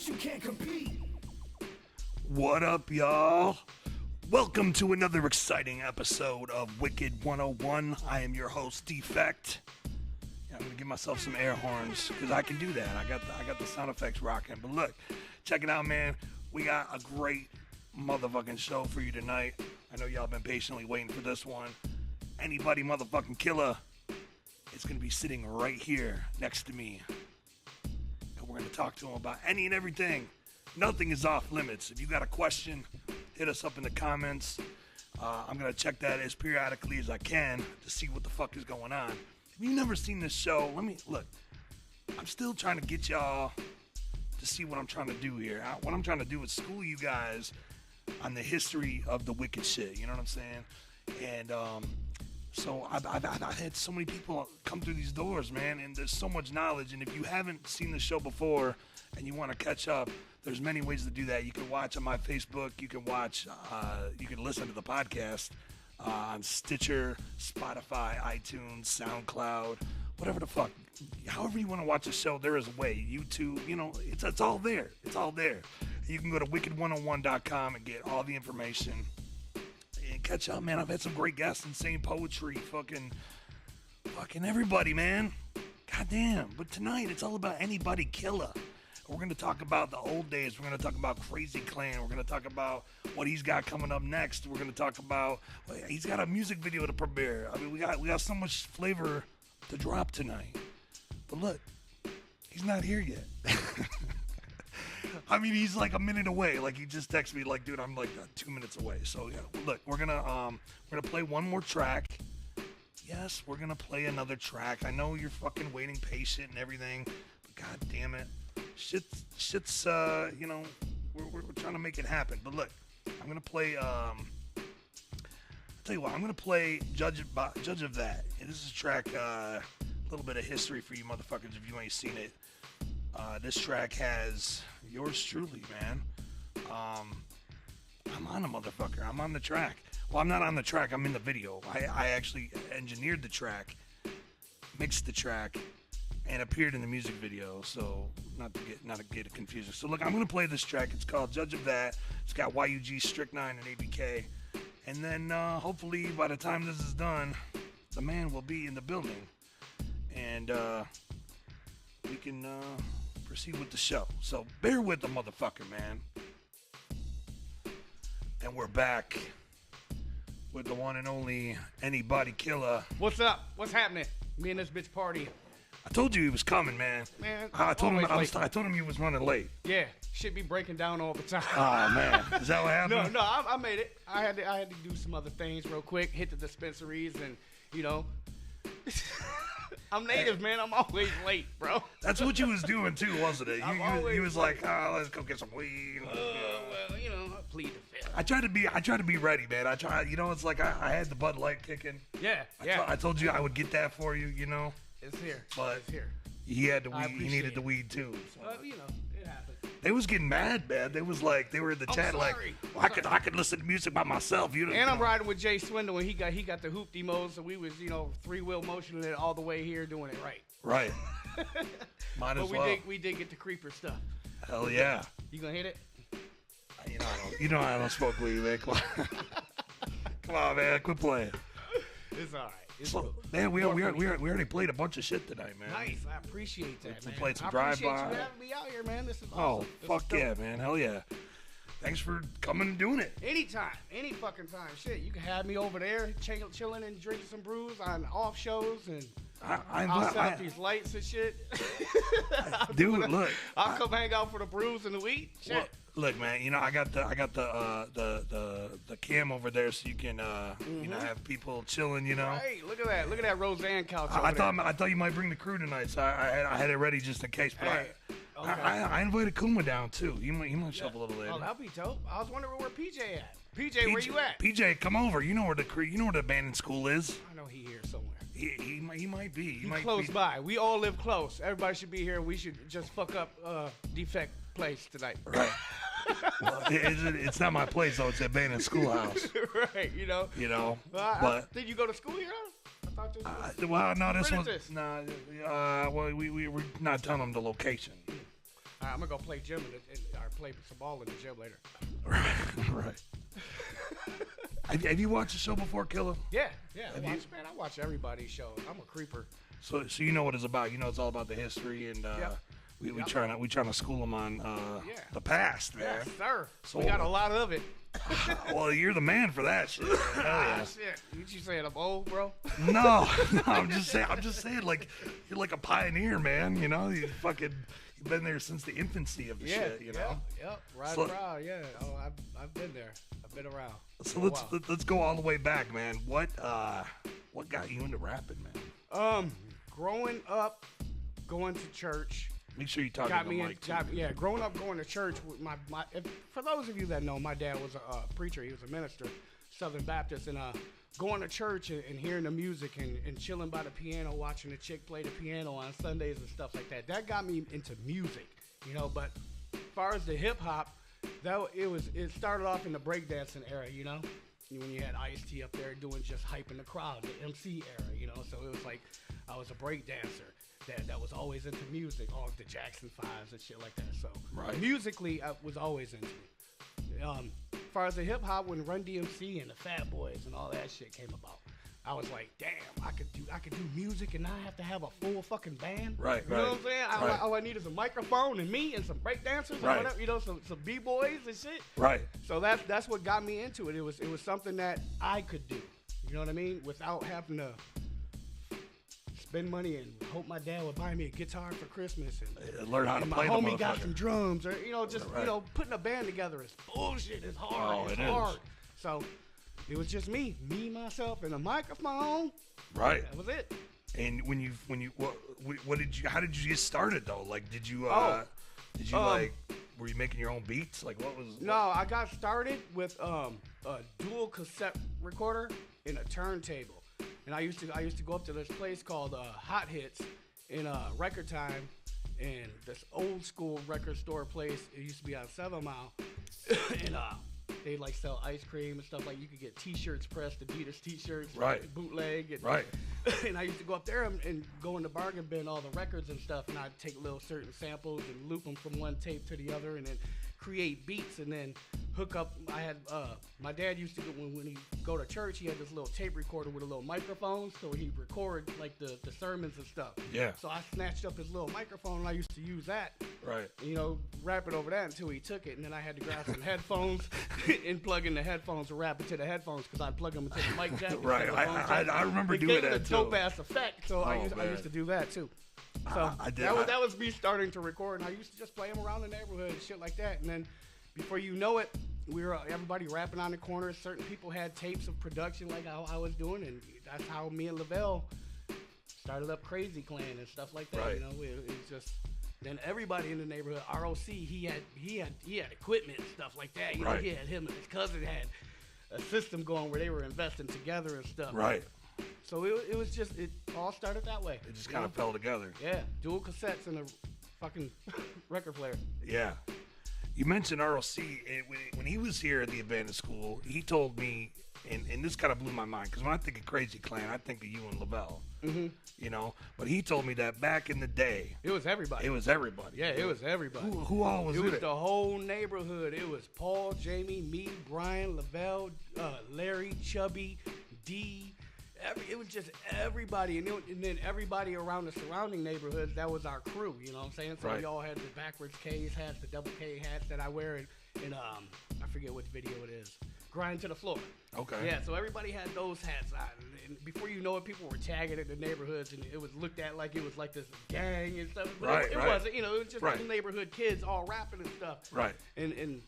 you can't compete. What up, y'all? Welcome to another exciting episode of Wicked 101. I am your host, Defect. I'm gonna give myself some air horns because I can do that. I got the sound effects rocking. But look, check it out, man. We got a great motherfucking show for you tonight. I know y'all been patiently waiting for this one. Anybody motherfucking Killa is gonna be sitting right here next to me. And we're gonna talk to him about any and everything. Nothing is off limits. If you got a question, hit us up in the comments. I'm going to check that as periodically as I can to see what the fuck is going on. If you've never seen this show, look. I'm still trying to get y'all to see what I'm trying to do here. What I'm trying to do is school you guys on the history of the wicked shit. You know what I'm saying? And so I've had so many people come through these doors, man, and there's so much knowledge. And if you haven't seen the show before and you want to catch up, there's many ways to do that. You can watch on my Facebook. You can watch. You can listen to the podcast on Stitcher, Spotify, iTunes, SoundCloud, whatever the fuck. However you want to watch the show, there is a way. YouTube, it's all there. It's all there. You can go to wicked101.com and get all the information and catch up, man. I've had some great guests, insane poetry, fucking everybody, man. Goddamn. But tonight, it's all about anybody Killa. We're going to talk about the old days. We're going to talk about Crazy Clan. We're going to talk about what he's got coming up next. We're going to talk about, he's got a music video to premiere. I mean, we got so much flavor to drop tonight. But look, he's not here yet. I mean, he's like a minute away. Like, he just texted me, like, dude, I'm like 2 minutes away. So, yeah, look, we're going to play one more track. Yes, we're going to play another track. I know you're fucking waiting patient and everything, but god damn it. Shit's we're trying to make it happen. But look, I'm gonna play. I'll tell you what, I'm gonna play Judge of That. And this is a track, a little bit of history for you motherfuckers if you ain't seen it. This track has yours truly, man. I'm on a motherfucker. I'm on the track. Well, I'm not on the track. I'm in the video. I actually engineered the track, mixed the track, and appeared in the music video, so not to get it confusing. So look, I'm gonna play this track. It's called Judge of That. It's got YUG, Strychnine, and ABK. And then hopefully by the time this is done, the man will be in the building, and we can proceed with the show. So bear with the motherfucker, man. And we're back with the one and only anybody Killa. What's up? What's happening? Me and this bitch party. I told you he was coming, man. I told him he was running late. Yeah, shit be breaking down all the time. Oh man, is that what happened? No, I made it. I had to do some other things real quick. Hit the dispensaries and I'm native, man. I'm always late, bro. That's what you was doing too, wasn't it? You was like, let's go get some weed. Well, I plead the fifth. I try to be ready, man. It's like I had the Bud Light kicking. Yeah. I told you I would get that for you, It's here. But it's here. He had the weed. He needed the weed too. So. It happens. They was getting mad, man. They were in the chat like, well, I could listen to music by myself. I'm riding with Jay Swindle, and he got the hoopty mode, so we was 3-wheel motioning it all the way here, doing it right. Right. Might as well. We did get the creeper stuff. Hell yeah. You gonna hit it? I don't smoke weed, man. Come on. Come on, man. Quit playing. It's all right. So, man, we already played a bunch of shit tonight, man. Nice, I appreciate that, man. We played some drive-by. I appreciate drive-by. you having me out here, man. This is awesome. Fuck yeah, man. Hell yeah. Thanks for coming and doing it. Anytime, any fucking time. Shit, you can have me over there chilling and drinking some brews on off shows, and I'll set up these lights and shit. Dude, look. I'll come hang out for the brews and the weed. Shit. Well, look, man. I got the cam over there, so you can have people chilling. Right. Look at that Roseanne couch. I thought you might bring the crew tonight, so I had it ready just in case. But okay. I invited Kuma down too. He might show up a little later. Oh, that'd be dope. I was wondering where PJ at. PJ, where you at? PJ, come over. You know where the abandoned school is. I know he here somewhere. He might be. He might close be. by. We all live close. Everybody should be here. We should just fuck up Defect place tonight. Right. Well, it's not my place though. It's an abandoned schoolhouse. Right. But did you go to school here? I thought you. Well, no, this was nah. Well, we're not telling them the location. I'm gonna go play gym or play some ball in the gym later. Right. Have you watched the show before, Killa? Yeah. I watch everybody's shows. I'm a creeper. So you know what it's about. You know it's all about the history, and we trying to school them on the past, man. Yes, sir. So, we got a lot of it. Well, you're the man for that shit. Hell yeah. Shit. You saying I'm old, bro? No, I'm just saying, like, you're like a pioneer, man. You know, you've been there since the infancy of the shit. You know. Yep. Proud. Yeah. Oh, I've been there. I've been around. So let's go all the way back, man. What got you into rapping, man? Growing up, going to church. Make sure you talk about the mic. Growing up going to church with my for those of you that know, my dad was a preacher. He was a minister, Southern Baptist, and going to church and hearing the music and chilling by the piano, watching the chick play the piano on Sundays and stuff like that. That got me into music, you know. But as far as the hip hop, it started off in the breakdancing era, you know, when you had Ice-T up there doing just hyping the crowd, the MC era, you know. So it was like I was a breakdancer that was always into music, all the Jackson 5s and shit like that. So musically, I was always into it. As far as the hip hop, when Run DMC and the Fat Boys and all that shit came about, I was like, damn, I could do music and not have to have a full fucking band. Right. You know what I'm saying? All I need is a microphone and me and some breakdancers and whatever, you know, some b-boys and shit. Right. So that's what got me into it. It was something that I could do. You know what I mean? Without having to spend money and hope my dad would buy me a guitar for Christmas and learn how to play. My homie got some drums, or you know, putting a band together is bullshit. It's hard. It's hard. So it was just me, myself, and a microphone. Right. That was it. And how did you get started though? Like, did you were you making your own beats? Like, what was? No, I got started with a dual cassette recorder and a turntable. And I used to go up to this place called Hot Hits in Record Time, and this old school record store place. It used to be on 7 Mile, and they like sell ice cream and stuff. Like you could get T-shirts pressed, Adidas T-shirts, bootleg, and, and I used to go up there and go in the bargain bin all the records and stuff, and I'd take little certain samples and loop them from one tape to the other, and then create beats and then hook up. I had my dad used to when he go to church, he had this little tape recorder with a little microphone, so he'd record like the sermons and stuff. Yeah. So I snatched up his little microphone and I used to use that. Right. You know, rap it over that until he took it, and then I had to grab some headphones and plug in the headphones and rap into the headphones because I'd plug them into the mic jack. Right. I remember doing that too. Dope ass effect. So I used to do that too. So that was me starting to record, and I used to just play them around the neighborhood and shit like that. And then before you know it, we were everybody rapping on the corner. Certain people had tapes of production like how I was doing, and that's how me and Lavelle started up Crazy Clan and stuff like that. Right. You know, it was just then everybody in the neighborhood. ROC, he had equipment and stuff like that. You know, he had him and his cousin had a system going where they were investing together and stuff. Right. So it was just, it all started that way. It just kind of fell together. Yeah, dual cassettes and a fucking record player. Yeah. You mentioned ROC. When he was here at the abandoned school, he told me, and this kind of blew my mind, because when I think of Crazy Clan, I think of you and Lavelle. Mm-hmm. You know? But he told me that back in the day, it was everybody. It was everybody. Yeah, it was everybody. Who all was in it? It was the whole neighborhood. It was Paul, Jamie, me, Brian, Lavelle, Larry, Chubby, D. It was just everybody, and then everybody around the surrounding neighborhoods. That was our crew, you know what I'm saying? So we all had the backwards K's hats, the double K hats that I wear in I forget what video it is. Grind to the floor. Okay. Yeah, so everybody had those hats on, and before you know it, people were tagging in the neighborhoods, and it was looked at like it was like this gang and stuff. But it wasn't, you know, it was just the neighborhood kids all rapping and stuff. Right. And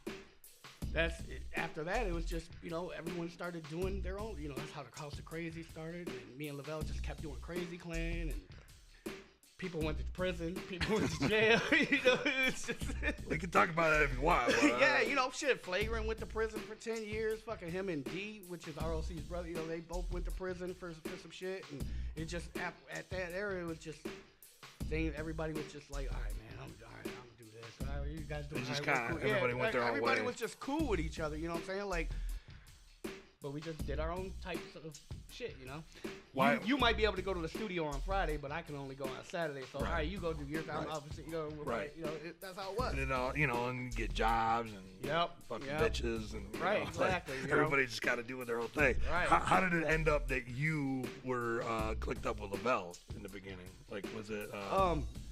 that's it. After that, it was just, you know, everyone started doing their own, you know, that's how the House of Crazy started, and me and Lavelle just kept doing Crazy Clan, and people went to prison, people went to jail, you know, it's just... We can talk about that if you want. But, yeah, you know, shit, Flagrant went to prison for 10 years, fucking him and D, which is ROC's brother, you know, they both went to prison for some shit, and it just, at that era, it was just, everybody was just like, all right, man, I'm do this. All right, you guys doing just kind of, everybody went their own way. Everybody was just cool with each other, you know what I'm saying? Like, but we just did our own types of shit, you know. Why? You might be able to go to the studio on Friday, but I can only go on Saturday. So, all right, you go do your time opposite, you know, you know, that's how it was. And then, you know, and get jobs and fucking bitches and right, know, exactly. Like, everybody just got to do their own thing. Right. How did it end up that you were clicked up with Lavelle in the beginning? Like, was it?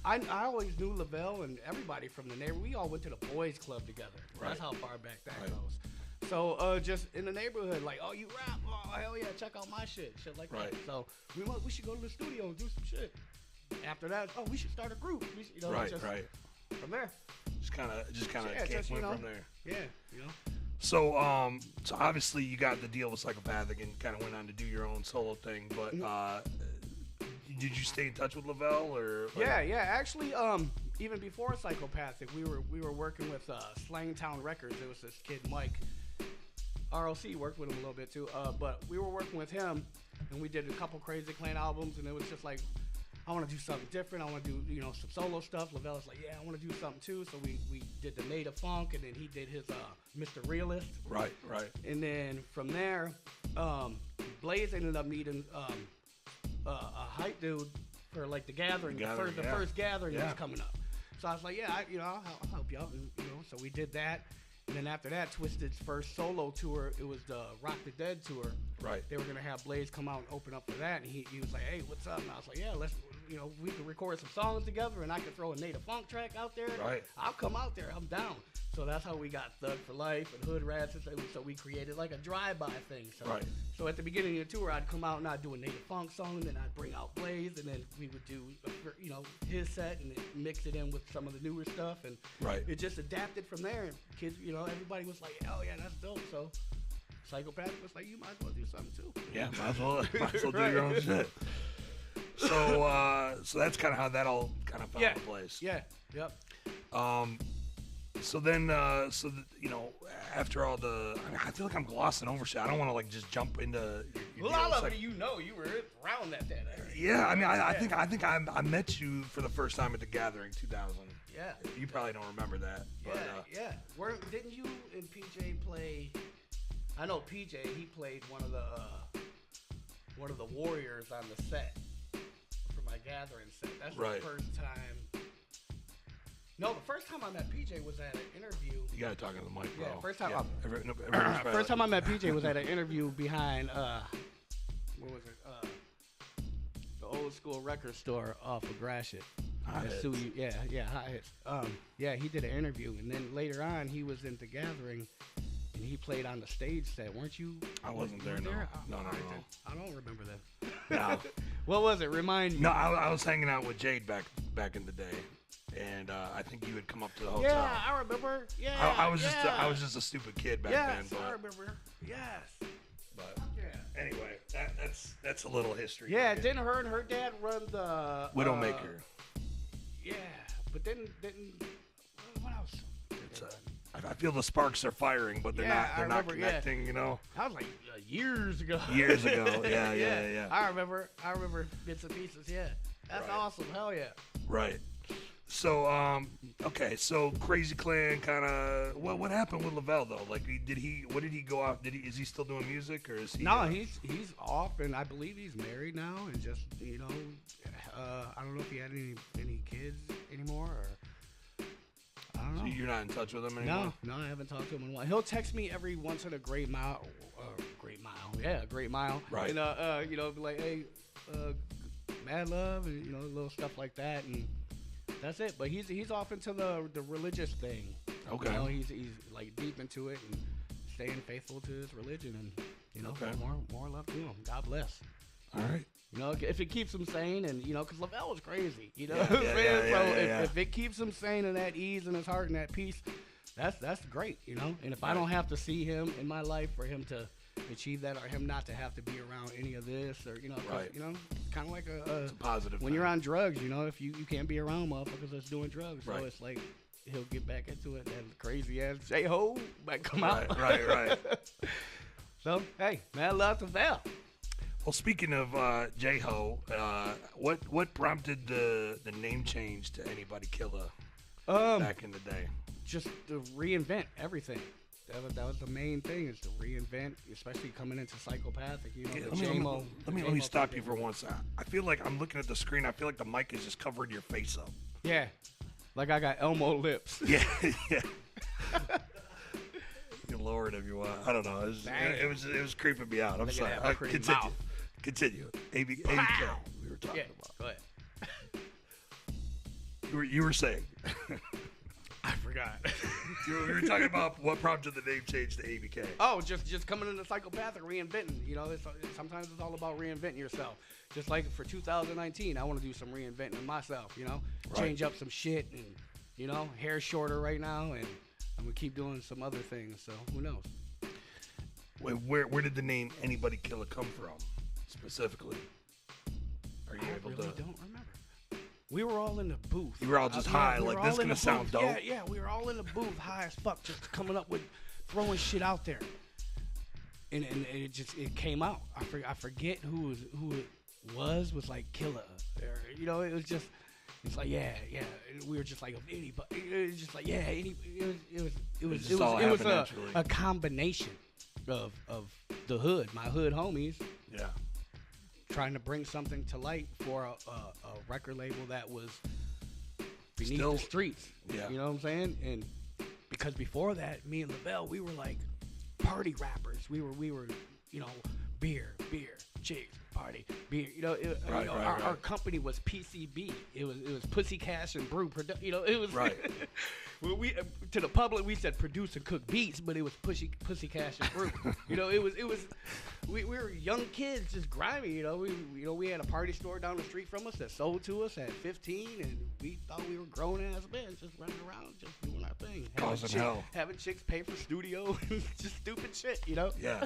I always knew Lavelle and everybody from the neighborhood. We all went to the boys club together. Right. That's how far back that goes. So just in the neighborhood, like, oh, you rap? Oh, hell yeah, check out my shit like that. So we should go to the studio and do some shit. After that, oh, we should start a group. We should, you know, just from there. Just kind of went from there. Yeah, you know. So so obviously you got the deal with Psychopathic and kind of went on to do your own solo thing, but did you stay in touch with Lavelle or? Like? Yeah. Actually, even before Psychopathic, we were working with Slangtown Records. There was this kid Mike. ROC worked with him a little bit too, but we were working with him, and we did a couple Crazy Clan albums, and it was just like, I want to do something different. I want to do, you know, some solo stuff. Lavelle's like, yeah, I want to do something too. So we did the Native Funk, and then he did his Mr. Realist. Right. And then from there, Blaze ended up needing a hype dude for like the gathering. The first gathering was coming up. So I was like, yeah, I'll help you out. And, you know, so we did that. And then after that, Twisted's first solo tour, it was the Rock the Dead tour. Right. They were going to have Blaze come out and open up for that. And he was like, hey, what's up? And I was like, yeah, let's, you know, we can record some songs together and I can throw a Native Funk track out there. Right. I'll come out there. I'm down. So that's how we got Thug for Life and Hood Rats. So we created like a drive-by thing. So at the beginning of the tour, I'd come out and I'd do a Native Funk song, and then I'd bring out Blaze, and then we would do, you know, his set and mix it in with some of the newer stuff. And it just adapted from there. And kids, you know, everybody was like, oh yeah, that's dope. So Psychopathic was like, you might as well do something too. Yeah, might as well do your own shit. So that's kind of how that all kind of fell into place. Yeah. Yep. So then, you know, after all I feel like I'm glossing over shit. I don't want to like just jump into. Well, a lot of it, you know, you were around that day. Yeah, I mean, I think I met you for the first time at the Gathering 2000. Yeah. You probably don't remember that. But, yeah. Didn't you and PJ play? I know PJ. He played one of the warriors on the set for my Gathering set. That's the first time. No, the first time I met PJ was at an interview. You gotta talk to the mic, bro. Yeah, first time I met PJ was at an interview behind what was it? The old school record store off of Gratiot. Hot Hits. Hot Hits. Yeah, he did an interview, and then later on he was in the Gathering, and he played on the stage set. Weren't you? I wasn't there. No. I don't remember that. No. What was it? Remind me. No, I was hanging out with Jade back in the day. And I think you had come up to the hotel. Yeah, I remember. Yeah, I was just a stupid kid back then. Yes, I remember. Yes. But anyway, that's a little history. Yeah, didn't her and her dad run the Widowmaker? Yeah, but didn't what else? I feel the sparks are firing, but they're not connecting. You know. That was like years ago. Years ago. Yeah. I remember bits and pieces. Yeah, that's awesome. Hell yeah. Right. So, okay, so Crazy Clan kind of, what happened with Lavelle though? Like, what did he go out, is he still doing music or is he? No, he's off, and I believe he's married now, and just, you know, I don't know if he had any kids anymore, or, I don't know. So you're not in touch with him anymore? No, I haven't talked to him in a while. He'll text me every once in a great mile. Right. And, you know, be like, hey, mad love, and, you know, little stuff like that, and that's it. But he's off into the religious thing. Okay. You know, he's like deep into it and staying faithful to his religion, and you know, more love to him. God bless. All right. You know, if it keeps him sane, and you know, because Lavelle was crazy. You know what I'm saying? So if it keeps him sane and that ease in his heart and that peace, that's great. You know, and if I don't have to see him in my life for him to achieve that, or him not to have to be around any of this, or you know, you know, kind of like it's a positive when thing. You're on drugs, you know, if you can't be around motherfuckers that's doing drugs, so it's like he'll get back into it, and crazy ass J-Ho might come out. Right. So hey, man, love to Val. Well, speaking of J-Ho, what prompted the name change to Anybody Killa back in the day? Just to reinvent everything. That was the main thing, is to reinvent, especially coming into psychopathic. You know, Yeah, let me stop you for one second. I feel like I'm looking at the screen. I feel like the mic is just covering your face up. Yeah, like I got Elmo lips. Yeah, yeah. You can lower it if you want. I don't know. It was creeping me out. I'm sorry. Continue. ABK. We were talking about. Go ahead. You were saying. I forgot. We were talking about what prompted the name change to ABK. Oh, just coming into psychopathic, reinventing. You know, sometimes it's all about reinventing yourself. Just like for 2019, I want to do some reinventing of myself. You know, change up some shit, and you know, hair shorter right now, and I'm gonna keep doing some other things. So who knows? Wait, where did the name Anybody Killa come from specifically? Are you able to? I don't remember. We were all in the booth. You were all just high, like this gonna sound dope. Yeah, we were all in the booth, high as fuck, just coming up with throwing shit out there, and it came out. I forget who it was like Killa, or, you know, it was just. It's like we were just like anybody. It was just like it was a combination of the hood, my hood homies. Yeah. Trying to bring something to light for a record label that was beneath the streets. Yeah. You know what I'm saying? And because before that, me and LaBelle, we were like party rappers. We were, you know, beer, chicks, party, beer. You know, our company was PCB. It was Pussy Cash and Brew. You know, it was right. We to the public we said produce and cook beats, but it was Pussy Cash and Brew. You know, it was we were young kids, just grimy. You know, we had a party store down the street from us that sold to us at 15, and we thought we were grown ass men, just running around, just doing our thing, having chicks pay for studio, just stupid shit. You know? Yeah.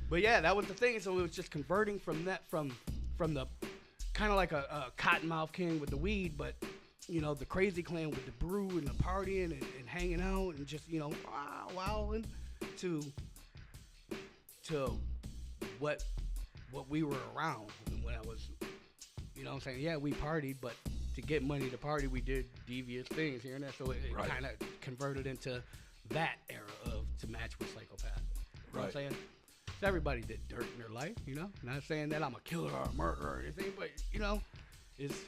But yeah, that was the thing. So it was just converting from that from the kind of like a Cottonmouth King with the weed, but you know, the Crazy Clan with the brew and the partying and hanging out and just, you know, wilding to what we were around when I was, you know what I'm saying? Yeah, we partied, but to get money to party, we did devious things here and there. So it kind of converted into that era to match with Psychopath. You know what I'm saying? So everybody did dirt in their life, you know? Not saying that I'm a killer or a murderer or anything, but, you know, it's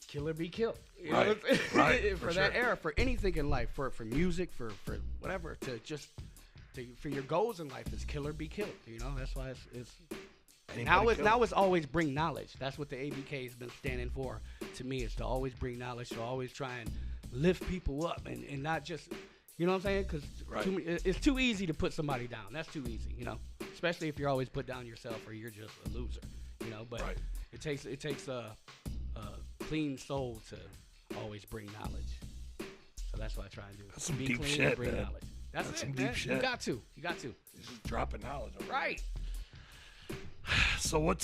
kill or be killed. You know? For that era, for anything in life, for music, for whatever, for your goals in life, is kill or be killed. You know, that's why it's now it's always bring knowledge. That's what the ABK has been standing for to me, is to always bring knowledge, to always try and lift people up and not just, you know what I'm saying? Because it's too easy to put somebody down. That's too easy, you know, especially if you're always put down yourself or you're just a loser, you know. But it takes a clean soul to always bring knowledge. So that's what I try and do. That's some be deep clean shit, and bring man. knowledge. That's some it, deep man. shit. You got to. This is dropping knowledge. Right. So what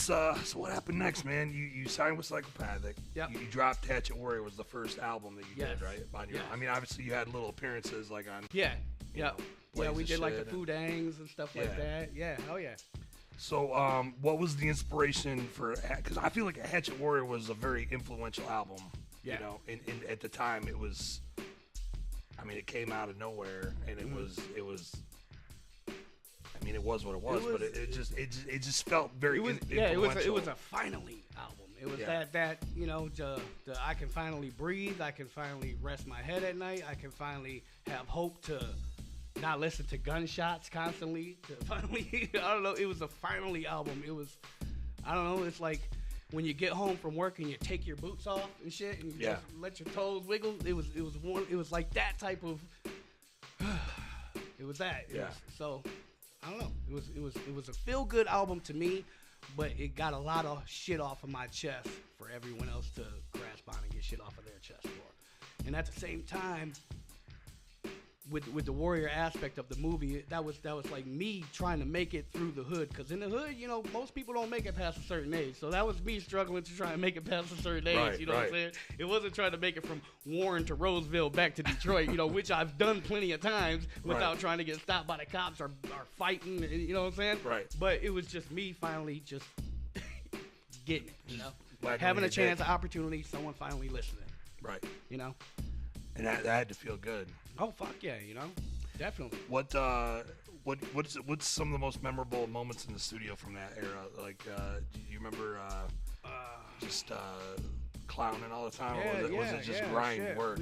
happened next, man? You signed with Psychopathic. Yep. You dropped Hatchet Warrior was the first album that you did, right? Yes. I mean, obviously you had little appearances like on. Yeah. Yeah. We did like the food hangs and stuff like that. Yeah. Oh yeah. So, what was the inspiration for? Because I feel like Hatchet Warrior was a very influential album. Yeah. You know, at the time it was. I mean, it came out of nowhere, and it was. I mean, it was what it was, but it just felt very. Influential. It was a finally album. It was that you know, the I can finally breathe. I can finally rest my head at night. I can finally have hope to not listen to gunshots constantly. To finally, I don't know. It was a finally album. It was, I don't know. It's like when you get home from work and you take your boots off and shit, and you just let your toes wiggle. It was like that type of. It was that. So I don't know. It was a feel good album to me, but it got a lot of shit off of my chest for everyone else to grasp on and get shit off of their chest for. And at the same time, with the warrior aspect of the movie, that was like me trying to make it through the hood. Because in the hood, you know, most people don't make it past a certain age. So that was me struggling to try and make it past a certain age. You know what I'm saying? It wasn't trying to make it from Warren to Roseville back to Detroit, you know, which I've done plenty of times without trying to get stopped by the cops or fighting, you know what I'm saying? Right. But it was just me finally just getting it, you know? Like having a chance, an opportunity, someone finally listening. Right. You know? And that had to feel good. Oh, fuck yeah, you know? Definitely. What's some of the most memorable moments in the studio from that era? Like, do you remember just clowning all the time, or was it just grind work?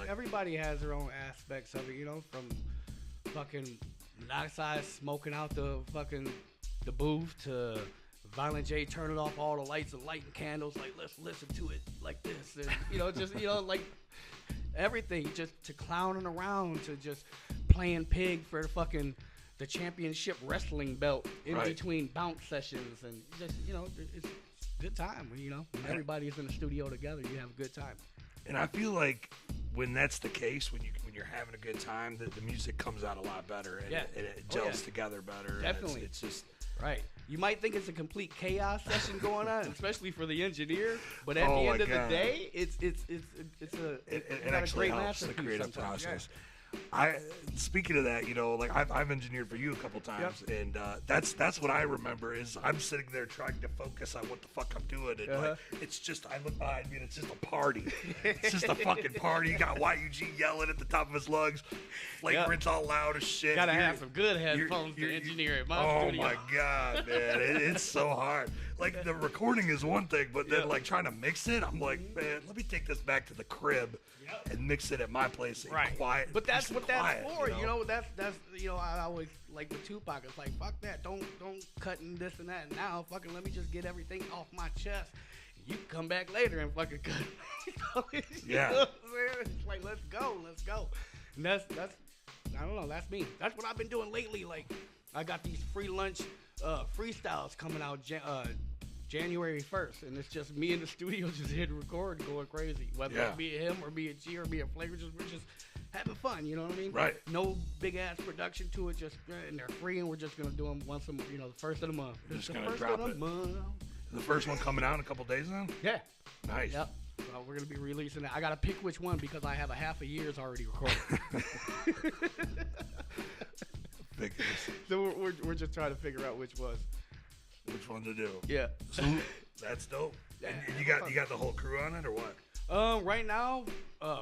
Everybody has their own aspects of it, you know, from fucking outside smoking out the booth to Violent J turning off all the lights and lighting candles, like, let's listen to it like this, and like everything, just to clowning around, to just playing pig for the championship wrestling belt in between bounce sessions, and just it's a good time. When everybody's in the studio together, you have a good time. And I feel like when that's the case, when you're having a good time, the music comes out a lot better, and it gels together better. Definitely, it's just right. You might think it's a complete chaos session going on, especially for the engineer, but at the end of the day, it actually helps the creative process. Speaking of that, I've engineered for you a couple times, and that's what I remember is I'm sitting there trying to focus on what the fuck I'm doing, and it's just, I look behind me and it's just a party. It's just a fucking party. You got YUG yelling at the top of his lungs, flagrant's all loud as shit. Gotta have some good headphones to engineer at my studio. Oh my god, man, it's so hard. Like, the recording is one thing, but then like trying to mix it, I'm like, man, let me take this back to the crib and mix it at my place, quiet. But that's what that's for, That's I always like with Tupac. It's like, fuck that, don't cut and this and that. Now, fucking let me just get everything off my chest. You can come back later and fucking cut. You know what I'm saying? It's like, let's go. And that's I don't know. That's me. That's what I've been doing lately. Like, I got these free lunch freestyles coming out January 1st, and it's just me in the studio just hitting record, going crazy. Whether it be him or be a G or be a Flavor, we're just having fun. You know what I mean? Right. No big ass production to it. Just and they're free, and we're just gonna do them once a month. The first of the month. Just gonna drop it. The first one coming out in a couple days then? Yeah. Nice. Yep. So we're gonna be releasing that. I gotta pick which one because I have a half a year's already recorded. So we're just trying to figure out which one to do. Yeah. So that's dope. And you got the whole crew on it or what? Right now,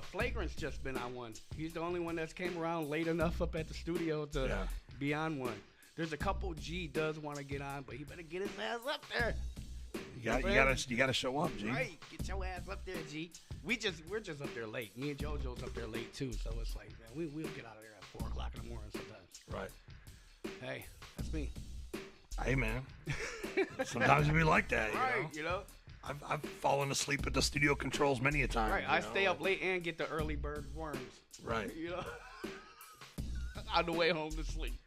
Flagrant's just been on one. He's the only one that's came around late enough up at the studio to be on one. There's a couple G does want to get on, but he better get his ass up there. You gotta show up, G. Right, get your ass up there, G. We're just up there late. Me and JoJo's up there late too, so it's like, man, we'll get out of there at 4:00 in the morning sometimes. Right. Hey, that's me. Hey, man. Sometimes you be like that, you know. I've fallen asleep at the studio controls many a time. Right, I stay up late and get the early bird worms. Right. On the way home to sleep.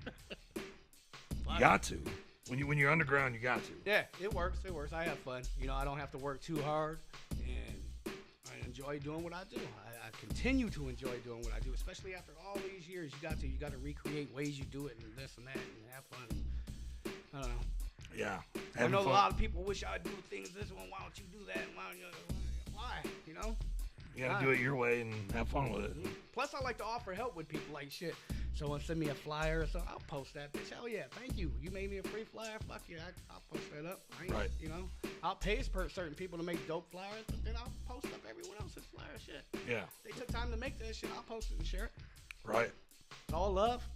You got to. When you're underground, you got to. Yeah, it works. I have fun. I don't have to work too hard, and I enjoy doing what I do. I continue to enjoy doing what I do, especially after all these years. You got to recreate ways you do it and this and that and have fun. I don't know. Yeah. I know a lot of people wish I'd do things this one. Why don't you do that? Why? You gotta do it your way and have fun with it. Plus, I like to offer help with people. Like, shit, someone send me a flyer or something, I'll post that bitch. Hell yeah, thank you. You made me a free flyer? Fuck yeah, I'll post that up. Right. I'll pay certain people to make dope flyers, but then I'll post up everyone else's flyer shit. Yeah. They took time to make that shit. I'll post it and share it. Right. It's all love.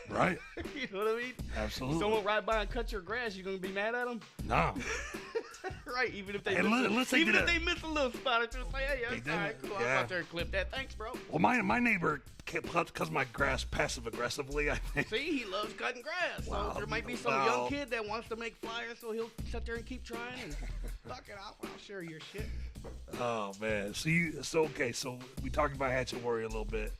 Right. You know what I mean? Absolutely. Someone ride by and cut your grass, you gonna be mad at them? No. Right, even if they if they miss a little spot or two, it's like, hey, yeah, all right, cool. I'll go out there and clip that. Thanks, bro. Well, my neighbor cuts my grass passive aggressively, I think. See, he loves cutting grass. So there might be some young kid that wants to make flyers, so he'll sit there and keep trying. And fuck it, I'll share your shit. Oh man, so we talked about Hatchet Warrior a little bit.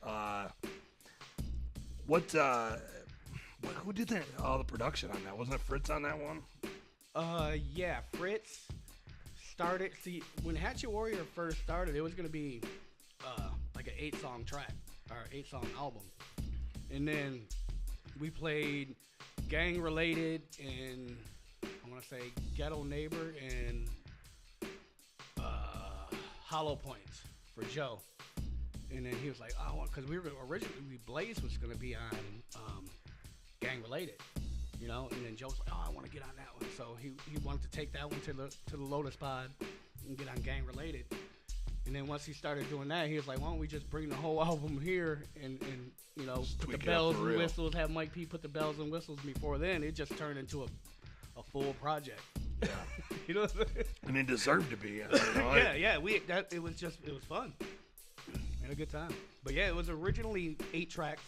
Who did that? The production on that, wasn't it Fritz on that one? Yeah, Fritz started. See, when Hatchet Warrior first started, it was gonna be like an 8-song track or 8-song album, and then we played Gang Related and I want to say Ghetto Neighbor and Hollow Points for Joe. And then he was like, because originally Blaze was going to be on Gang Related, and then Joe was like, I want to get on that one. So he wanted to take that one to the Lotus Pod and get on Gang Related. And then once he started doing that, he was like, why don't we just bring the whole album here and you know, Just put the tweak it up bells for and real. whistles, have Mike P put the bells and whistles. Before then, it just turned into a full project. Yeah. You know what I'm saying? And it deserved to be. You know, Yeah. It was fun. Had a good time. But yeah, it was originally 8 tracks.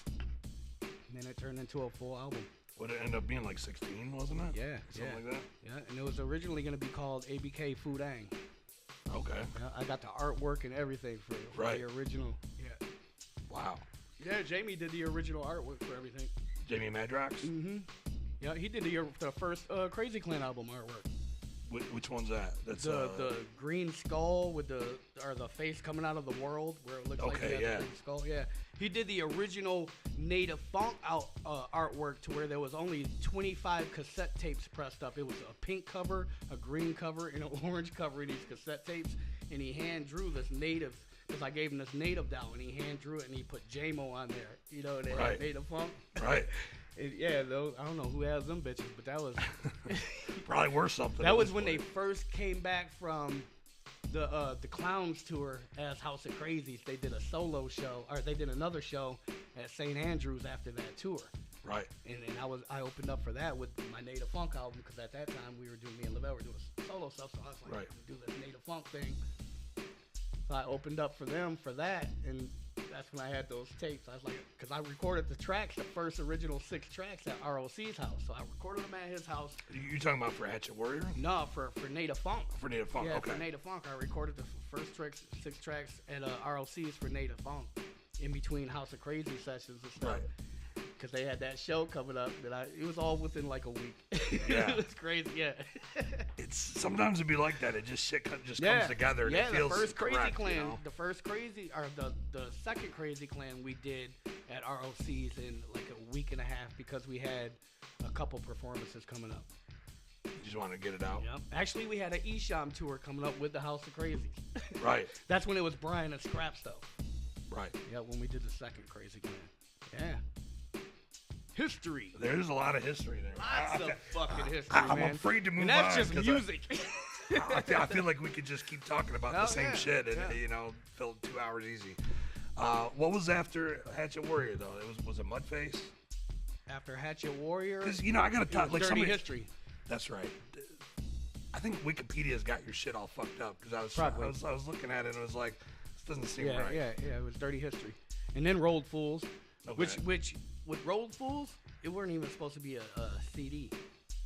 And then it turned into a full album. Would it end up being like 16, wasn't it? Yeah. Something like that? Yeah, and it was originally going to be called ABK Foodang. Okay. Yeah, I got the artwork and everything for Right. the original. Yeah. Wow. Yeah, Jamie did the original artwork for everything. Jamie Madrox? Mm-hmm. Yeah, he did the first Crazy Clan album artwork. Which one's that? That's The green skull with the face coming out of the world where it looks like he has a green skull. Yeah, he did the original Native Funk artwork to where there was only 25 cassette tapes pressed up. It was a pink cover, a green cover, and an orange cover in these cassette tapes. And he hand drew this native, because I gave him this native doll, and he hand drew it and he put J-Mo on there. You know, that Right. Native Funk. Right. Yeah, though I don't know who has them bitches, but that was Probably worth something. that was when they first came back from the Clowns tour as House of Crazies. They did a solo show, or they did another show at St. Andrews after that tour. Right. And I opened up for that with my Native Funk album, because at that time me and Lavelle were doing solo stuff, so I was like, Right. I'm gonna do this Native Funk thing. So I opened up for them for that, and that's when I had those tapes. I was like, because I recorded the first original 6 tracks at ROC's house. So I recorded them at his house. You talking about for Hatchet Warrior? No, for Native Funk. For Native Funk, Yeah, okay. for Native Funk. I recorded the first 6 tracks at ROC's for Native Funk in between House of Crazy sessions and stuff. Right. Because they had that show coming up that it was all within like a week. Yeah. It was crazy, yeah. It's sometimes it'd be like that. It just comes Yeah. together. And Yeah, it feels the first Crazy correct, Clan, you know? the second Crazy Clan we did at ROC's in like a week and a half, because we had a couple performances coming up. You just want to get it out. Yep. Actually, we had an Esham tour coming up with the House of Crazies. Right. That's when it was Brian and Scraps, though. Right. Yeah, when we did the second Crazy Clan. Yeah. History. There's a lot of history there. Lots of fucking history, I'm man. afraid to move and that's on, just 'cause music. I feel like we could just keep talking about Oh, the same yeah, shit and yeah. fill 2 hours easy. What was after Hatchet Warrior though? Was it Mudface? After Hatchet Warrior. Because I gotta talk like Dirty somebody. History. That's right. I think Wikipedia's got your shit all fucked up because Probably. I was looking at it and it was like, this doesn't seem Yeah, right. yeah. It was Dirty History, and then Rolled Fools, Okay. which with Rolled Fools, it weren't even supposed to be a CD.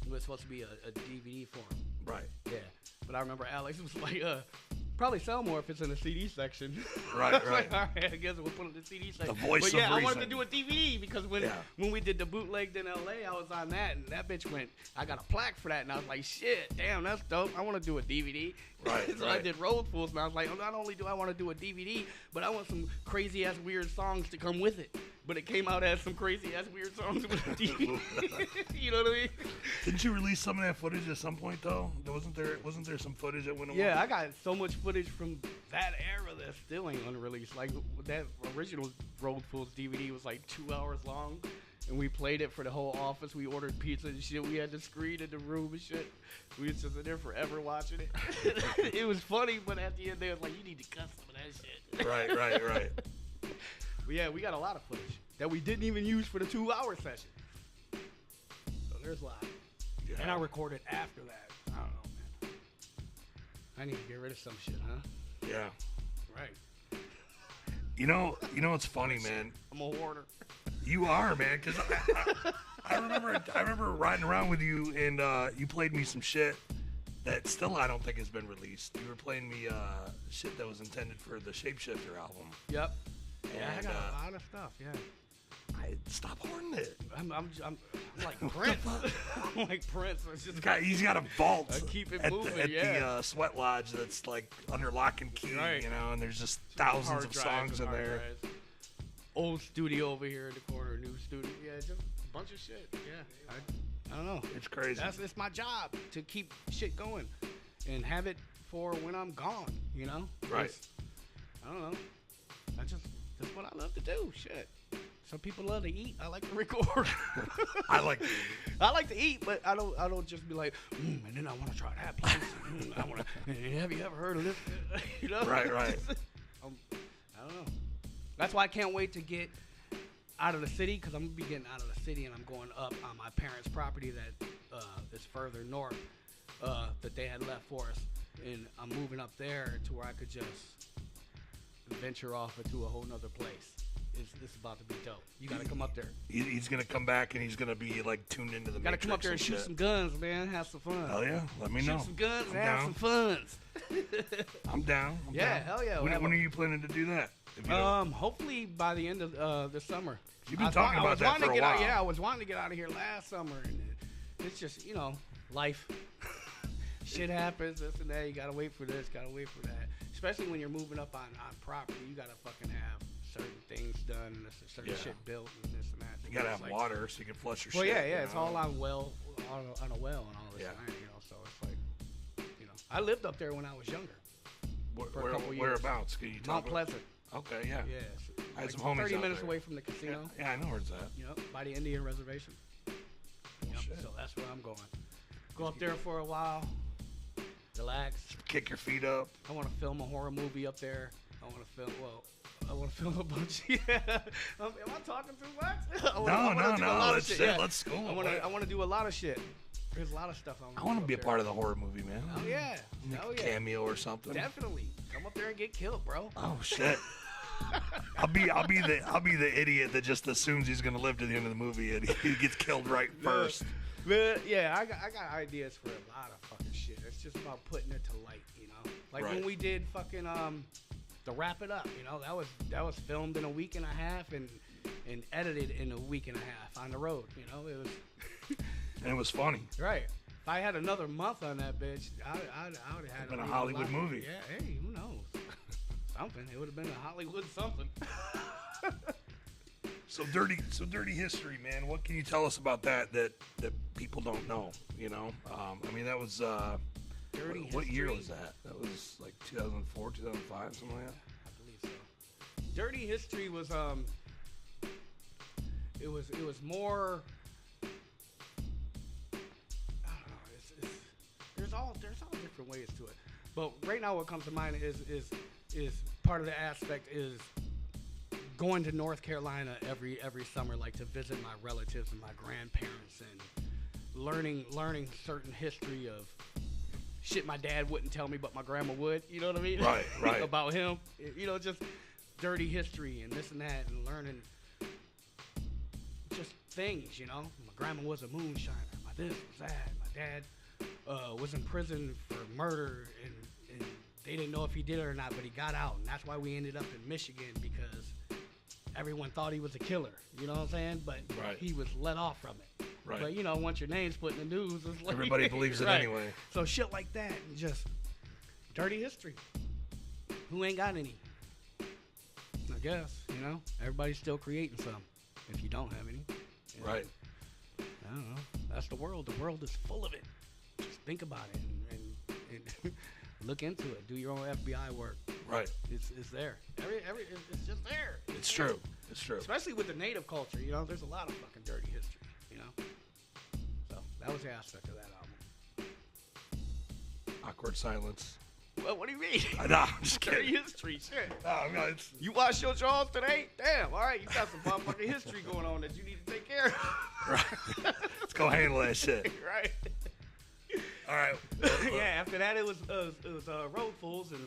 It was supposed to be a DVD form. Right. Yeah, but I remember Alex was like, probably sell more if it's in the CD section. Right, I was right. like, all right, I guess we'll put it in the CD section. The voice but of yeah, I wanted reason. to do a DVD because when we did the bootleg in LA, I was on that, and that bitch went, I got a plaque for that, and I was like, shit, damn, that's dope. I want to do a DVD. Right, So I did Road Fools, and I was like, oh, not only do I want to do a DVD, but I want some crazy ass weird songs to come with it. But it came out as some crazy ass weird songs with a DVD. You know what I mean? Didn't you release some of that footage at some point though? Wasn't there some footage that went away? Yeah, I got so much footage from that era that still ain't unreleased. Like that original Road Fools DVD was like 2 hours long, and we played it for the whole office. We ordered pizza and shit. We had the screen in the room and shit. We was just in there forever watching it. It was funny, but at the end they was like, you need to cut some of that shit. Right. But yeah, we got a lot of footage that we didn't even use for the 2 hour session. So there's a lot. Yeah. And I recorded after that. I don't know, man. I need to get rid of some shit, huh? Yeah. Right. You know what's funny, man? I'm a hoarder. You are, man, because I remember riding around with you and you played me some shit that still I don't think has been released. You were playing me shit that was intended for the Shapeshifter album. Yep. Yeah, I And, got a lot of stuff. Yeah. Stop hoarding it. I'm like Prince. I'm like Prince. It's just He's got a vault I keep it at moving, the Sweat Lodge that's like under lock and key, Right. and there's just thousands hard of drives songs and in hard there. drives. Old studio over here in the corner, new studio. Yeah, just a bunch of shit. Yeah. I don't know. It's crazy. It's my job to keep shit going and have it for when I'm gone, you know? Right. I don't know. That's what I love to do. Shit. Some people love to eat. I like to record. I like to eat. I like to eat, but I don't just be like, and then I want to try that place. I want to. Have you ever heard of this? You know? Right. I don't know. That's why I can't wait to get out of the city, because I'm gonna be getting out of the city and I'm going up on my parents' property that is further north that they had left for us, and I'm moving up there to where I could just venture off into a whole nother place. It's about to be dope. You gotta come up there. He's gonna come back and he's gonna be like tuned into the Gotta come up there and shoot some guns, man. Have some fun. Hell yeah, let me know. Shoot some guns and have some funs. I'm down. Yeah, hell yeah. When are you planning to do that? Hopefully by the end of the summer. You've been talking about that for a while. Yeah, I was wanting to get out of here last summer, and it's just, life. Shit happens, this and that. You gotta wait for this, gotta wait for that. Especially when you're moving up on property, you gotta fucking have certain things done, and certain shit built, and this and that. You gotta have water so you can flush your shit. Well, yeah, it's all on a well and all this land, so it's like, I lived up there when I was younger. For a couple years. Whereabouts? Can you talk Mount Pleasant. Okay, yeah. Yeah. I had some homies 30 out minutes there. away from the casino. Yeah, I know where's that. By the Indian Reservation. Shit. So that's where I'm going. Go up there for a while, relax. Kick your feet up. I want to film a horror movie up there. I want to film a bunch. Yeah. Am I talking too much? No. Let's go. I want to do a lot of shit. There's a lot of stuff I want to be a part of the horror movie, man. Oh yeah. Cameo or something. Definitely. Come up there and get killed, bro. Oh shit. I'll be the idiot that just assumes he's gonna live to the end of the movie and he gets killed right first. But yeah, I got ideas for a lot of fucking shit. It's just about putting it to light, Like when we did fucking the Wrap It Up, that was filmed in a week and a half and edited in a week and a half on the road, It was and it was funny. Right. If I had another month on that bitch, I would have had been a Hollywood movie. Yeah, hey, who knows? Something. It would have been a Hollywood something. So dirty history, man. What can you tell us about that people don't know? I mean, that was Dirty history. What year was that? That was like 2004, 2005, something like that. I believe so. Dirty history was it was more. I don't know. There's all different ways to it. But right now, what comes to mind is part of the aspect is going to North Carolina every summer, like to visit my relatives and my grandparents, and learning certain history of shit my dad wouldn't tell me, but my grandma would. You know what I mean? Right. About him. Just dirty history and this and that, and learning just things. My grandma was a moonshiner. My this was that. My dad was in prison for murder, and they didn't know if he did it or not, but he got out, and that's why we ended up in Michigan, because everyone thought he was a killer. You know what I'm saying? But he was let off from it. Right. But once your name's put in the news, it's like Everybody believes it anyway. So shit like that, and just dirty history. Who ain't got any? I guess everybody's still creating some. If you don't have any, right? I don't know. That's the world. The world is full of it. Just think about it and look into it. Do your own FBI work. Right. It's there. It's just there. It's true. It's true. Especially with the native culture. There's a lot of fucking dirty history. So that was the aspect of that album. Awkward silence. Well, what do you mean? No, I'm just dirty kidding. history. Shit. No, You washed your jaws today? Damn. All right. You got some motherfucking history going on that you need to take care of. Right. Let's go handle that shit. Right. All right. Yeah. After that, it was Road Fools, and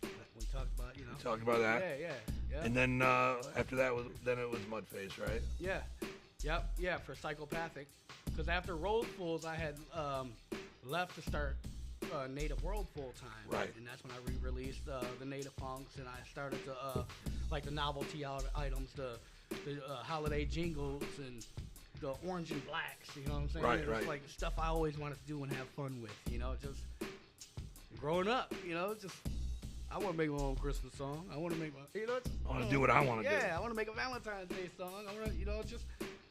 we talked about Talked about that. Yeah. And then after that it was Mudface, right? Yeah. Yep. Yeah. For Psychopathic, because after Road Fools, I had left to start Native World full time. Right. And that's when I re-released the Native Funks, and I started to like the novelty items, the holiday jingles, and the orange and blacks. You know what I'm saying? Right. It's like stuff I always wanted to do and have fun with. Just growing up. Just. I want to make my own Christmas song. I want to make my, I want to do what I want to do. Yeah, I want to make a Valentine's Day song. I want to,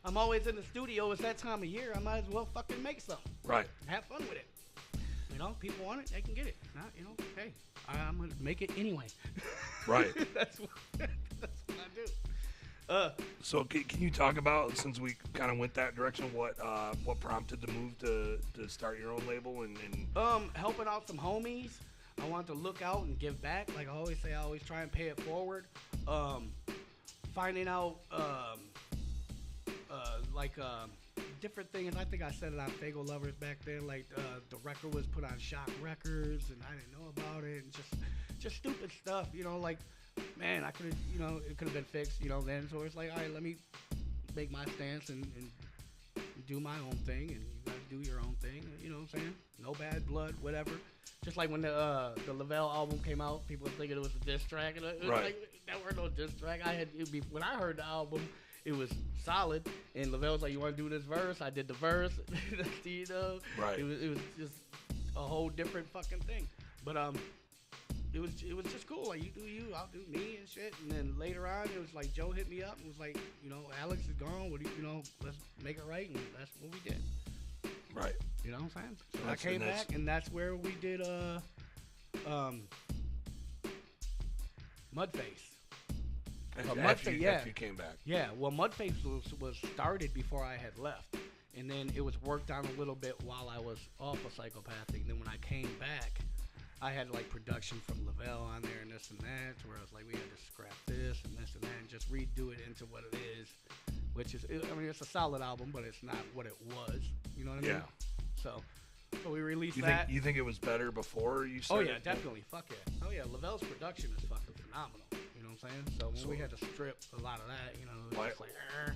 I'm always in the studio. It's that time of year. I might as well fucking make something. Right. Have fun with it. People want it, they can get it. Not, hey, I'm gonna make it anyway. Right. That's what I do. So can you talk about, since we kind of went that direction, what prompted the move to start your own label and helping out some homies. I wanted to look out and give back. Like I always say, I always try and pay it forward. Finding out different things. I think I said it on Fago Lovers back then. Like the record was put on Shock Records, and I didn't know about it, and just stupid stuff. You know, like, man, I could have, you know, it could have been fixed. You know, then so it's like, all right, let me make my stance and do my own thing, and you guys do your own thing. You know what I'm saying? No bad blood, whatever. Just like when the Lavelle album came out, people were thinking it was a diss track, and it was right. like, that were no diss track. When I heard the album, it was solid, and Lavelle was like, "You want to do this verse?" I did the verse. You know, right? It was just a whole different fucking thing. But it was just cool. Like, you do you, I'll do me and shit. And then later on, it was like Joe hit me up and was like, you know, Alex is gone. What do you know? Let's make it right, and that's what we did. Right. You know what I'm saying? So I came back, and that's where we did Mudface. After you came back. Yeah, well, Mudface was started before I had left, and then it was worked on a little bit while I was off of Psychopathic. And then when I came back, I had like production from Lavelle on there and this and that, where I was like, we had to scrap this and this and that and just redo it into what it is, which is, I mean, it's a solid album, but it's not what it was. You know what I mean? Yeah. So we released that. You think it was better before you started? Oh yeah, definitely. Fuck yeah. Oh yeah, Lavelle's production is fucking phenomenal. You know what I'm saying? So when we had to strip a lot of that, you know, it was just like,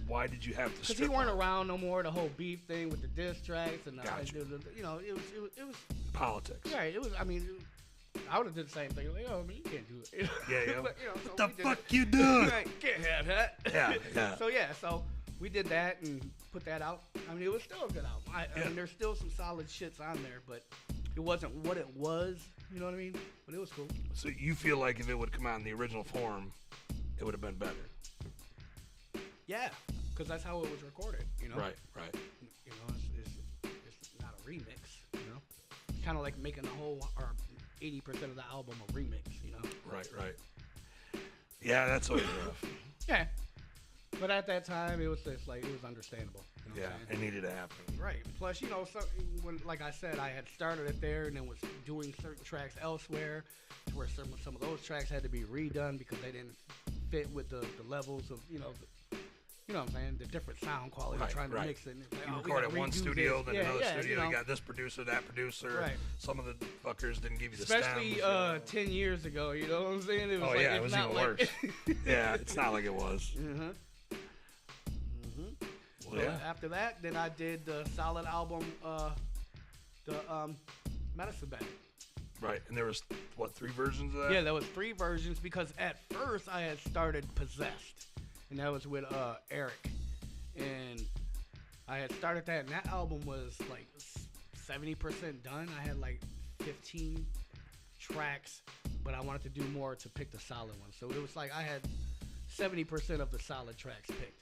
why did you have to strip? Because he weren't around no more. The whole beef thing with the diss tracks and gotcha. you know, it was politics. Right. It was. I mean, I would have did the same thing. Like, oh, I mean, you can't do it. Yeah. But, you know, so what the fuck you doing? Right, can't have that. Yeah. So we did that and put that out. I mean, it was still a good album. I mean, there's still some solid shits on there, but it wasn't what it was. You know what I mean? But it was cool. So you feel like if it would come out in the original form, it would have been better? Yeah, because that's how it was recorded. You know? Right. You know, it's not a remix. You know, it's kind of like making the whole or 80% of the album a remix. You know? Right. Yeah, that's always rough. Yeah. But at that time, it was just like, it was understandable. You know it needed to happen. Right. Plus, you know, when, like I said, I had started it there and then was doing certain tracks elsewhere, to where some of those tracks had to be redone because they didn't fit with the levels of, you know what I'm saying, the different sound quality, trying to mix it. Like, you record at one studio, then another studio. You know, you got this producer, that producer. Right. Some of the fuckers didn't give you the especially stems. 10 years ago. You know what I'm saying? It was it was even worse. Yeah, it's not like it was. Well, after that, then I did the solid album, the Medicine Bag. Right, and there was, 3 versions of that? Yeah, there was 3 versions because at first I had started Possessed, and that was with Eric. And I had started that, and that album was like 70% done. I had like 15 tracks, but I wanted to do more to pick the solid ones. So it was like I had 70% of the solid tracks picked.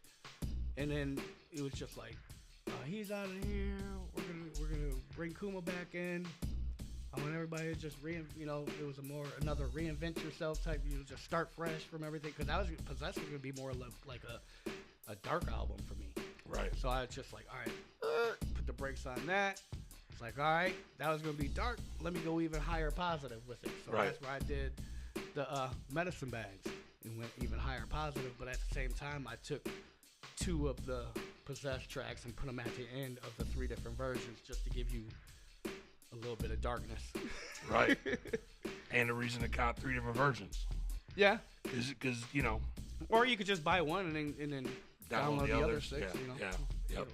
And then it was just like, he's out of here. We're gonna bring Kuma back in. I want everybody to just it was another reinvent yourself type. You just start fresh from everything. Because Possessed was gonna be more like a dark album for me. Right. So I was just like, all right, put the brakes on that. It's like, all right, that was gonna be dark. Let me go even higher positive with it. So that's where I did the Medicine Bags and went even higher positive. But at the same time, I took 2 of the Possessed tracks and put them at the end of the 3 different versions just to give you a little bit of darkness. Right. And a reason to cop 3 different versions. Yeah. Because, Or you could just buy one and then download the other 6. Yeah. Yep.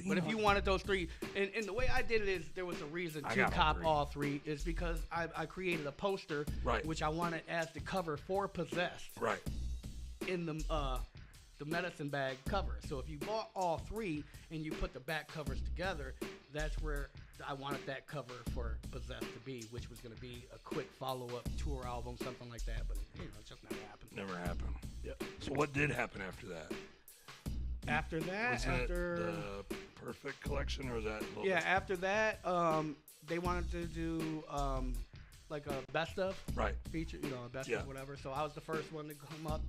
But if you wanted those 3, and the way I did it is there was a reason to cop all 3 is because I created a poster, which I wanted as the cover for Possessed. Right. In the Medicine Bag cover. So if you bought all 3 and you put the back covers together, that's where I wanted that cover for Possessed to be, which was going to be a quick follow-up tour album, something like that. But it just never happened. Never happened. Yep. So what did happen after that? After that, was that the Perfect Collection, or was that? After that, they wanted to do like a best of feature, a best of whatever. So I was the first one to come up.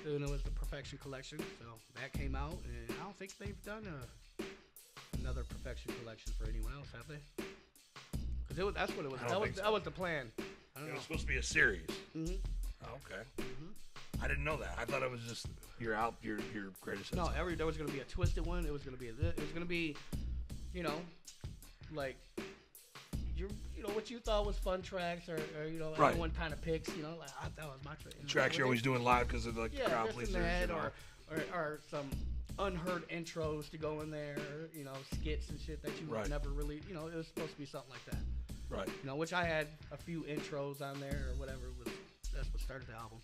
and it was the Perfection Collection. So that came out, and I don't think they've done another Perfection Collection for anyone else, have they? Because that's what it was. That was the plan. I don't know. It was supposed to be a series. Mm-hmm. Oh, okay. Mm-hmm. I didn't know that. I thought it was just your greatest hits. No, there was gonna be a twisted one. It was gonna be it was gonna be, you know, like what you thought was fun tracks, or right. everyone kind of picks. You know, like that was my tracks you're always doing live because of the crowd pleasers. Or some unheard intros to go in there, skits and shit that you would never really, it was supposed to be something like that. Right. Which I had a few intros on there or whatever. That's what started the album.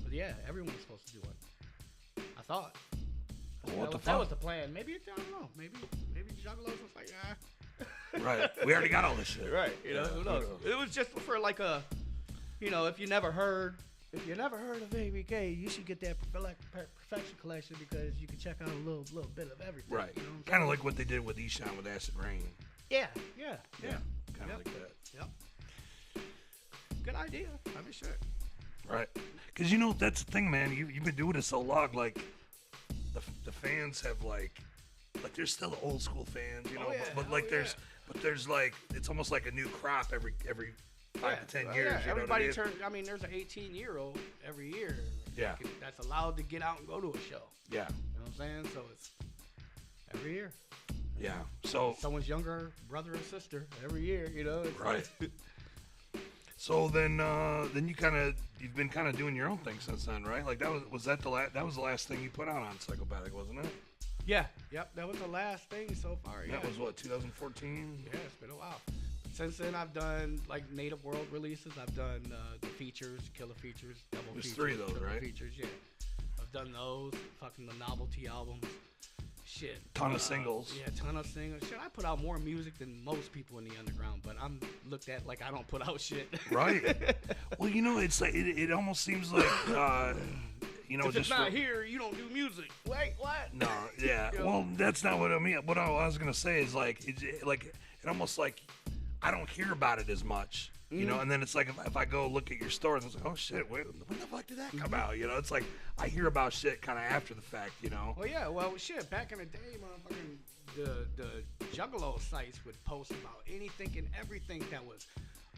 But yeah, everyone was supposed to do one. I thought. Well, that was the plan. Maybe I don't know. Maybe Juggalos was like, Right. We already got all this shit. Right. Who knows? It was just for like a, if you never heard of ABK, you should get that Perfection Collection because you can check out a little bit of everything. Right. Kind of like what they did with Eshawn with Acid Rain. Yeah. Kind of like that. Yep. Good idea. I mean, shit. Right. Because, that's the thing, man. You've been doing it so long. Like, the fans have, like there's still the old school fans, there's like, it's almost like a new crop every 5 to 10 years. Yeah. Everybody turns, there's an 18-year-old every year. Yeah. That's allowed to get out and go to a show. Yeah. You know what I'm saying? So it's every year. Yeah. So someone's younger brother or sister every year, It's right. So then you've been kind of doing your own thing since then, right? Like that was the last thing you put out on Psychopathic, wasn't it? Yeah. Yep. That was the last thing so far. Yeah. That was what, 2014? Yeah, it's been a while. Since then, I've done like Native World releases. I've done the features, Killa features, double There's features. 3 of those, right? Features, yeah. I've done those. Fucking the novelty albums. Shit. Ton of singles. Yeah, ton of singles. Shit, I put out more music than most people in the underground, but I'm looked at like I don't put out shit. Right. Well, it's like it almost seems like if just it's not here, you don't do music. Wait, what? No, yeah. Well, that's not what I mean. What I was gonna say is it almost like I don't hear about it as much. And then it's like if I go look at your stores, it's like, oh shit, when the fuck did that come out? It's like I hear about shit kind of after the fact, Well, yeah, shit, back in the day, motherfucking the Juggalo sites would post about anything and everything that was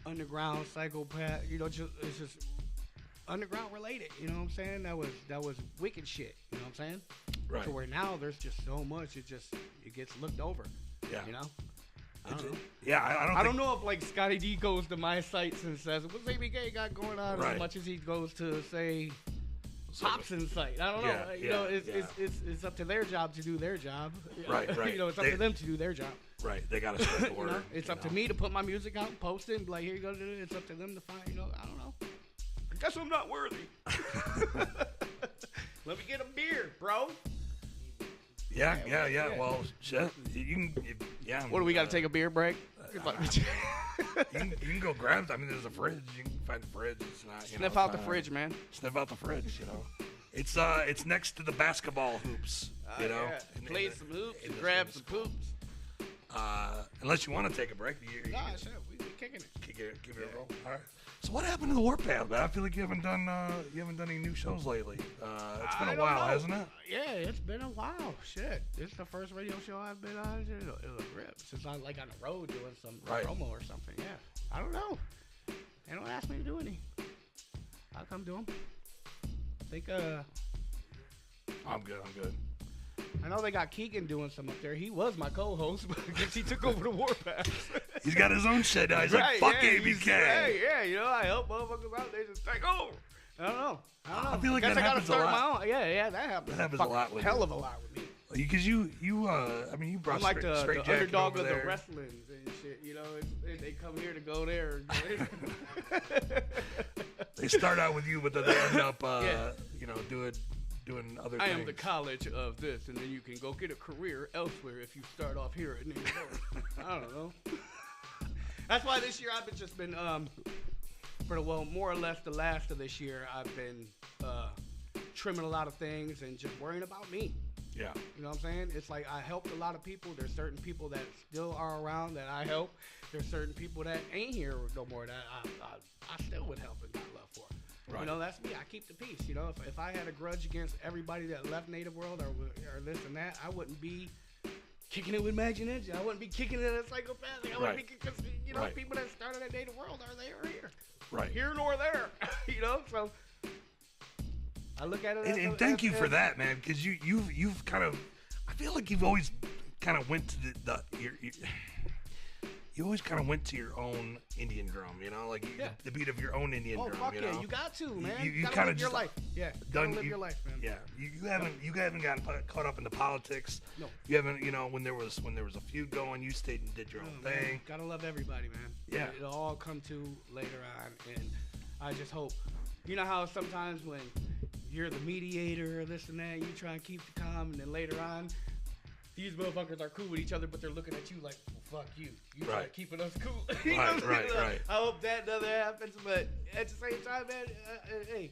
underground, psychopath, it's just underground related, you know what I'm saying? That was wicked shit, you know what I'm saying? Right. To where now there's just so much, it gets looked over. Yeah. I don't know. Yeah, I don't know if like Scotty D goes to my sites and says, "What's ABK got going on?" Right. As much as he goes to say Hobson's site. I don't know. It's up to their job to do their job. Right. It's up to them to do their job. Right. They gotta spread the word. It's up to me to put my music out and post it and be like, here you go. It's up to them to find. I don't know. I guess I'm not worthy. Let me get a beer, bro. Yeah. Well, shit. You can. Yeah. What do we got to take a beer break? You can go grab. There's a fridge. You can find the fridge. It's not. Sniff out the fridge, man. Sniff out the fridge. It's next to the basketball hoops. Yeah. Play some hoops and grab some poops. Unless you want to take a break. Nah, shit. We kicking it. Give it a roll. All right. So what happened to the Warpath, man? I feel like you haven't done any new shows lately. It's been a while, hasn't it? Yeah, it's been a while. Shit, this is the first radio show I've been on. It was a rip since I'm like on the road doing some promo or something. Yeah, I don't know. They don't ask me to do any. I'll come do them. I think I'm good. I know they got Keegan doing some up there. He was my co-host, but I guess he took over the Warpath. He's got his own shit now. He's like, fuck ABK. I help motherfuckers out. They just take over. I don't know. I feel like that happens a lot. Yeah, that happens. That happens a lot with hell of a lot with me. Because you brought I'm like the underdog of the there. wrestling and shit. They come here to go there. They start out with you, but then they end up, doing other things. I am the college of this, and then you can go get a career elsewhere if you start off here at New York. I don't know. That's why this year I've been more or less the last of this year, I've been trimming a lot of things and just worrying about me. Yeah. You know what I'm saying? It's like I helped a lot of people. There's certain people that still are around that I help. There's certain people that ain't here no more that I still would help and got love for. You know, that's me. I keep the peace. You know, if I had a grudge against everybody that left Native World or this and that, I wouldn't be kicking it with Imagination. I wouldn't be kicking it at Psychopathic. I wouldn't be kicking, you know, people that started at Native World are there or here. Right. Here nor there. You know, so I look at it and thank you for that, man, because you've kind of, I feel like you've always kind of went to you always kind of went to your own Indian drum, you know, like the beat of your own Indian drum. Fuck you know? You got to, man. You gotta kind live of your life. Yeah, done live your life, man. Yeah, you haven't gotten caught up in the politics. No, you haven't. You know, when there was a feud going, you stayed and did your own thing. Man, gotta love everybody, man. Yeah, it'll all come to later on, and I just hope. You know how sometimes when you're the mediator or this and that, you try and keep the calm, and then later on, these motherfuckers are cool with each other, but they're looking at you like, well, fuck you. You try keeping us cool. Right. I hope that never happens, but at the same time, man, hey,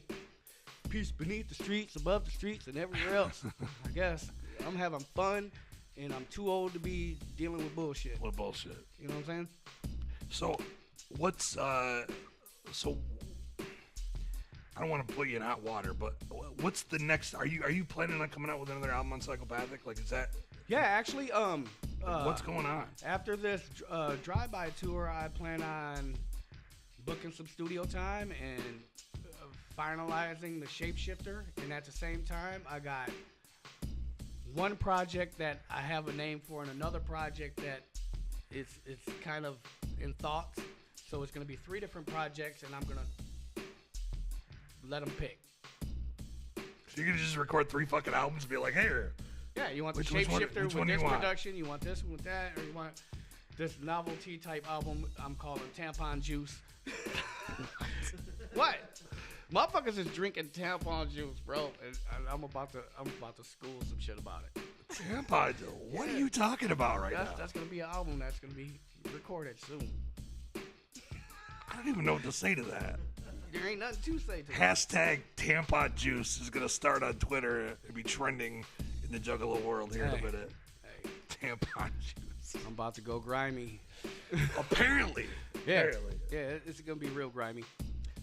peace beneath the streets, above the streets, and everywhere else. I guess I'm having fun, and I'm too old to be dealing with bullshit. What bullshit? You know what I'm saying? So, what's I don't want to put you in hot water, but what's the next? Are you planning on coming out with another album on Psychopathic? Like, is that? Yeah, actually, what's going on? After this drive-by tour, I plan on booking some studio time and finalizing the Shapeshifter. And at the same time, I got one project that I have a name for and another project that it's kind of in thoughts. So it's going to be 3 different projects, and I'm going to let them pick. So you're going to just record 3 fucking albums and be like, hey, yeah, you want the Shapeshifter with this production, you want this one with that, or you want this novelty type album I'm calling Tampon Juice. What? Motherfuckers is drinking tampon juice, bro. And I'm about to school some shit about it. Tampon? What are you talking about now? That's gonna be an album that's gonna be recorded soon. I don't even know what to say to that. There ain't nothing to say to that. Hashtag tampon juice is gonna start on Twitter and be trending in the Juggalo world here in a minute. Hey. Tampon juice. I'm about to go grimy. Apparently. Yeah. Apparently. Yeah, it's gonna be real grimy.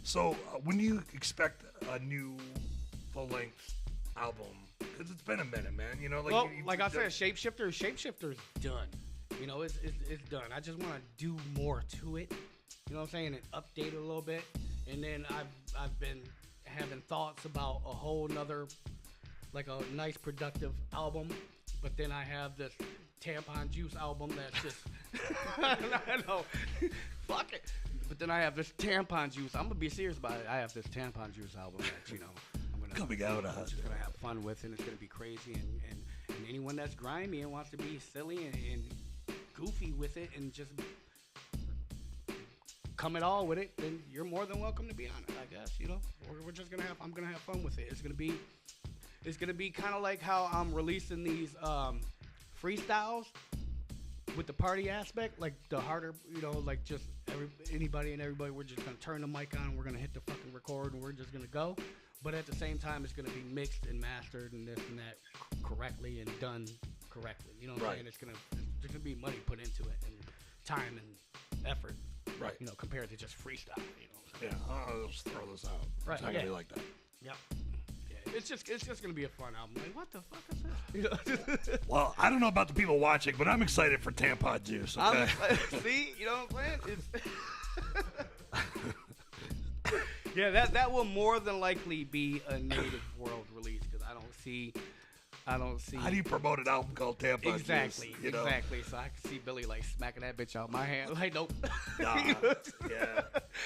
So, when do you expect a new full-length album? Because it's been a minute, man. You know, like like I said, Shapeshifter's done. You know, it's done. I just want to do more to it. You know what I'm saying? And update it a little bit. And then I've been having thoughts about a whole nother, like a nice productive album. But then I have this Tampon Juice album that's just I know. Fuck it. But then I have this Tampon Juice. I'm gonna be serious about it. I have this Tampon Juice album that, you know, I'm just gonna have fun with, and it's gonna be crazy. And anyone that's grimy and wants to be silly and goofy with it and just come at all with it, then you're more than welcome to be on it, I guess. You know, we're just gonna I'm gonna have fun with it. It's gonna be kind of like how I'm releasing these freestyles with the party aspect, like the harder, you know, like just anybody and everybody, we're just gonna turn the mic on, we're gonna hit the fucking record, and we're just gonna go. But at the same time, it's gonna be mixed and mastered and this and that correctly and done correctly. You know what I'm saying? There's gonna be money put into it and time and effort. Right. You know, compared to just freestyle. You know. Yeah. I'll just throw this out. Right. It's not gonna be like that. Yep. It's just gonna be a fun album. Like, what the fuck is this? You know? Well, I don't know about the people watching, but I'm excited for Tampon Juice. Okay? See, you know what I'm saying? Yeah, that will more than likely be a Native World release because I don't see. How do you promote an album called Tampon Juice? Exactly. You know? Exactly. So I can see Billy like smacking that bitch out my hand. Like, nope. Nah, yeah.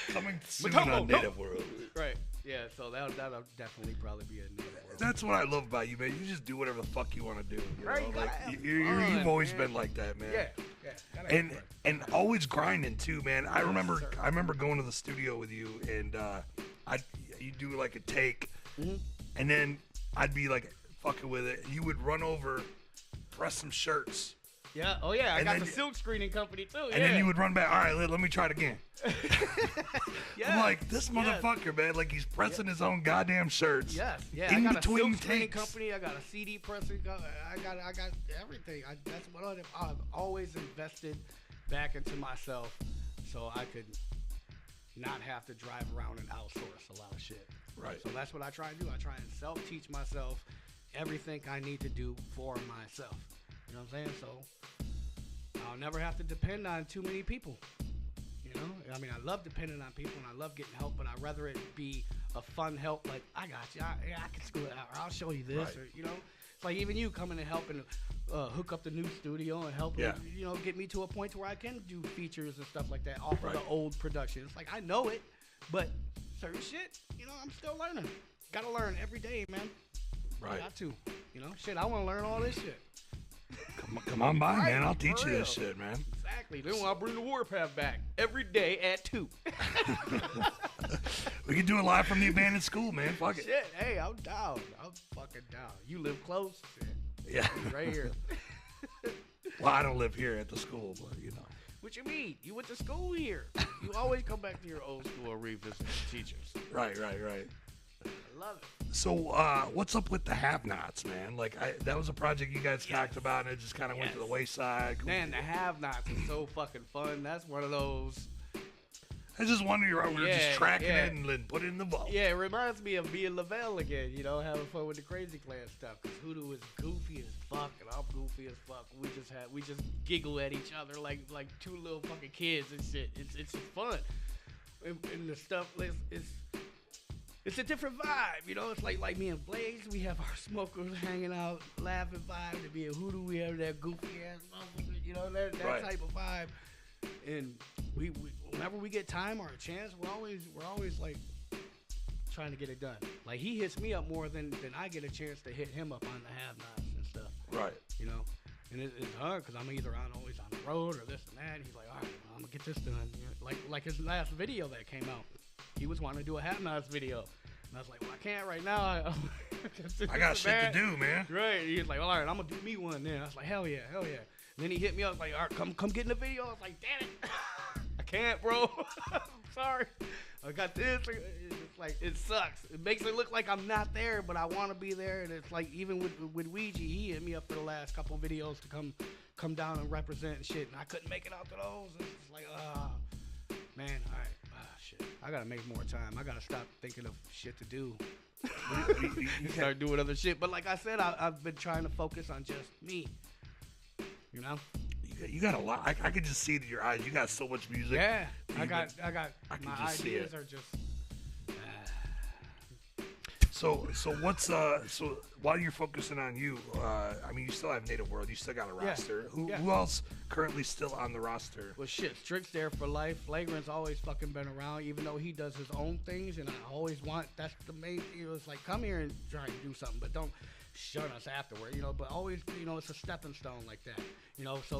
Coming soon on Native World. Right. Yeah. So that'll definitely probably be a Native World. That's what I love about you, man. You just do whatever the fuck you want to do. You right. know? Like you've always been like that, man. Yeah. And always grinding too, man. I remember going to the studio with you, and you do like a take, and then I'd be like fucking with it. You would run over, press some shirts. Yeah. Oh yeah. I got the silk screening company too. And then you would run back. All right, let me try it again. Yeah. I'm like, this motherfucker, man. Like he's pressing his own goddamn shirts. Yes. Yeah. In I got between a silk screening takes. company. I got a CD pressing. I got everything. That's what I've always invested back into myself, so I could not have to drive around and outsource a lot of shit. Right. So that's what I try to do. I try and self-teach myself everything I need to do for myself. You know what I'm saying? So I'll never have to depend on too many people. You know? I mean, I love depending on people and I love getting help, but I'd rather it be a fun help. Like, I got you. I can school it out. Or I'll show you this. Right. Or, you know? It's like even you coming and helping hook up the new studio and help, Yeah. you know, get me to a point where I can do features and stuff like that off Right. of the old production. It's like, I know it, but certain shit, you know, I'm still learning. Gotta learn every day, man. Right. Got to. You know, shit, I want to learn all this shit. Come on by, Right, man. I'll for teach you real. this shit, man. Exactly. Then I'll bring the Warpath back every day at 2. We can do it live from the abandoned school, man. Fuck it. Shit, hey, I'm down. I'm fucking down. You live close? Shit. Yeah. Right here. Well, I don't live here at the school, but you know. What you mean? You went to school here. You always come back to your old school and revisit the teachers. Right. I love it. So, what's up with the have-nots, man? Like, that was a project you guys talked about, and it just kind of went to the wayside. Man, the have-nots is so fucking fun. That's one of those. I just wonder, we were just Yeah, tracking yeah. it and then put it in the vault. Yeah, it reminds me of being Lavelle again, you know, having fun with the Crazy Clan stuff. Because Hoodoo is goofy as fuck, and I'm goofy as fuck. We just giggle at each other like two little fucking kids and shit. It's fun. And the stuff, it's a different vibe, you know. It's like me and Blaze, we have our smokers hanging out, laughing vibe. To be a Hoodoo, we have that goofy ass motherfucker, you know, that Right. type of vibe. And we whenever we get time or a chance, we're always like trying to get it done. Like he hits me up more than I get a chance to hit him up on the have-nots and stuff. Right. You know, and it's hard because I'm either always on the road or this and that. And he's like, all right, well, I'm gonna get this done. You know, like his last video that came out, he was wanting to do a have-nots video, and I was like, well, I can't right now. I got shit to do, man. Right. He was like, well, all right, I'm gonna do me one then. I was like, hell yeah. And then he hit me up like, all right, come get in the video. I was like, damn it, I can't, bro. I'm sorry. I got this. It's like, it sucks. It makes it look like I'm not there, but I want to be there. And it's like, even with Ouija, he hit me up for the last couple of videos to come down and represent and shit. And I couldn't make it out to those. And it's like, man, all right. Shit. I got to make more time. I got to stop thinking of shit to do. You start doing other shit. But like I said, I've been trying to focus on just me. You know? You got a lot. I could just see it in your eyes. You got so much music. Yeah. I got can my just see ideas it. are just So what's so while you're focusing on you, I mean, you still have Native World. You still got a roster. Who else currently still on the roster? well, shit, Strick's there for life. Flagrant's always fucking been around, even though he does his own things, and I always want, that's the main thing. It's like, come here and try and do something, but don't shun us afterward, you know, but always, you know, it's a stepping stone like that, you know, so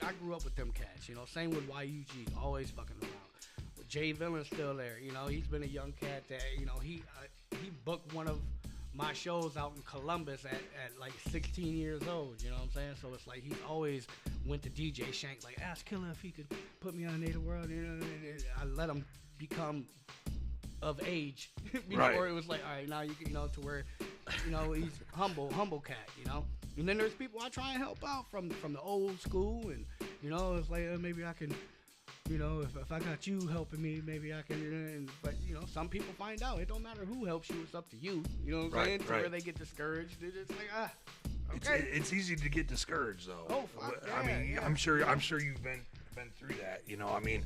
I grew up with them cats, you know, same with YUG, always fucking around. Jay Villain's still there, you know, he's been a young cat that, you know, he booked one of my shows out in Columbus at like 16 years old, you know what I'm saying? So it's like he always went to DJ Shank, like, ask Killa if he could put me on Native World, you know, and I let him become of age before Right. it was like, all right, now you can, you know, to where, you know, he's humble cat, you know? And then there's people I try and help out from the old school, and, you know, it's like, maybe I can, you know, if I got you helping me, maybe I can, but, you know, some people find out. It don't matter who helps you, it's up to you. You know what I'm saying? To where they get discouraged. It's like, okay. It's easy to get discouraged, though. Oh, fuck, I mean, yeah. I'm sure you've been through that. You know, I mean,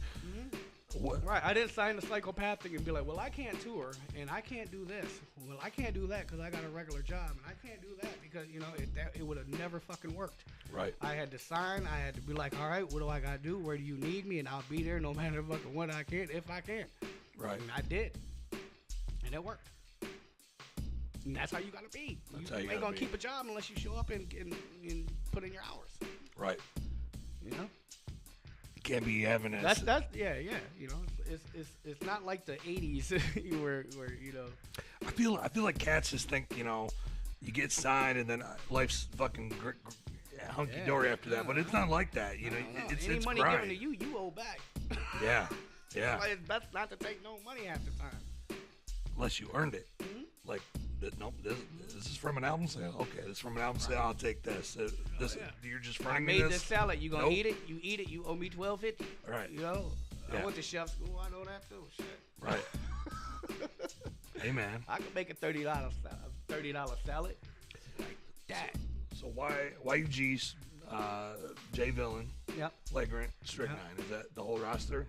what? Right, I didn't sign the psychopathic and be like, well, I can't tour, and I can't do this. Well, I can't do that because I got a regular job, and I can't do that because, you know, it would have never fucking worked. Right. I had to sign. I had to be like, all right, what do I got to do? Where do you need me? And I'll be there no matter fucking what I can, if I can. Right. And I did. And it worked. And that's how you got to be. That's You how you ain't gotta going to be. keep a job unless you show up and put in your hours. Right. You know? You can't be having it. That's yeah. You know, it's not like the '80s where you know. I feel like cats just think, you know, you get signed and then life's fucking hunky dory after that. But it's not like that. You know, it's any money grind. given to you, you owe back. Yeah. Yeah. It's best not to take no money half the time. Unless you earned it. Mm-hmm. Like, nope, this is from an album sale. Okay, this is from an album sale. I'll take this. This yeah. you're just I fronting me made this. this salad. You gonna Nope. eat it? You eat it. You owe me $12.50. Right. You know. Yeah. I went to chef school. I know that too. Shit. Right. Hey, man. I could make a $30 salad like that. So why you G's, Jay Villain, Yep. Flagrant, Strychnine? Is that the whole roster?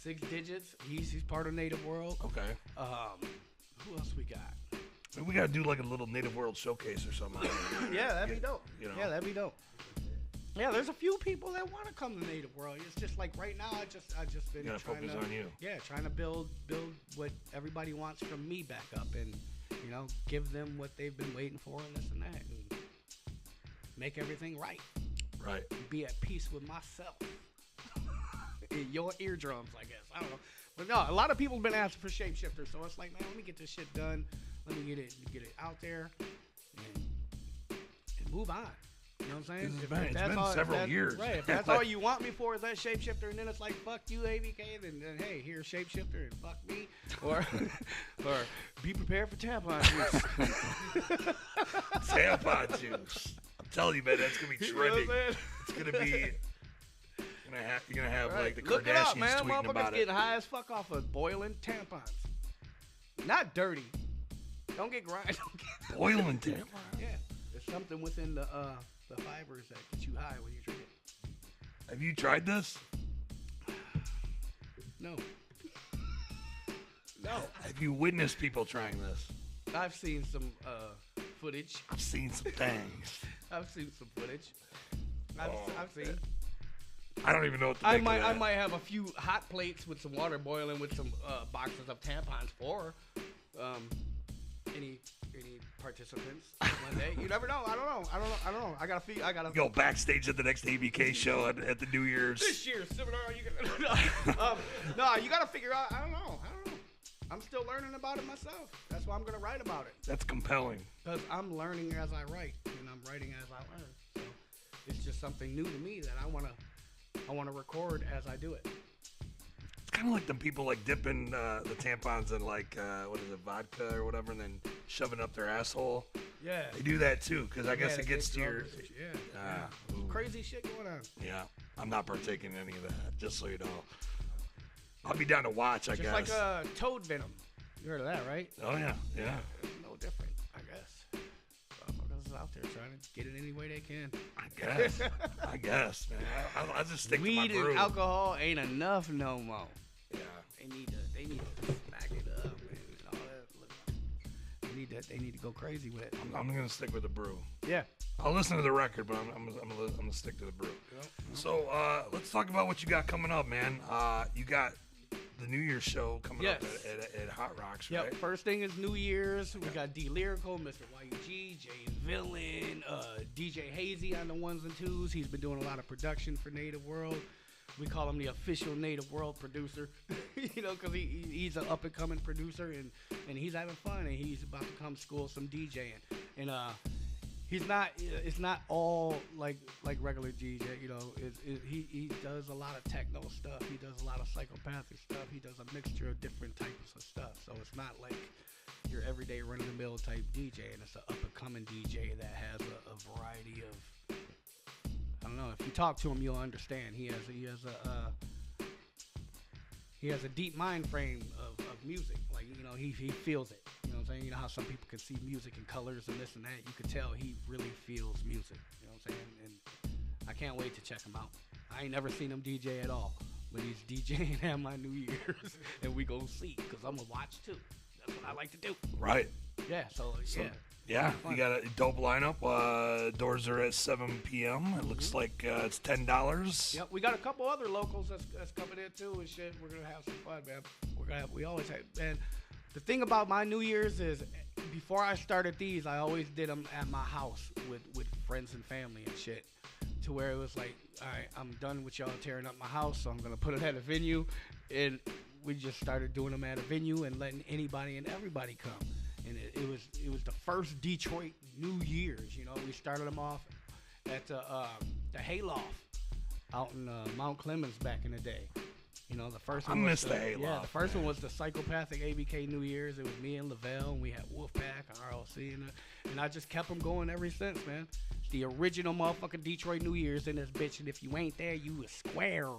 6 digits. He's part of Native World. Okay. Who else we got? Maybe we gotta do like a little Native World showcase or something. Yeah, that'd be dope. You know? Yeah, that'd be dope. Yeah, there's a few people that want to come to Native World. It's just like right now, I just been You gotta trying focus to, on you. Yeah, trying to build what everybody wants from me back up, and give them what they've been waiting for, and this and that, and make everything right. Right. Be at peace with myself. In your eardrums, I guess. I don't know. But no, a lot of people have been asking for Shapeshifter, so it's like, man, let me get this shit done. Let me get it out there and move on. You know what I'm saying? It's been several years. Right. If that's all you want me for is that Shapeshifter, and then it's like, fuck you, ABK, then hey, here's Shapeshifter and fuck me. Or be prepared for tampon juice. Tampon juice. I'm telling you, man, that's gonna be trending. It's gonna be. You're gonna have like the Look Kardashians it up, man. tweeting Motherfuckers about it. getting high as fuck off of boiling tampons. Not dirty. Don't get grind. Boiling tampons. Yeah, there's something within the fibers that get you high when you drink it. Have you tried this? No. No. Have you witnessed people trying this? I've seen some footage. I've seen some things. I've seen some footage. I've seen. I don't even know what to I think might of that. I might have a few hot plates with some water boiling with some boxes of tampons for any participants one day. You never know. I don't know. I gotta Go backstage at the next ABK show at the New Year's. this year's seminar. No, you gotta figure out. I don't know. I'm still learning about it myself. That's why I'm gonna write about it. That's compelling. Because I'm learning as I write, and I'm writing as I learn. So it's just something new to me that I wanna record as I do it. It's kind of like the people like dipping the tampons in like what is it, vodka or whatever, and then shoving it up their asshole. Yeah. They do that too, because I guess it gets to your. Yeah. Crazy shit going on. Yeah, I'm not partaking in any of that. Just so you know, I'll be down to watch. I Just guess. like toad venom. You heard of that, right? Oh yeah, yeah. It's no different, I guess. Motherfuckers is out there trying to get it any way they can. I guess, man. I just stick to my Weed brew. and alcohol ain't enough no more. Yeah. They need to smack it up and all that. They need to go crazy with it. I'm gonna stick with the brew. Yeah. I'll listen to the record, but I'm gonna stick to the brew. Yep. So let's talk about what you got coming up, man. You got the New Year's show coming up at Hot Rocks, right? Yep. First thing is New Year's. We got D Lyrical, Mr. YUG, Jay Villain, DJ Hazy on the ones and twos. He's been doing a lot of production for Native World. We call him the official Native World producer, because he's an up and coming producer and he's having fun and he's about to come school some DJing and he's not. It's not all like regular DJ. He does a lot of techno stuff. He does a lot of psychopathic stuff. He does a mixture of different types of stuff. So it's not like your everyday run of the mill type DJ, and it's an up and coming DJ that has a variety of. I don't know. If you talk to him, you'll understand. He has a deep mind frame of music. Like, he feels it. You know what I'm saying? You know how some people can see music in colors and this and that. You can tell he really feels music. You know what I'm saying? And I can't wait to check him out. I ain't never seen him DJ at all. But he's DJing at my New Year's. And we go see. Because I'm going to watch too. That's what I like to do. Right. Yeah. So yeah. Yeah, you got a dope lineup. Doors are at 7 p.m. It looks like it's $10. Yep, we got a couple other locals that's coming in too and shit. We're gonna have some fun, man. We always have, man. The thing about my New Year's is, before I started these, I always did them at my house with friends and family and shit. To where it was like, all right, I'm done with y'all tearing up my house, so I'm gonna put it at a venue, and we just started doing them at a venue and letting anybody and everybody come. And it was the first Detroit New Year's. We started them off at the Hayloft out in Mount Clemens back in the day. The first one. I missed the Hayloft. Yeah, the first one was the Psychopathic ABK New Year's. It was me and Lavelle, and we had Wolfpack and RLC, and I just kept them going ever since, man. It's the original motherfucking Detroit New Year's in this bitch, and if you ain't there, you a square.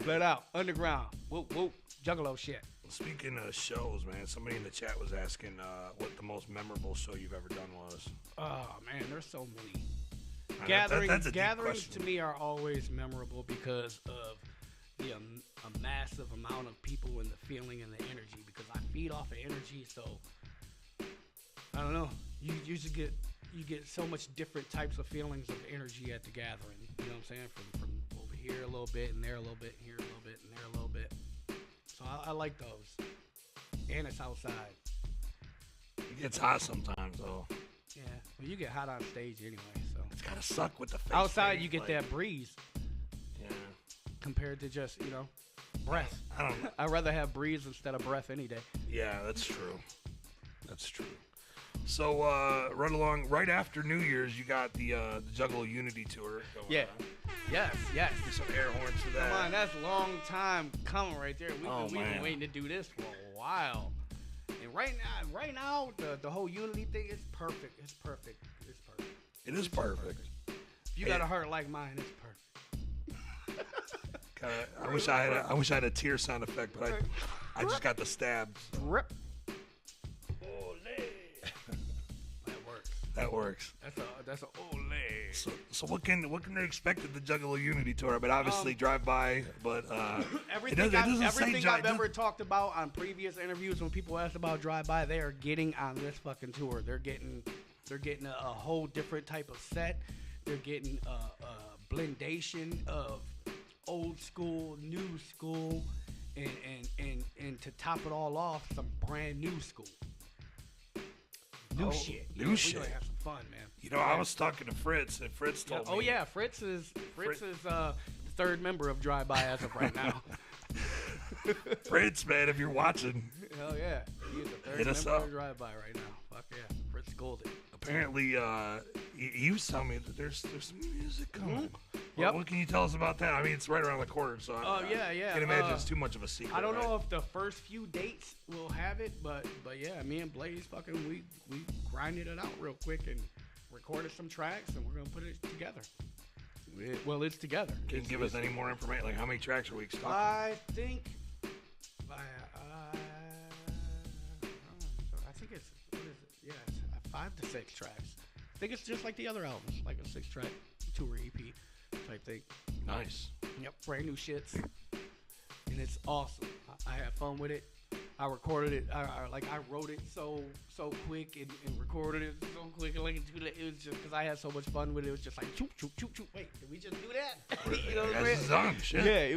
Let out. Underground. Whoop, whoop. Juggalo shit. Speaking of shows, man, somebody in the chat was asking what the most memorable show you've ever done was. Oh, man, there's so many. That's Gatherings to me are always memorable because of a massive amount of people and the feeling and the energy, because I feed off of energy, so I don't know. You get so much different types of feelings of energy at the gathering. You know what I'm saying? From over here a little bit and there a little bit, here a little bit and there a little bit. So I like those. And it's outside. It gets hot sometimes, though. Yeah, well, you get hot on stage anyway, so. It's gotta suck with the face. Outside, paint, you get that breeze. Yeah. Compared to just, breath. I don't know. I'd rather have breeze instead of breath any day. Yeah, that's true. That's true. So, run along, right after New Year's, you got the Juggalo Unity Tour going on. Yes. Get some air horns for that. Come on, that's a long time coming right there. We've been waiting to do this for a while. And right now, the whole Unity thing is perfect. It's perfect. It is perfect. If you got a heart like mine, it's perfect. I wish I had a tear sound effect, but I just got the stabs. Drip. That works. That's a ole. So what can they expect at the Juggalo Unity Tour? I mean, obviously drive by, but everything I've ever talked about on previous interviews when people ask about drive by, they are getting on this fucking tour. They're getting a whole different type of set. They're getting a blendation of old school, new school, and to top it all off, some brand new school. New shit. New shit. We're gonna have some fun, man. I was talking to Fritz, and Fritz told me. Oh yeah, Fritz is the third member of Drive By as of right now. Fritz, man, if you're watching. Hell yeah, he is the third member of Drive By right now. Fuck yeah, Fritz Golden. Apparently, he was telling me that there's some music coming. Yep. What can you tell us about that? I mean, it's right around the corner, so I can't imagine it's too much of a secret. I don't know if the first few dates will have it, but yeah, me and Blaze we grinded it out real quick and recorded some tracks, and we're gonna put it together. Well, it's together. Can you give us any more information? Like, how many tracks are we talking? I think it's, what is it? Yeah, it's 5 to 6 tracks. I think it's just like the other albums, like a 6-track tour EP type thing. Nice. Yep, brand new shits, and it's awesome. I had fun with it. I recorded it. I wrote it so quick and recorded it so quick. And it was just because I had so much fun with it. It was just like choop choop choop choop. Wait, did we just do that? You know what I'm saying? Shit. Yeah, it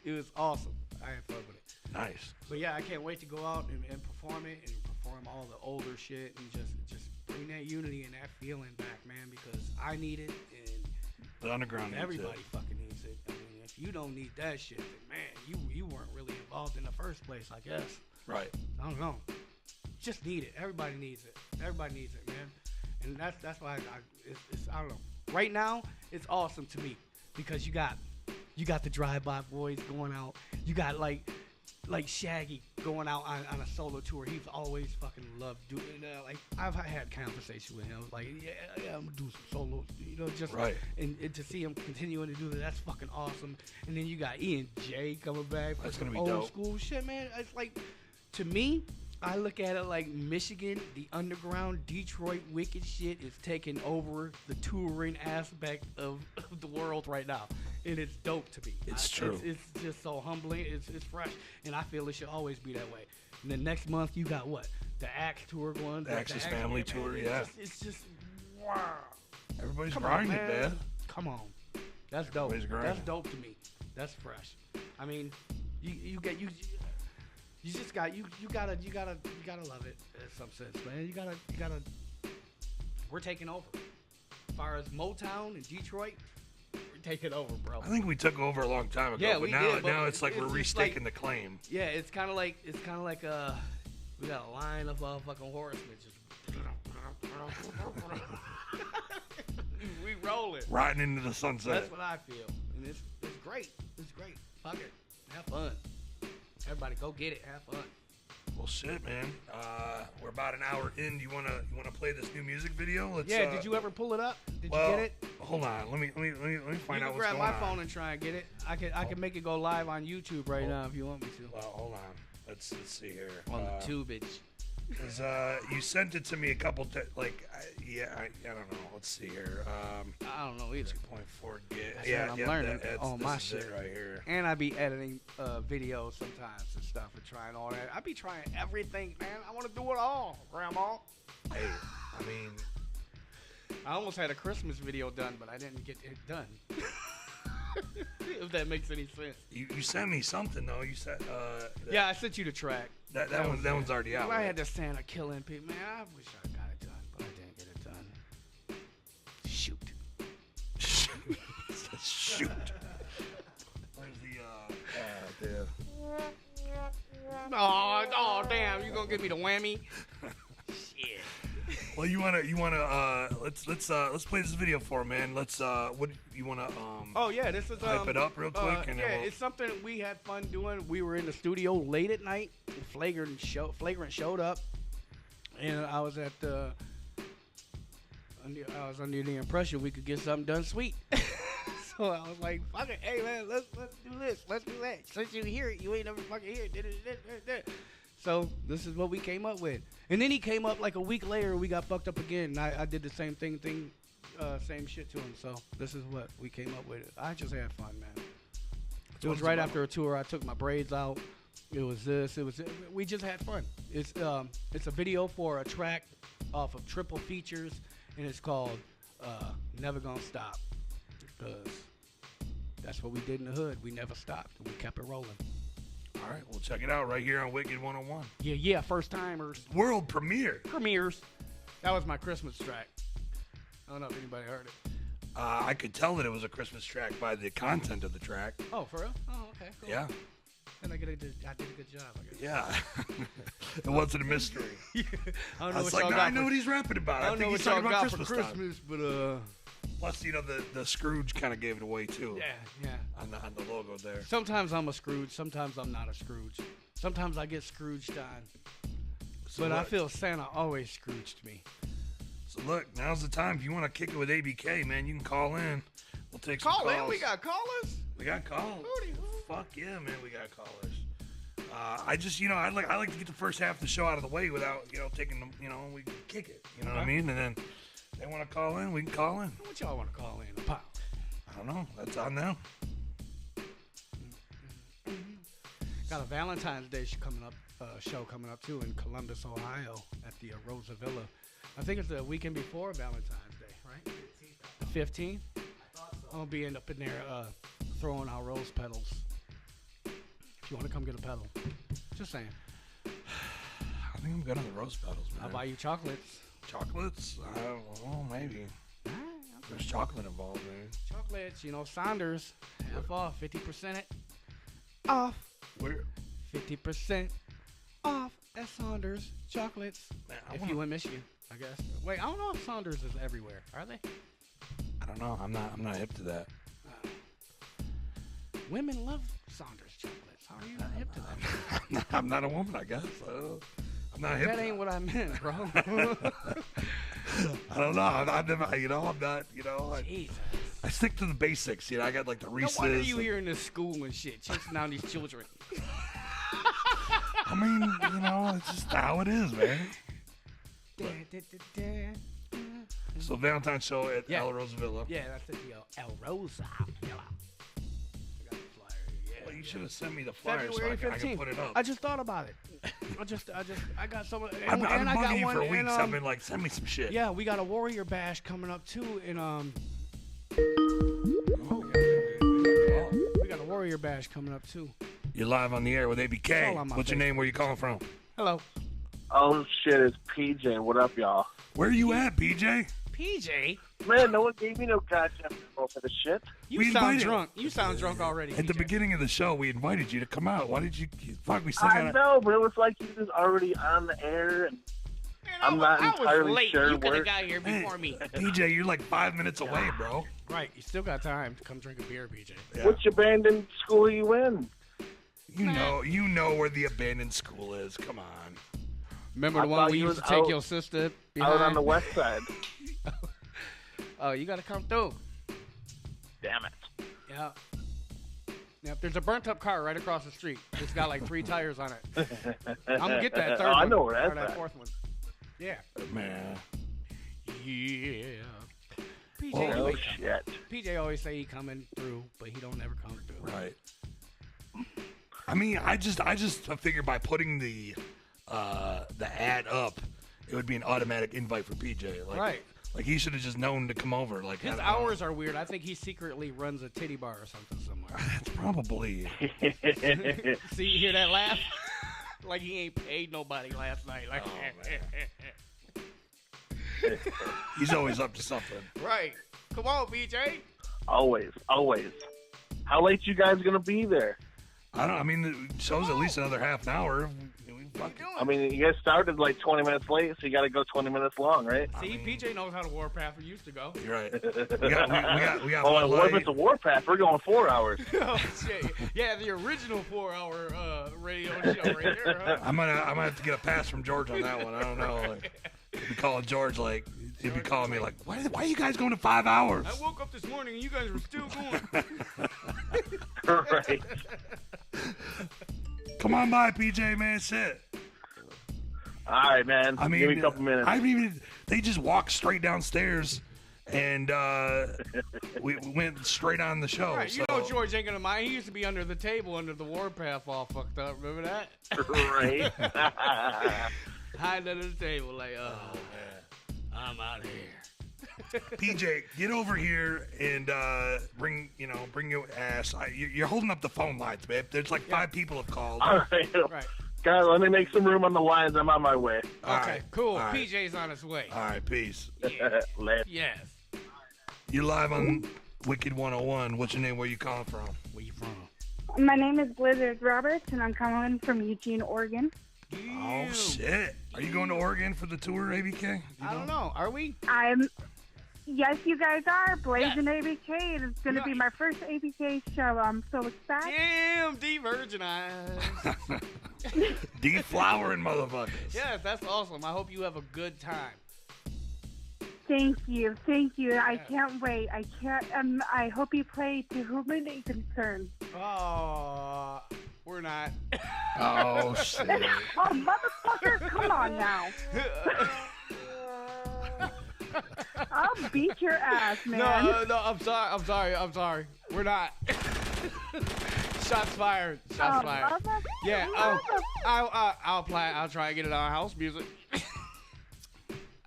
was awesome. I had fun with it. Nice. But yeah, I can't wait to go out and perform it and perform all the older shit and just bring that unity and that feeling back, man. Because I need it and the underground. Everybody fucking needs it. I mean, if you don't need that shit, then man, you weren't really involved in the first place, I guess. Right. I don't know. Just need it. Everybody needs it. Everybody needs it, man. And that's why I don't know. Right now, it's awesome to me because you got the drive-by boys going out. You got like Shaggy going out on a solo tour. He's always fucking loved doing like I've had conversation with him like yeah I'm gonna do some solos, just right. And to see him continuing to do that's fucking awesome. And then you got Ian J coming back. That's gonna be old dope. School shit, man. It's like, to me, I look at it like Michigan, the underground Detroit wicked shit is taking over the touring aspect of the world right now. And it's dope to me. It's true. It's just so humbling. It's fresh. And I feel it should always be that way. And then next month, you got what? The Axe tour going. The Axe's family tour, yeah. It's just, wow. Everybody's grinding, man. Come on. That's dope. Everybody's grinding. That's dope to me. That's fresh. I mean, you just gotta love it in some sense, man. You gotta. We're taking over. As far as Motown and Detroit, we're taking over, bro. I think we took over a long time ago. Yeah, but we now did, but now it's like we're restaking the like, claim. Yeah, it's kind of like we got a line of fucking horsemen just. We rolling. Riding into the sunset. That's what I feel, and it's great. It's great. Fuck it, have fun. Everybody, go get it. Have fun. Well, Well, shit, man. We're about an hour in. You wanna play this new music video? Let's. Yeah. Did you ever pull it up? Did you get it? Hold on. Let me find out You what's can going on. grab my phone and try and get it. I can make it go live on YouTube right now if you want me to. Well, hold on. Let's see here. On the tubage. Cause you sent it to me a couple times. I don't know. Let's see here. I don't know either. 2.4 gig. I'm learning all my this is shit it right here. And I be editing videos sometimes and stuff and trying all that. I be trying everything, man. I want to do it all, Grandma. Hey, I mean, I almost had a Christmas video done, but I didn't get it done. If that makes any sense. you sent me something though. You said yeah, I sent you the track. that one's already out. I right? had this Santa killing people. Man, I wish I got it done, but I didn't get it done. Shoot. Shoot. Where's the Oh, damn! You gonna give me the whammy? Shit. Well, you wanna let's play this video for him, man. Let's what you wanna Oh yeah, this is hype it up real quick and yeah, then we'll... it's something we had fun doing. We were in the studio late at night. Flagrant showed up, and I was under the impression we could get something done sweet. So I was like, fuck it, hey man, let's do this, let's do that. Since you hear it, you ain't never fucking hear it. So this is what we came up with. And then he came up like a week later. We got fucked up again. And I did the same same shit to him. So this is what we came up with. I just had fun, man. It was right after a tour. I took my braids out. It was this. We just had fun. It's a video for a track off of Triple Features, and it's called Never Gonna Stop. Because that's what we did in the hood. We never stopped. We kept it rolling. All right, we'll check it out right here on Wicked 101. Yeah, first timers. World premiere. Premieres. That was my Christmas track. I don't know if anybody heard it. I could tell that it was a Christmas track by the content of the track. Oh, for real? Oh, okay. Cool. Yeah. And I did a good job, I guess. Yeah. It wasn't a mystery. I was like, I know what he's rapping about. I don't know think what he's talking y'all about got Christmas for Christmas, but Plus, the Scrooge kind of gave it away too. Yeah. On the logo there. Sometimes I'm a Scrooge. Sometimes I'm not a Scrooge. Sometimes I get Scrooged on. So but look, I feel Santa always Scrooged me. So look, now's the time. If you want to kick it with ABK, man, you can call in. We'll take some calls. Call in. We got callers. We got calls. Fuck yeah, man, we got callers. I just, I like to get the first half of the show out of the way without, taking them, we can kick it. You know what I mean? And then they want to call in, we can call in. What y'all want to call in about? I don't know. That's on them. Got a Valentine's Day show coming up too in Columbus, Ohio, at the Rosa Villa. I think it's the weekend before Valentine's Day, right? 15th. I thought so. I'm gonna be up in there throwing out rose petals. If you want to come get a petal, just saying. I think I'm good on the rose petals, man. I'll buy you chocolates. Chocolates? I don't know, maybe. There's chocolate involved, man. Chocolates, Saunders, half off, 50% off. Where? 50% off at Saunders chocolates. Man, if you in Michigan, I guess. Wait, I don't know if Saunders is everywhere. Are they? I don't know. I'm not hip to that. Women love Saunders chocolates. How are you not hip to that? I'm not a woman, I guess. I'm not hip. That ain't what I meant, bro. I don't know. I'm never. I'm not. Jesus. I stick to the basics. I got like the Reese's. No wonder you here in this school and shit, chasing down these children. I mean, it's just how it is, man. So Valentine's show at El Rosa Villa. Yeah, that's it. El Rosa Villa. Well, you should have sent me the flyer February so I can put it up. I just thought about it. I got some. I've been I got bugging you one, for weeks. and, I've been like, send me some shit. Yeah, we got a Warrior Bash coming up too, and we got a Warrior Bash coming up too. You're live on the air with ABK. What's your name? Where you calling from? Hello. Oh shit, it's PJ. What up, y'all? Where are you at, PJ? PJ? Man, no one gave me no goddamn info for the shit. You sound drunk. You sound drunk already. At PJ. the beginning of the show, we invited you to come out. Why did you? Fuck, we still I know, but it was like you was already on the air, and I'm not entirely late. sure. You could have got here before me. PJ, you're like 5 minutes away, bro. Right, you still got time to come drink a beer, PJ. Yeah. Which abandoned school are you in? You know where the abandoned school is. Come on. Remember the I one thought we you used to was take out- your sister I was on behind? the west side. Oh, you gotta come through. Damn it. Yeah. Yep, there's a burnt up car right across the street. It's got like 3 tires on it. I'm gonna get that third Oh, one. I know where or that's that at. 4th one. Yeah. Man. Yeah. PJ, Oh, always shit. PJ always say he coming through, but he don't ever come through. Right. I mean, I just figured by putting the ad up, it would be an automatic invite for PJ. Like, Right. Like he should have just known to come over. Like His hours are weird. I think he secretly runs a titty bar or something somewhere. That's probably. See, you hear that laugh? Like he ain't paid nobody last night. Like, He's always up to something. right. Come on, BJ. Always. How late you guys gonna be there? I mean, the show's at least another half an hour. I mean, you guys started like 20 minutes late, so you got to go 20 minutes long, right? See, PJ knows how the Warpath used to go. You're right. We got Oh, one what if light. it's a Warpath? We're going 4 hours. Oh, shit. Yeah, the original 4-hour radio show right there, huh? I might have to get a pass from George on that one. I don't know. Like, he'd be calling George like he'd be calling me like, why are you guys going to 5 hours? I woke up this morning and you guys were still going. Right. Come on by, PJ, man. Sit. All right, man. I mean, give me a couple minutes. They just walked straight downstairs, and we went straight on the show. Right, so. you know George ain't gonna mind. He used to be under the table under the Warpath all fucked up. Remember that? Right. Hiding under the table like, oh, man, I'm out here. PJ, get over here and bring your ass. You're holding up the phone lines, babe. There's like 5 people have called. All right. Right. Guys, let me make some room on the lines. I'm on my way. All Okay, right. cool. All right. PJ's on his way. All right, peace. Yeah. Later. Yes. You live on Wicked 101. What's your name? Where you calling from? Where you from? My name is Blizzard Roberts, and I'm calling from Eugene, Oregon. Oh shit! Are you going to Oregon for the tour, ABK? I don't know. Are we? Yes, you guys are. Blazing ABK, and it's going to be my first ABK show. I'm so excited. Damn, de-virginized. Deflowering motherfuckers. Yes, that's awesome. I hope you have a good time. Thank you. I can't wait. I hope you play To Whom It May Concern. Oh, we're not. Oh shit! Oh, motherfucker, come on now. I'll beat your ass, man. No, I'm sorry. We're not. Shots fired. Shots fired. Yeah, I'll try and get it on house music.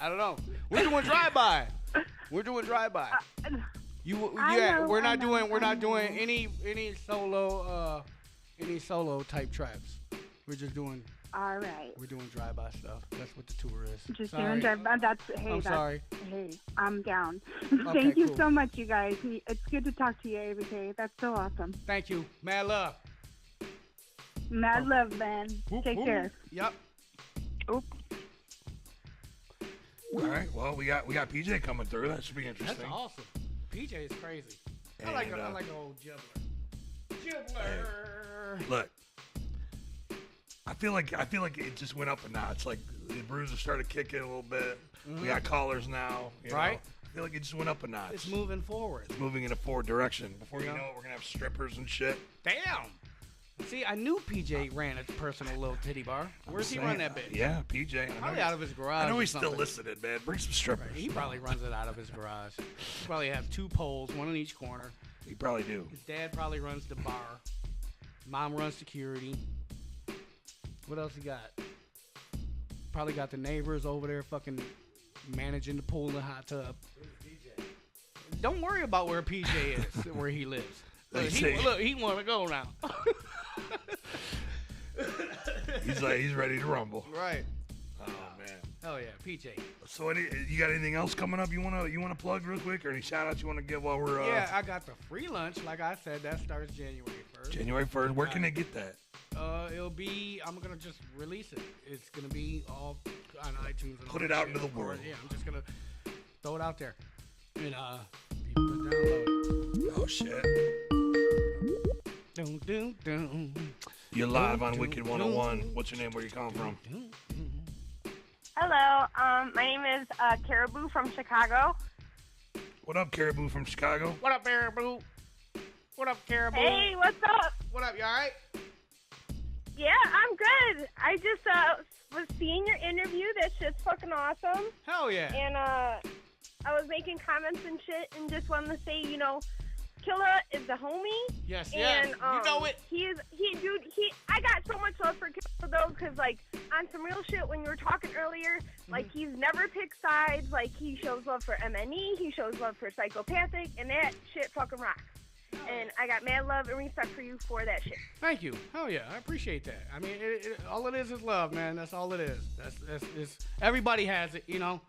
I don't know. We're doing drive-by. We're not doing any solo type tracks. We're just doing. All right. We're doing drive-by stuff. That's what the tour is. Just Sorry. doing drive-by. I'm sorry. Hey, I'm down. Okay, Thank you cool. so much, you guys. It's good to talk to you, ABK. That's so awesome. Thank you. Mad love. Mad love, man. Take care. Yep. Oop. All right. Well, we got PJ coming through. That should be interesting. That's awesome. PJ is crazy. I And, like an old jibbler. Look, I feel like it just went up a notch. Like the bruiser started kicking a little bit. We got callers now. You Right. know? I feel like it just went up a notch. It's moving forward. It's moving in a forward direction. Before you know it, we're gonna have strippers and shit. Damn. See, I knew PJ ran a personal little titty bar. Where's he run that bitch? Yeah, PJ. Probably out of his garage. I know or he's still something. listening, man. Bring some strippers. He probably runs it out of his garage. He probably has 2 poles, one in each corner. He probably do. His dad probably runs the bar. Mom runs security. What else he got? Probably got the neighbors over there fucking managing the pool and the hot tub. Don't worry about where PJ is, where he lives. Look, he want to go now. He's ready to rumble. Right. Oh man. Hell yeah, PJ. So you got anything else coming up you wanna plug real quick, or any shout outs you wanna give while we're Yeah, I got the free lunch. Like I said, that starts January 1st. January 1st. Where can they get that? I'm gonna just release it. It's gonna be all on iTunes. And Put all it that out shit. into the world. Yeah, I'm just gonna throw it out there, and people can download it. Oh shit. Dun, dun, dun. You're live on Wicked 101. What's your name? Where you calling from? Hello, my name is Caribou from Chicago. What up, Caribou from Chicago? What up, Caribou? What up, Caribou? Hey, what's up? What up, you alright? Yeah, I'm good. I just was seeing your interview. That shit's fucking awesome. Hell yeah. And I was making comments and shit and just wanted to say, you know, Killa is the homie. Yes, and, you know it. I got so much love for Killa though, because like on some real shit when you were talking earlier, like he's never picked sides. Like he shows love for MNE, he shows love for Psychopathic, and that shit fucking rocks. And I got mad love and respect for you for that shit. Thank you. Hell yeah, I appreciate that. I mean, all it is love, man. That's all it is. That's everybody has it, you know.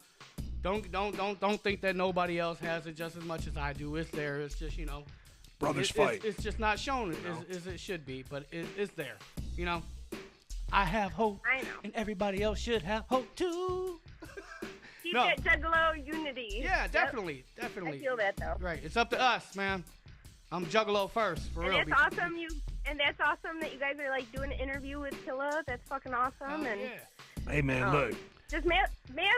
Don't think that nobody else has it just as much as I do. It's there. It's just, you know, Brothers fight. It's just not shown as it should be, but it's there. You know, I have hope. I know. And everybody else should have hope too. Keep that Juggalo unity. Yeah, definitely. I feel that though. Right. It's up to us, man. I'm Juggalo first, for real. And that's awesome. That's awesome that you guys are like doing an interview with Killa. That's fucking awesome. And yeah. Hey, man, look. Just mad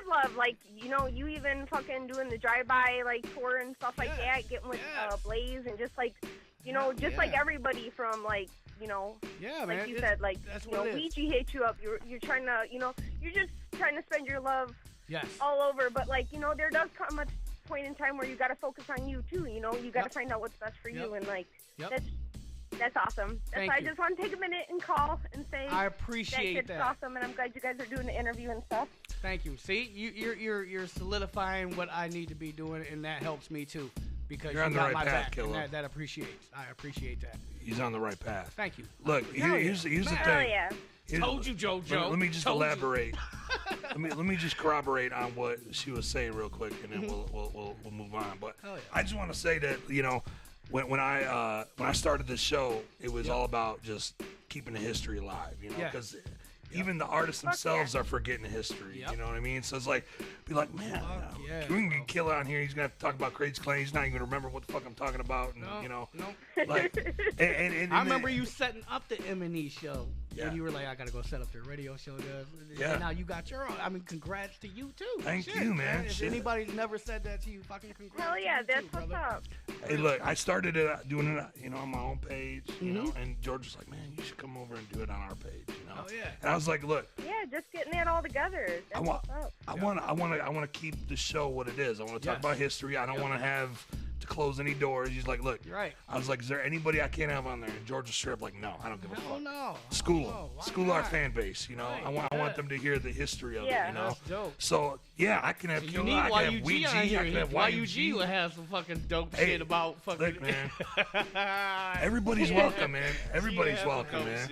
love, like, you know, you even fucking doing the drive-by, like, tour and stuff like that, getting with Blaze, and just, like, you know, just like everybody from, like, you know, like you said, like, you know, Ouija hit you up, you're trying to, you know, you're just trying to spend your love all over, but, like, you know, there does come a point in time where you got to focus on you, too, you know, you got to find out what's best for you, and, like, that's awesome. That's why I just want to take a minute and call and say I appreciate that. Awesome, and I'm glad you guys are doing the interview and stuff. Thank you. See, you're solidifying what I need to be doing, and that helps me too because you're on the right my path, back, Killa. and that appreciates. I appreciate that. He's on the right path. Thank you. Look, here's the thing. Yeah. Told you, JoJo. Let me just elaborate. let me just corroborate on what she was saying real quick, and then we'll move on. But I just want to say that, you know, when I started this show, it was all about just keeping the history alive, you know, because even the artists themselves are forgetting history. You know what I mean? So it's like, be like, man, we can get Killa on here. He's gonna have to talk about Craig's Clay. He's not even gonna remember what the fuck I'm talking about. And you know, like, and I remember you setting up the M&E show. When you were like, I gotta go set up the radio show. And now you got your own. I mean, congrats to you too. Thank you, man. If anybody's never said that to you, fucking congrats. Hell yeah, that's too, what's up. Hey, look, I started it doing it, you know, on my own page, you know, and George was like, man, you should come over and do it on our page, you know. And I was like, look. Yeah, just getting that all together. That's what's up. I want to keep the show what it is. I want to talk about history. I don't want to have to close any doors. He's like, look, you're right. I was like, is there anybody I can't have on there? And George was straight up like, no, I don't give a fuck. No. School our fan base, you know. I want them to hear the history of it, you know. That's dope. So yeah, I can have Killa, I can have Ouija, I can have YUG will have some fucking dope shit about fucking. Look, man. Everybody's welcome, man. Everybody's welcome, man.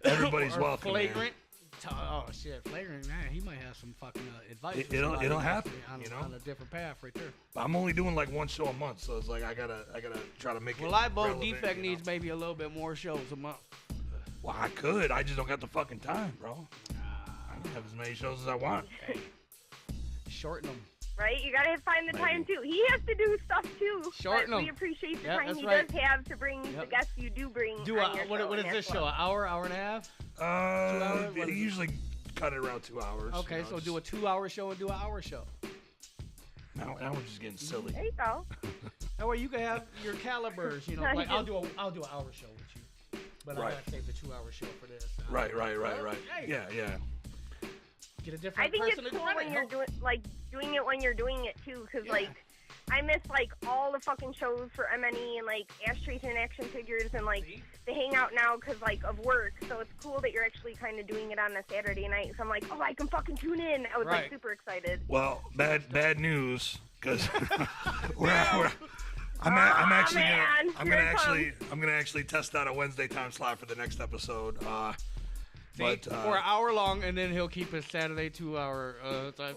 Everybody's welcome. Flagrant. Oh shit, Flagrant, man, he might have some fucking advice. It'll happen, you know, on a different path right there. But I'm only doing like one show a month, so it's like I gotta try to make it. Well, I vote relevant, Defect needs maybe a little bit more shows a month. Well, I could. I just don't got the fucking time, bro. I can have as many shows as I want. Shorten them. Right? You gotta find the time too. He has to do stuff too. Shorten them. We appreciate the time he does have to bring the guests you do bring. On your what is this show? An hour and a half? 2 hours? They usually cut it around 2 hours. Okay, you know, so do a 2 hour show and do an hour show. Now we're just getting silly. There you go. That way you can have your calibers, you know. Like I'll do an hour show with you, but I gotta save the 2 hour show for this. Right. Yeah. Get a different. I think it's cool when you're doing it when you're doing it too, because like I miss like all the fucking shows for MNE and like Ashtrays and Action Figures and like the Hangout now because like of work. So it's cool that you're actually kind of doing it on a Saturday night. So I'm like, oh, I can fucking tune in. I was like super excited. Well, bad news because I'm gonna actually test out a Wednesday time slot for the next episode. But for an hour long, and then he'll keep his Saturday 2 hour time.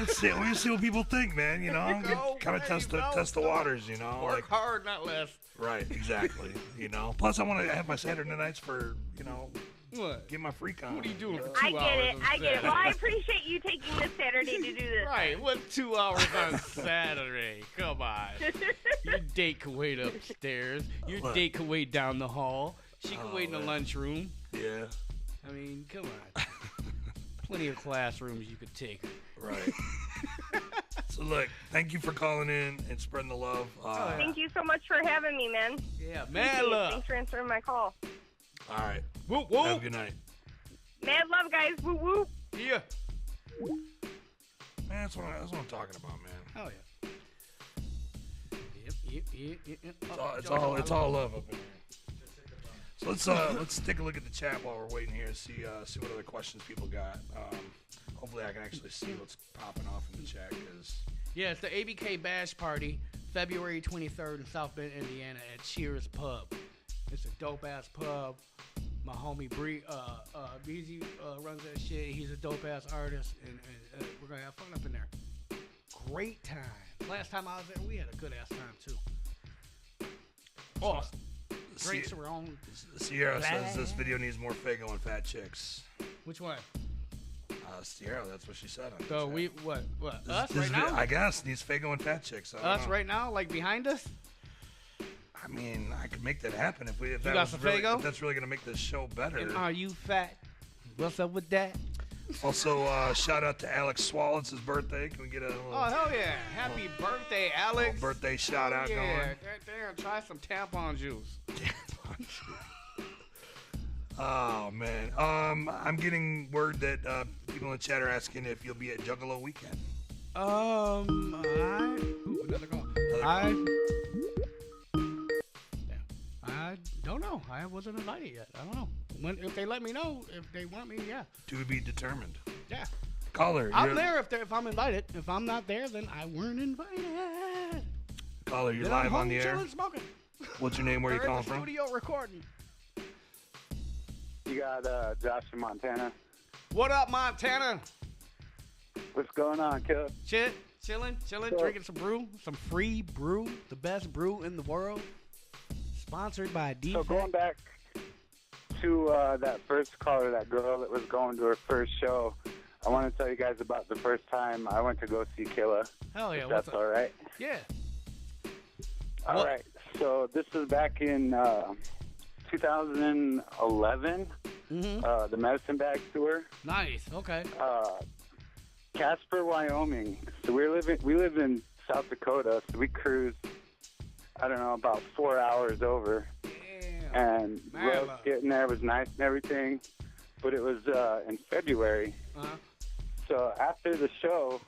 Let's see what people think, man. You know, kind of test the waters. You know, work hard, not less. Right, exactly. You know, plus I want to have my Saturday nights for get my freak on. What are you doing for 2 hours? I get it. Well, I appreciate you taking this Saturday to do this. Right, what 2 hours on Saturday? Come on. Your date can wait upstairs. Your date can wait down the hall. She can wait in the lunchroom. Yeah. I mean, come on. Plenty of classrooms you could take her. Right. So look, thank you for calling in and spreading the love. Thank you so much for having me, man. Yeah, mad love. Thanks for answering my call. All right. Whoop, whoop. Have a good night. Mad love, guys. Woo woo. Yeah. Man, that's what I'm talking about, man. Oh yeah. Yep. It's all love up in here. So let's take a look at the chat while we're waiting here and see what other questions people got. Hopefully I can actually see what's popping off in the chat. Yeah, it's the ABK Bash Party, February 23rd in South Bend, Indiana at Cheers Pub. It's a dope-ass pub. My homie Beezy runs that shit. He's a dope-ass artist, and we're going to have fun up in there. Great time. Last time I was there, we had a good-ass time, too. Awesome. Drinks are on. Sierra says this video needs more Fago and fat chicks. Which one? Sierra, that's what she said. So we what? Us this right now? I guess needs Fago and fat chicks. Us right now, like behind us. I mean, I could make that happen if you got some Fago. If that's really gonna make this show better. And are you fat? What's up with that? Also, shout out to Alex Swall. It's his birthday. Can we get a little? Oh hell yeah! Happy birthday, Alex! Birthday shout out going. Damn, try some tampon juice. Tampon juice. Oh man, I'm getting word that people in the chat are asking if you'll be at Juggalo Weekend. Another call. I don't know. I wasn't invited yet. I don't know. If they let me know, if they want me, yeah. To be determined. Yeah. Caller, I'm there if I'm invited. If I'm not there, then I weren't invited. Caller, you're live on the air. Chilling, smoking. What's your name? Where are you calling from? Studio recording. You got Josh in Montana. What up, Montana? What's going on, Killa? Chilling, drinking some brew, some free brew, the best brew in the world. Sponsored by D. So going back to that first caller, that girl that was going to her first show, I want to tell you guys about the first time I went to go see Killa. Hell yeah, that's all right. Yeah. All right. So this was back in 2011. Mm-hmm. The Medicine Bag Tour. Nice. Okay. Casper, Wyoming. So we live in South Dakota. So we cruised, I don't know, about 4 hours over. Damn. And road getting there was nice and everything, but it was in February. Uh-huh. So after the show,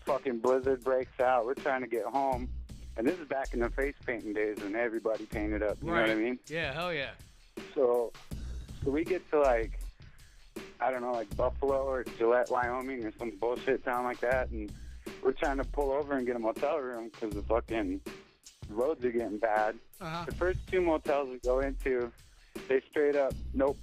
fucking blizzard breaks out. We're trying to get home. And this is back in the face painting days when everybody painted up. You know what I mean? Yeah, hell yeah. So we get to like, I don't know, like Buffalo or Gillette, Wyoming or some bullshit town like that. And we're trying to pull over and get a motel room because the fucking roads are getting bad. Uh-huh. The first two motels we go into, they straight up, nope.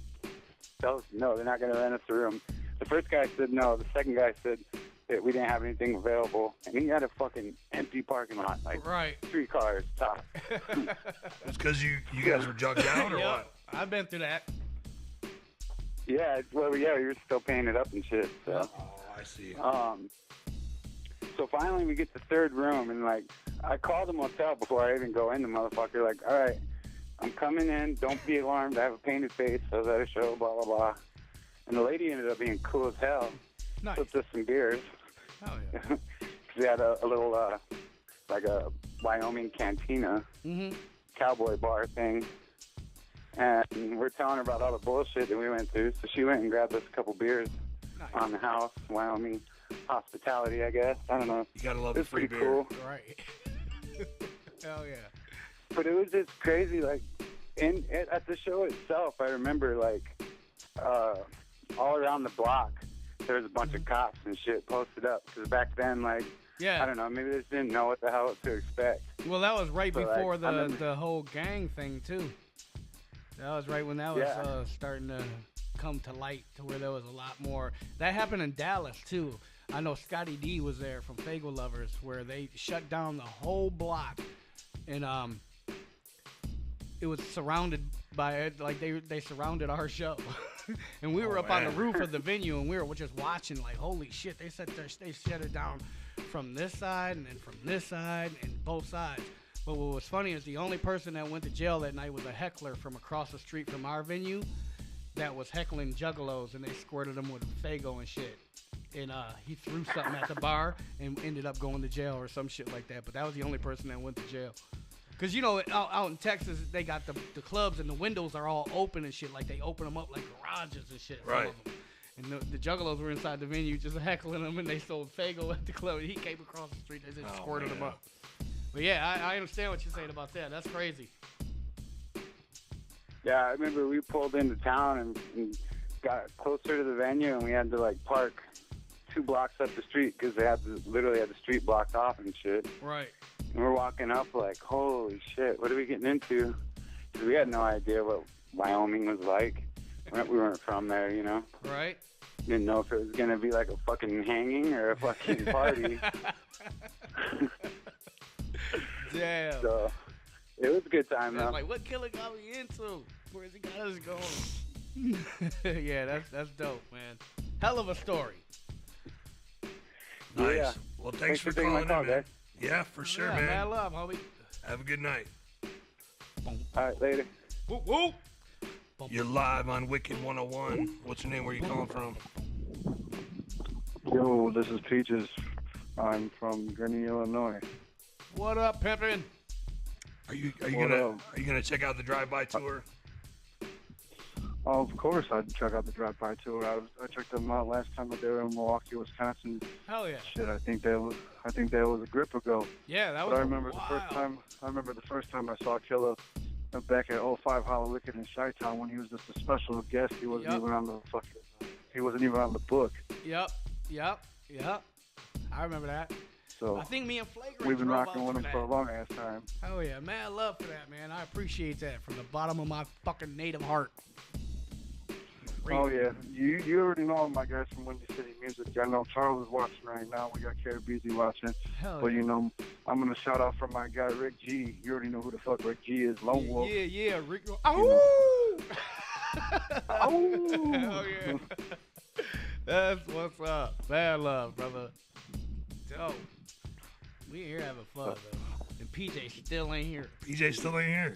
No, they're not going to rent us a room. The first guy said no. The second guy said that we didn't have anything available. And he had a fucking empty parking lot, like 3 cars top. It's because you guys were jugged out or what? I've been through that. Yeah, well, yeah, we were still painted up and shit. So. Oh, I see. So finally we get the third room, and like I called the motel before I even go in. The motherfucker like, all right, I'm coming in. Don't be alarmed. I have a painted face. I was at a show. Blah blah blah. And the lady ended up being cool as hell. Nice. Flipped us some beers. Oh yeah. Cause we had a little like a Wyoming cantina, cowboy bar thing. And we're telling her about all the bullshit that we went through. So she went and grabbed us a couple beers on the house, Wyoming hospitality, I guess. I don't know. You gotta love the free beer. Cool. Right. Hell yeah. But it was just crazy. Like, at the show itself, I remember, like, all around the block, there was a bunch of cops and shit posted up. Because back then, like, I don't know, maybe they just didn't know what the hell to expect. Well, that was right before like, the whole gang thing, too. That was right when that was starting to come to light, to where there was a lot more. That happened in Dallas, too. I know Scotty D was there from Fago Lovers, where they shut down the whole block. And it was surrounded by, like, they surrounded our show. And we were up on the roof of the venue, and we were just watching, like, holy shit. They shut it down from this side and then from this side and both sides. But what was funny is the only person that went to jail that night was a heckler from across the street from our venue that was heckling juggalos, and they squirted him with Faygo and shit. And he threw something at the bar and ended up going to jail or some shit like that. But that was the only person that went to jail. Because, you know, out in Texas, they got the clubs and the windows are all open and shit. Like, they open them up like garages and shit. Right. And the juggalos were inside the venue just heckling them, and they sold Faygo at the club. And he came across the street. They just squirted him up. But, yeah, I understand what you're saying about that. That's crazy. Yeah, I remember we pulled into town and got closer to the venue, and we had to, like, park 2 blocks up the street because they literally had the street blocked off and shit. Right. And we're walking up like, holy shit, what are we getting into? 'Cause we had no idea what Wyoming was like. We weren't from there, you know? Right. Didn't know if it was going to be like a fucking hanging or a fucking party. Damn. So, it was a good time, though. Like, what Killa got me into? Where's he got us going? Yeah, that's dope, man. Hell of a story. Nice. Yeah. Well, thanks for taking my calling call, in, man. guys. Yeah, for sure, Yeah, man. mad love, homie. Have a good night. All right, later. Whoop, whoop. You're live on Wicked 101. What's your name? Where you calling from? Yo, this is Peaches. I'm from Gurney, Illinois. What up, pimpin'? Are you What gonna up? are you gonna check out the drive-by tour? Oh, of course, I'd check out the drive-by tour. I checked them out last time they were in Milwaukee, Wisconsin. Hell yeah. Shit, I think that was a grip ago. Yeah, that was But I remember wild. the first time I saw Killa back at 05 Hollow Wicked in Chi-Town when he was just a special guest. He wasn't even on the book. Yep. I remember that. So I think me and Flagrant we've been drove rocking out with him that. for a long ass time. Hell yeah, mad love for that, man. I appreciate that from the bottom of my fucking native heart. Oh yeah, you already know my guys from Windy City Music. I know Charles is watching right now. We got KBZ watching. Hell But yeah. you know, I'm gonna shout out from my guy Rick G. You already know who the fuck Rick G is. Lone Wolf. Yeah, Rick. Oh! Oh! Hell yeah. That's what's up. Bad love, brother. Dope. We here having fun, though. And PJ still ain't here. PJ still ain't here.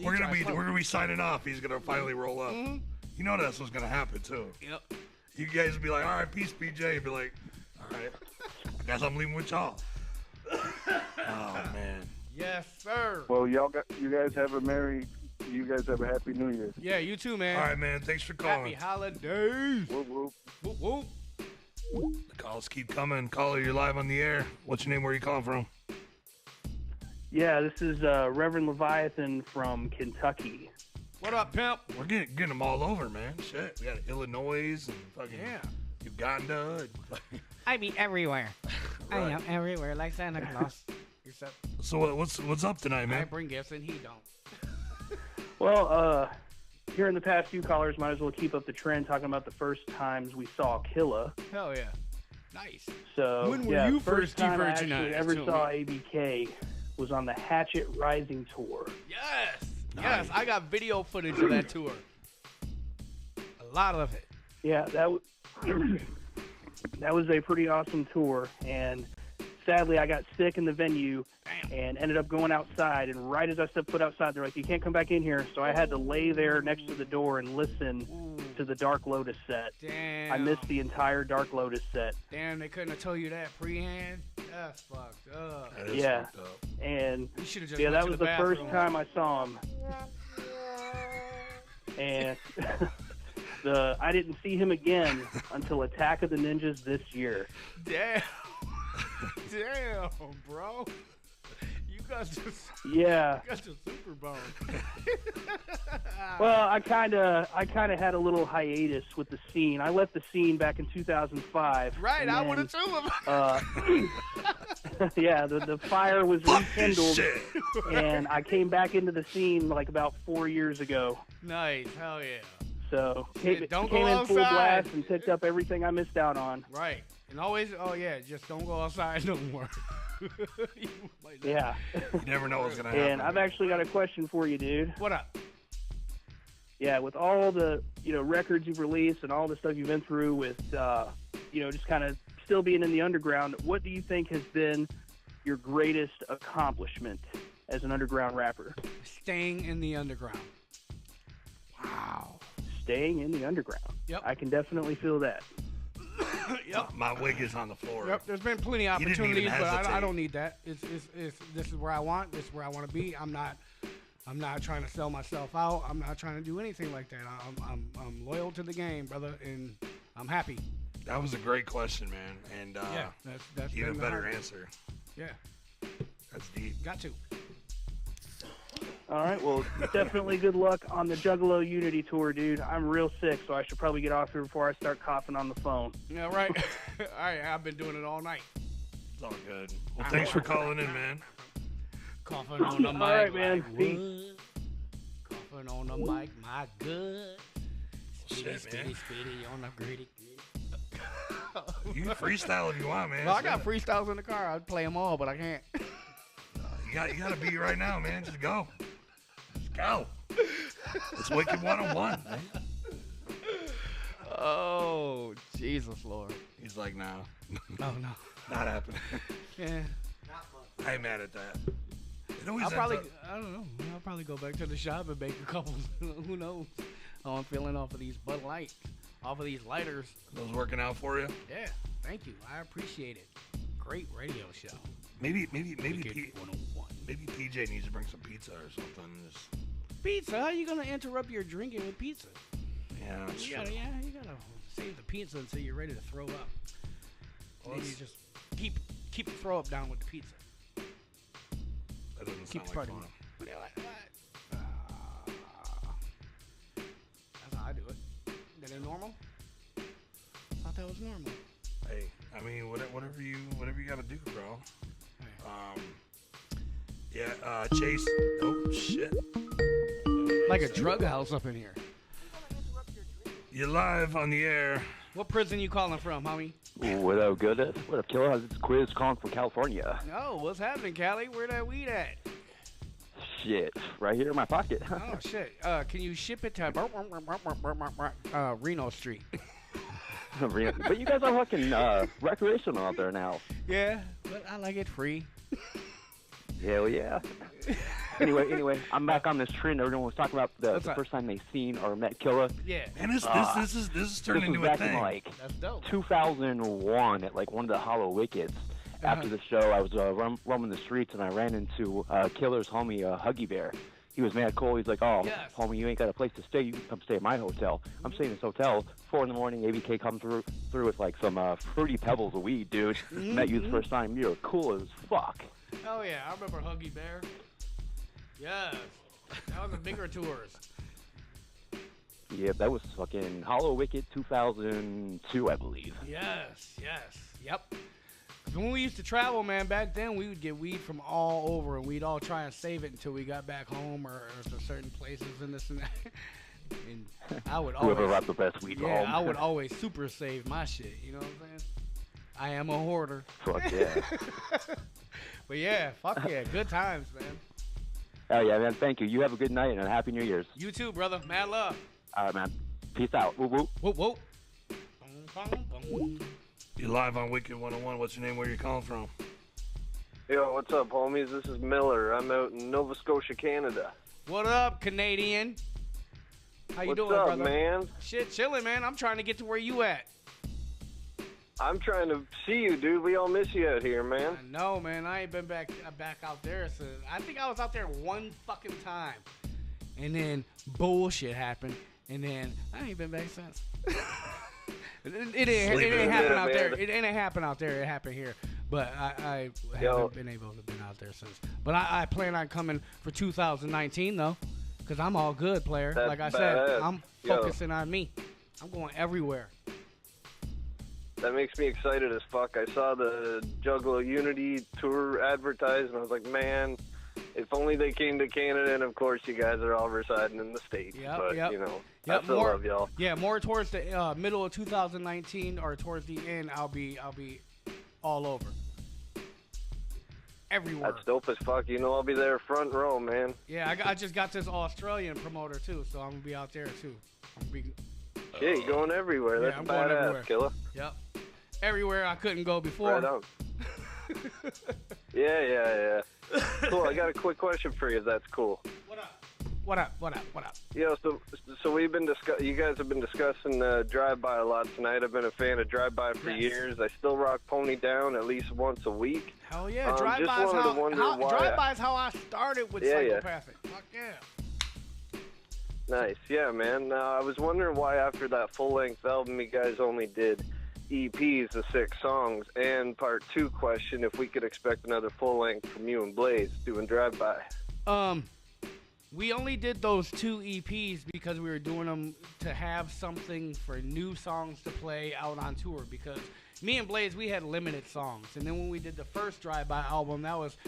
We're gonna be signing off. He's gonna finally roll up. Mm-hmm. You know that's what's gonna happen too. Yep. You guys will be like, all right, peace, PJ. You'll be like, all right, I guess I'm leaving with y'all. Oh man. Yes, sir. Well, you guys have a happy New Year. Yeah, you too, man. All right, man. Thanks for calling. Happy holidays. Whoop, whoop. Whoop, whoop. The calls keep coming. Caller, you're live on the air. What's your name? Where are you calling from? Yeah, this is Reverend Leviathan from Kentucky. What up, pimp? We're getting them all over, man. Shit, we got Illinois and fucking Yeah. Uganda. And I be everywhere. I Right. am everywhere like Santa Claus. Except So what's up tonight, I man? bring gifts and he don't. Well, here in the past few callers, might as well keep up the trend talking about the first times we saw Killa. Hell yeah. Nice. So When were yeah, you first first time I de-virginized? actually ever Tell saw ABK was on the Hatchet Rising tour. Yes. Nice. Yes, I got video footage of that tour. A lot of it. Yeah, that was a pretty awesome tour, and sadly I got sick in the venue and ended up going outside, and right as I stepped foot outside, they're like, you can't come back in here, so I had to lay there next to the door and listen to the Dark Lotus set. Damn. I missed the entire Dark Lotus set. Damn, they couldn't have told you that pre-hand. That's fucked up. That is Yeah. fucked up. And You should have just yeah, went that to was the the first bathroom. time I saw him. And I didn't see him again until Attack of the Ninjas this year. Damn. Damn, bro. You got the Yeah. super bone. Well, I kind of had a little hiatus with the scene. I left the scene back in 2005. Right, and I then, would have too. yeah, the fire was Fuck this rekindled, shit. and I came back into the scene like about 4 years ago. Nice, hell yeah. So Shit, don't came go in full outside. blast and picked up everything I missed out on. Right. And always, oh yeah, just don't go outside no more. You might not- Yeah. You never know what's gonna happen. And I've actually got a question for you, dude. What up? Yeah, with all the records you've released and all the stuff you've been through with just kind of still being in the underground, what do you think has been your greatest accomplishment as an underground rapper. Staying in the underground. Wow. Staying in the underground. Yep. I can definitely feel that. Yep. My wig is on the floor. Yep. There's been plenty of You didn't even opportunities, but I hesitate. don't need that. This is where I want. This is where I want to be. I'm not trying to sell myself out. I'm not trying to do anything like that. I'm loyal to the game, brother, and I'm happy. That was a great question, man. And Yeah, that's even been the better hard- answer. Yeah, That's deep. got to. All right, well, definitely good luck on the Juggalo Unity tour, dude. I'm real sick, so I should probably get off here before I start coughing on the phone. Yeah, right. All right, I've been doing it all night. It's all good. Well, thanks for calling in, man. Coughing on the mic. All right, man. like Peace. wood. Coughing on the mic, my good. Shit, Spitty, man. spitty on the gritty. You can freestyle if you want, man. Well, I got freestyles in the car. I'd play them all, but I can't. You got to be right now, man. Just go. Just go. It's Wicked 101, man. Oh, Jesus, Lord. He's like, nah, Oh, no. not happening. Yeah. I ain't mad at that. It always I'll ends probably, up- I don't know. I'll probably go back to the shop and make a couple. Who knows? How I'm feeling off of these Bud Light, off of these lighters. Those working out for you? Yeah, thank you. I appreciate it. Great radio show. Maybe Wicked 101. maybe PJ needs to bring some pizza or something. Just, Pizza? How you gonna interrupt your drinking with pizza? yeah, that's You true. gotta save the pizza until you're ready to throw up. Well, Maybe you that's- just keep the throw up down with the pizza. That doesn't Keep sound like partying. fun. What? That's how I do it. That ain't normal? Thought that was normal. Hey, I mean, whatever you gotta do, bro. Yeah, Chase. Oh shit. Like a drug house up in here. You're live on the air. What prison you calling from, homie? What up, good? What up, Killa? It's Quiz calling from California. Oh, what's happening, Callie? Where that weed at? Shit, right here in my pocket. Oh, shit. Can you ship it to Reno Street? But you guys are fucking recreational out there now. Yeah, but I like it free. Hell yeah. Anyway, I'm back on this trend. Everyone was talking about the What's up? first time they seen or met Killa. Yeah, And this is This turning was into a back in thing. like that's dope. 2001 at like one of the Hollow Wickets. After the show, I was roaming the streets and I ran into Killer's homie, Huggy Bear. He was mad cool. He's like, "Oh, Yes. homie, you ain't got a place to stay. You can come stay at my hotel." I'm staying in this hotel. 4 in the morning, ABK comes through with like some fruity pebbles of weed, dude. Met you the first time. You're cool as fuck. Oh, yeah, I remember Huggy Bear. Yes, that was the bigger tours. Yeah, that was fucking Hollow Wicket 2002, I believe. Yes, yep. 'Cause when we used to travel, man, back then we would get weed from all over, and we'd all try and save it until we got back home or to certain places and this and that. And I would always, Whoever brought the best weed yeah, home. I would always super save my shit. You know what I'm saying? I am a hoarder. Fuck yeah. But yeah, fuck yeah, good times, man. Hell yeah, man. Thank you. You have a good night and a happy New Year's. You too, brother. Mad love. All right, man. Peace out. Whoop whoop. Whoop whoop. Boom, boom, boom. You're live on Wicked 101. What's your name? Where you calling from? Yo, what's up, homies? This is Miller. I'm out in Nova Scotia, Canada. What up, Canadian? How you What's doing, up, brother? man? Shit, chilling, man. I'm trying to get to where you at. I'm trying to see you, dude. We all miss you out here, man. I know, man. I ain't been back out there since. I think I was out there one fucking time, and then bullshit happened, and then I ain't been back since. It didn't happen out there. It didn't happen out there. It happened here. But I haven't been able to been out there since. But I plan on coming for 2019 though, because I'm all good, player. That's like I said, badass. I'm Yo. focusing on me. I'm going everywhere. That makes me excited as fuck. I saw the Juggalo Unity tour advertised, and I was like, man, if only they came to Canada. And of course, you guys are all residing in the States. Yep, but, yep. you know, Yep, I still love y'all. Yeah, more towards the middle of 2019 or towards the end. I'll be all over, everywhere. That's dope as fuck. You know, I'll be there front row, man. Yeah, I just got this Australian promoter too, so I'm gonna be out there too. I'm gonna be, Yeah, you're going everywhere. Yeah, That's I'm going everywhere. badass, Killa. yep, everywhere I couldn't go before. Right on. Yeah. Cool. I got a quick question for you. If that's cool. What up? Yeah, so we've been you guys have been discussing Drive-By a lot tonight. I've been a fan of Drive-By for years. I still rock Pony Down at least once a week. Hell yeah, Drive-By's how I started with Psychopathic. Fuck yeah. Nice, yeah, man. I was wondering why after that full-length album you guys only did EPs of 6 songs. And part 2 question, if we could expect another full-length from you and Blaze doing Drive-By. We only did those 2 EPs because we were doing them to have something for new songs to play out on tour, because me and Blaze, we had limited songs. And then when we did the first Drive-By album, that was,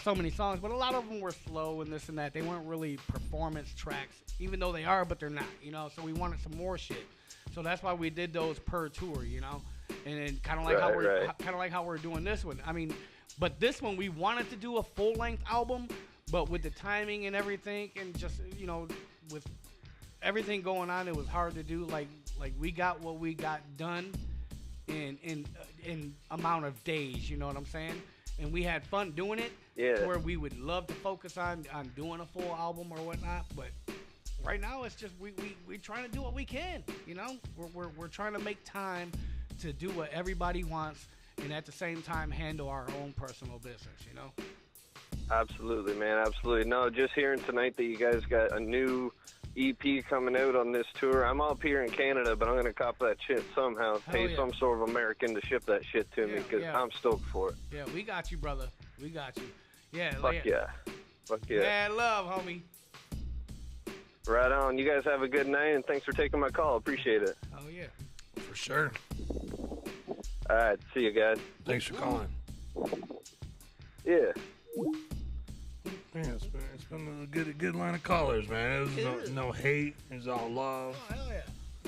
so many songs, but a lot of them were slow and this and that. They weren't really performance tracks, even though they are, but they're not, so we wanted some more shit. So that's why we did those per tour, and then kind of like how we're doing this one. I mean, but this one we wanted to do a full-length album, but with the timing and everything, and just with everything going on, it was hard to do. Like we got what we got done in amount of days. You know what I'm saying? And we had fun doing it. Yeah. Where we would love to focus on doing a full album or whatnot, but right now it's just we trying to do what we can. We're trying to make time to do what everybody wants, and at the same time handle our own personal business. Absolutely, man. Absolutely. No, just hearing tonight that you guys got a new EP coming out on this tour. I'm up here in Canada, but I'm going to cop that shit somehow. Pay some sort of American to ship that shit to me, because I'm stoked for it. Yeah, we got you, brother. We got you. Yeah. Fuck yeah. Mad love, homie. Right on. You guys have a good night, and thanks for taking my call. Appreciate it. Oh, yeah. For sure. All right. See you guys. Thanks for calling. Yeah. Yeah, it's been a good line of callers, man. It was no hate. It was all love. Oh, hell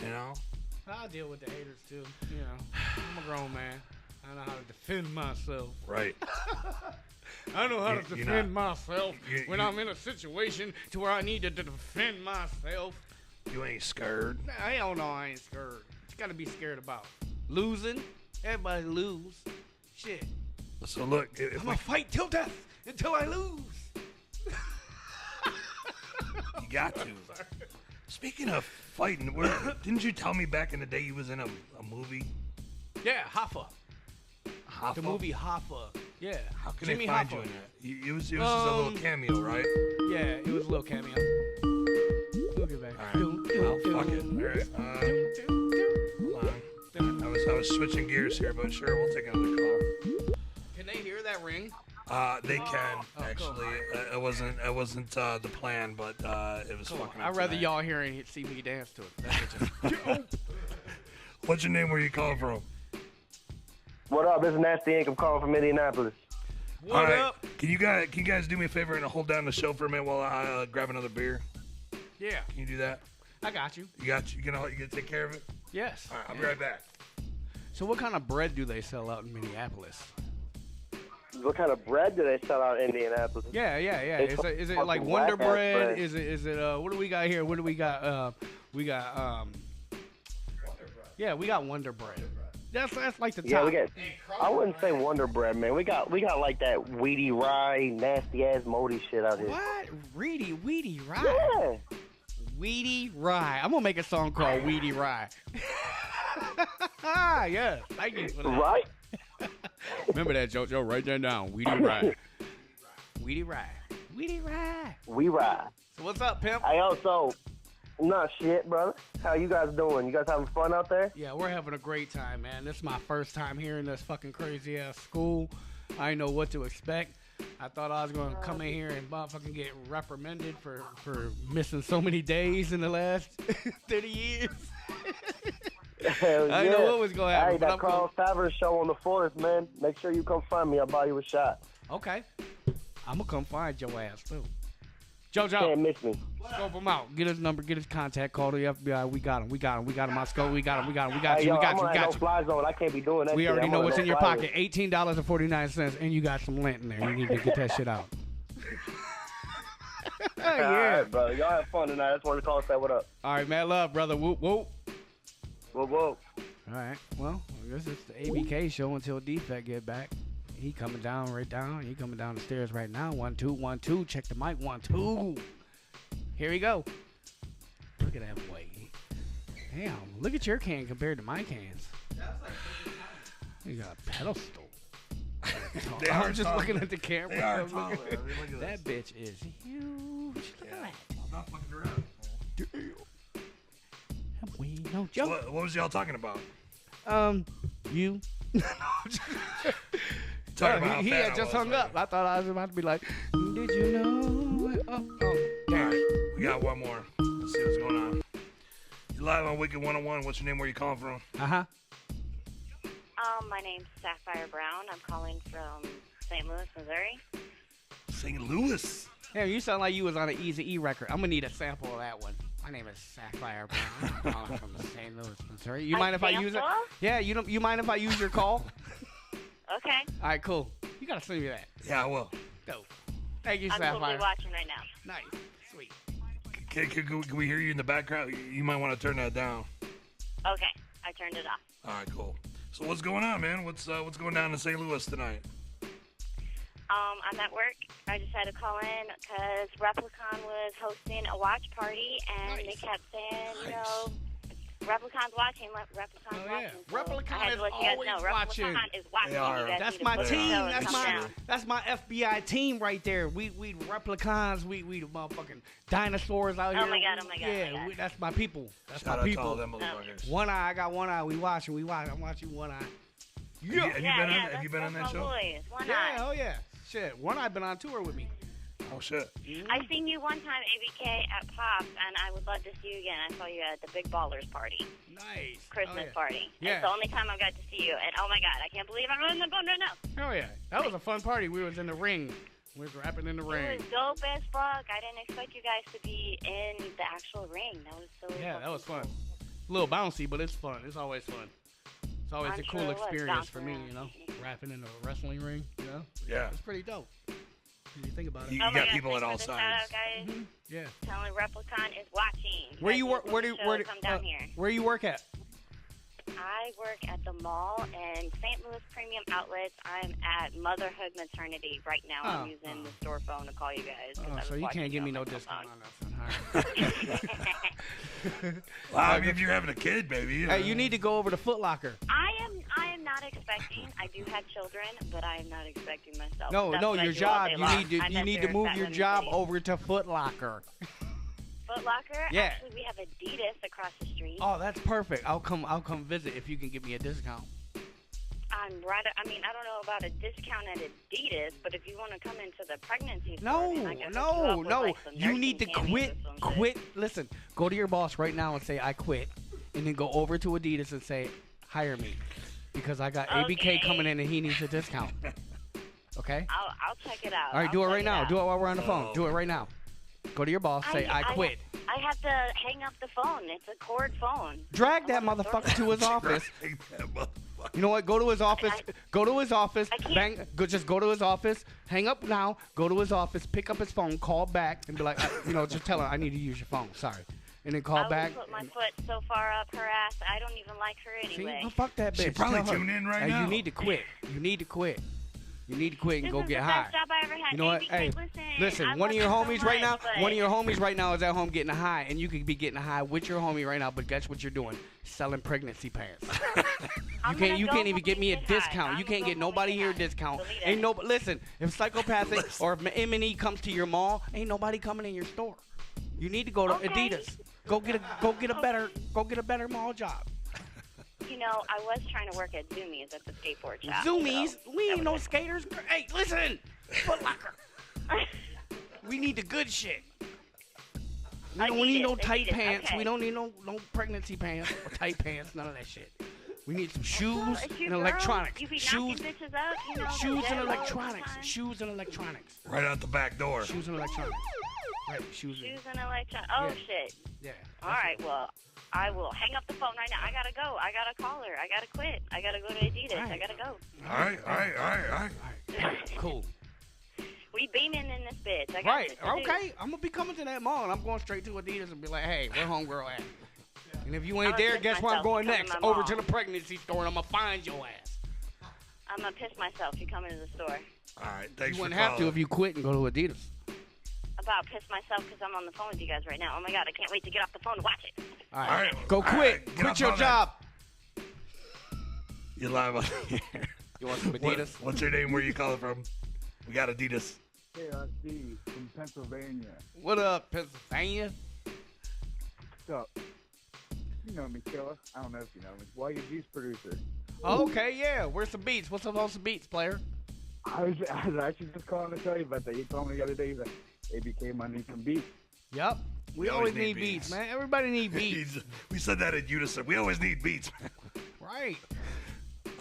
yeah. I deal with the haters, too. I'm a grown man. I know how to defend myself. Right. I know how to defend myself when I'm in a situation to where I need to defend myself. You ain't scared. Nah, hell no, I ain't scared. What you got to be scared about? Losing? Everybody lose. Shit. So look, I'm going to fight till death until I lose. You got to. Speaking of fighting, didn't you tell me back in the day you was in a movie? Yeah, Hoffa. Hoffa? The movie Hoffa. Yeah. How can Jimmy they find Hoffa. you in that? It was just a little cameo, right? Yeah, it was a little cameo. We'll get back. All right. Well, fuck it. All right. Hold on. I was switching gears here, but sure, we'll take another call. Can they hear that ring? They can actually. It wasn't the plan, but it was fucking. I'd rather y'all hear and see me dance to it. What's your name? Where you calling from? What up? This is Nasty Ink. I'm calling from Indianapolis. What up? Can you guys do me a favor and hold down the show for a minute while I grab another beer? Yeah. Can you do that? I got you. You gonna take care of it? Yes. All right, I'll be right back. So what kind of bread do they sell out in Minneapolis? What kind of bread do they sell out in Indianapolis? Yeah. Is it like Wonder Bread? Is it what do we got here? What do we got? We got Wonder Bread. That's like the top. Yeah, we got. I wouldn't say Wonder Bread, man. We got like that weedy rye, nasty ass moldy shit out here. What? Weedy rye? Yeah. Weedy rye. I'm gonna make a song called Weedy Rye. Yeah, thank you for that. Right? Remember that, Joe? Write that down. Weedy rye. Weedy rye. Weedy rye. We ride. So what's up, pimp? Hey, also, nah, shit, brother. How you guys doing? You guys having fun out there? Yeah, we're having a great time, man. This is my first time here in this fucking crazy ass school. I didn't know what to expect. I thought I was going to come in here and motherfucking get reprimanded for missing so many days in the last 30 years. Hell yeah. I didn't know what was going to happen. Hey, that Carl Tavern show on the 4th, man. Make sure you come find me. I'll buy you a shot. Okay. I'm going to come find your ass, too. JoJo. Can't miss me. Scope him out. Get his number. Get his contact. Call the FBI. We got him. I scope. We got him. We got Hey, you. yo, We got I'm you. on We got no you. fly zone. I can't be doing that We shit. already I'm know on what's no in your fly pocket. $18.49, and you got some lint in there. You need to get that shit out. Yeah. All right, brother. Y'all have fun tonight. I just wanted to call and say what up. All right, mad love, brother. Whoop, whoop. Whoa, whoa. All right. Well, I guess it's the ABK show until Defect get back. He coming down right down. He coming down the stairs right now. 1 2 1 2. Check the mic. 1 2. Here we go. Look at that boy. Damn, look at your can compared to my cans. You got a pedestal. I'm just looking at the camera. They are tall. That bitch is huge. Look at that. I'm not fucking around. We no joke. What was y'all talking about? You. He had just hung up. I thought I was about to be like, did you know? All right, we got one more. Let's see what's going on. You live on Wicked 101. What's your name? Where you calling from? My name's Sapphire Brown. I'm calling from St. Louis, Missouri. St. Louis? Damn, you sound like you was on an Easy E record. I'm gonna need a sample of that one. My name is Sapphire Brown. I'm calling from St. Louis, Missouri. You mind if I use it? Yeah, you mind if I use your call? Okay. All right, cool. You gotta send me that. Yeah, I will. Dope. Thank you, I'm Sapphire. totally watching right now. Nice. Sweet. Can we hear you in the background? You might want to turn that down. Okay, I turned it off. All right, cool. So what's going on, man? What's going down in St. Louis tonight? I'm at work. I just had to call in because Replicon was hosting a watch party, and they kept saying, you know, Replicon's watching. Replicon's watching. So Replicon is let you guys always know. watching. Replicon is watching. They are. You guys That's need my to team. That's my FBI team right there. We Replicons. We the motherfucking dinosaurs out here. Oh my god. Yeah, that's my people. That's Shout my out people. to all them motherfuckers. One eye. I got one eye. We watching. I'm watching one eye. Have you been on that show? Boys. One Yeah. eye. Oh yeah. Shit. One eye been on tour with me. Oh shit. I seen you one time, ABK, at Pops, and I would love to see you again. I saw you at the Big Ballers party. Nice. Christmas yeah. party. Yeah. It's the only time I got to see you, and oh my god, I can't believe I'm on the phone right now. Oh yeah. That was a fun party. We was in the ring. We was rapping in the ring. It was dope as fuck. I didn't expect you guys to be in the actual ring. That was so Yeah, that was fun. A little bouncy, but it's fun. It's always fun. It's always I'm a sure cool it was, experience for me, bouncing you know, rapping in a wrestling ring, you know? Yeah. It's pretty dope. When you think about it. You Oh my got god, people at thanks all for the shout out, sides. guys. Yeah. Telling Replicon is watching. Where you work? Come down here. Where you work at? I work at the mall and St. Louis Premium Outlets. I'm at Motherhood Maternity right now. I'm using the store phone to call you guys. Oh, so you can't give me no discount on that one. Well, I mean, if you're having a kid, baby. Hey, you need to go over to Foot Locker. I am not expecting. I do have children, but I am not expecting myself. No, That's no, what I your do all job. day You long. need to I'm you at need to their move Fat your Women's job City. over to Foot Locker. Foot Locker. Yeah. Actually, we have Adidas across the street. Oh, that's perfect. I'll come visit if you can give me a discount. I don't know about a discount at Adidas, but if you want to come into the pregnancy store, No, then I can hook you no, up with, no. like, some You need to nursing panties or some quit. Listen, go to your boss right now and say I quit, and then go over to Adidas and say hire me, because I got ABK coming in and he needs a discount. Okay. I'll check it out. All right, do it right now. Do it while we're on the phone. Do it right now. Go to your boss. Say I quit. I have to hang up the phone. It's a cord phone. Drag that motherfucker to his office. You know what? Go to his office. Go to his office. Bang. Just go to his office. Hang up now. Go to his office. Pick up his phone. Call back and be like, just tell her I need to use your phone. Sorry. And then call back. I put my foot so far up her ass. I don't even like her anyway. See? Oh, fuck that bitch. She probably Tell her, tuned in right hey, now. You need to quit. You need to quit. You need to quit and This go is get the high. best job I ever had. You know what? ABK, Hey, listen. I One of love your you so homies right now. much, but- One of your homies right now is at home getting high, and you could be getting high with your homie right now. But guess what you're doing? Selling pregnancy pants. You can't even get me a discount. You can't get nobody here a discount. Ain't no. Listen, if Psychopathic or if M&E comes to your mall, ain't nobody coming in your store. You need to go to Adidas. Go get a better mall job. You know, I was trying to work at Zoomies at the skateboard shop. Zoomies? so We ain't that no was- skaters. Hey, listen. Foot Locker. We need the good shit. We don't need no tight Adidas, pants. okay. We don't need no pregnancy pants or tight pants. None of that shit. We need some shoes Well, it's your and girl. electronics. You be Shoes, knocking bitches up, you know, shoes dead and all the electronics. time. Shoes and electronics. Right out the back door. Shoes and electronics. Right, shoes. Shoes and electronics. Oh, Yeah. shit. Yeah. All right, well, I will hang up the phone right now. I gotta go. I gotta call her. I gotta quit. I gotta go to Adidas. I gotta go. All right. Cool. We beaming in this bitch. I got Right. shit to do. Okay. I'm gonna be coming to that mall and I'm going straight to Adidas and be like, hey, where homegirl at? And if you ain't I'll there, adjust guess where I'm myself going to come next? to my Over mall. to the pregnancy store and I'm gonna find your ass. I'm gonna piss myself if you come into the store. All right, thanks You for wouldn't have to calling. if you quit and go to Adidas. About piss myself because I'm on the phone with you guys right now. Oh my god, I can't wait to get off the phone and watch it. All right, All right, go all quit. right, get Quit up your on job. You're live on here. You want some Adidas? What's your name? Where you calling from? We got Adidas. KRC from Pennsylvania. What up, Pennsylvania? What's up? You know me, Killa. I don't know if you know me. YUG's producer. Oh, okay, yeah. Where's some beats? What's up on some beats, player? I was actually just calling to tell you about that. You told me the other day that ABK might need some beats. Yep. We always need beats, man. Everybody need beats. We said that in unison. We always need beats, man. Right.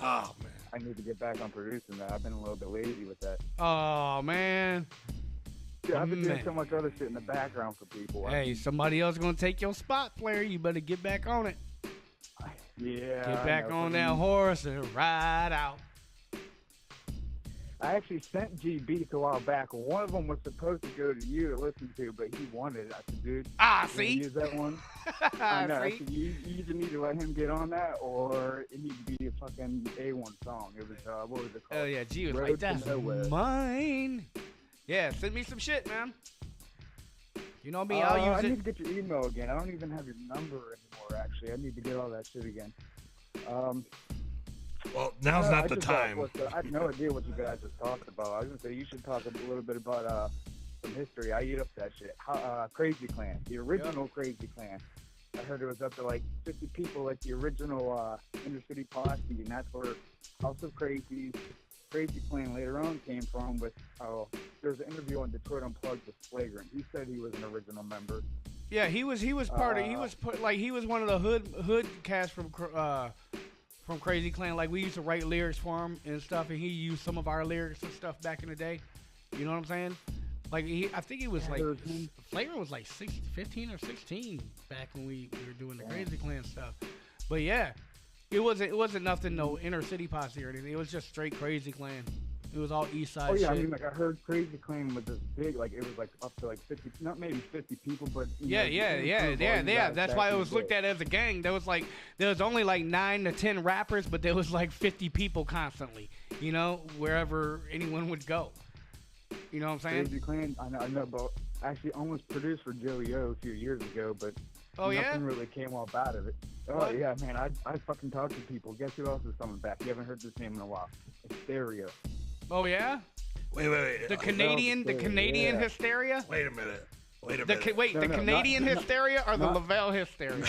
Oh, man. I need to get back on producing that. I've been a little bit lazy with that. Oh, man. Dude, I've been doing so much other shit in the background for people. Hey, somebody else going to take your spot, player. You better get back on it. Yeah. Get back on that horse and ride out. I actually sent G beats a while back. One of them was supposed to go to you to listen to, but he wanted it. I said, dude, see? Use that one. I know. I See? said, you either need to let him get on that, or it needs to be a fucking A1 song. It was, what was it called? Oh, yeah, G was Road like, to that's Nowhere. mine. Yeah, send me some shit, man. You know me, I'll I use need it. to get your email again. I don't even have your number anymore, actually. I need to get all that shit again. Well, now's not the I time. have no idea what you guys just talked about. I was going to say, you should talk a little bit about some history. I eat up that shit. Crazy Clan, the original Crazy Clan. I heard it was up to like 50 people, like the original Inner City Posse, and that's where House of Crazy Clan later on came from. With there's an interview on Detroit Unplugged with Flagrant. He said he was an original member. Yeah, he was part of. He was one of the hood cast from Crazy Clan. Like we used to write lyrics for him and stuff, and he used some of our lyrics and stuff back in the day. You know what I'm saying? Like I think he was like Flagrant was like 15 or 16 back when we were doing the Crazy Clan stuff. But yeah, it wasn't nothing no Inner City Posse or anything. It was just straight Crazy Clan. It was all East Side. Oh yeah, shit. I mean, like I heard Crazy Clan was this big, like it was like up to like 50, not maybe 50 people, but Yeah. That's why it was looked at as a gang. There was only like 9 to 10 rappers, but there was like 50 people constantly. You know, wherever anyone would go. You know what I'm saying? Crazy Clan, I know, but actually almost produced for Joey O a few years ago, but nothing really came up out of it. Oh What? yeah, man, I fucking talk to people. Guess who else is coming back? You haven't heard this name in a while. Hysteria. Oh yeah. Wait. The Canadian hysteria. Wait a minute. The Canadian hysteria or the Lavelle hysteria?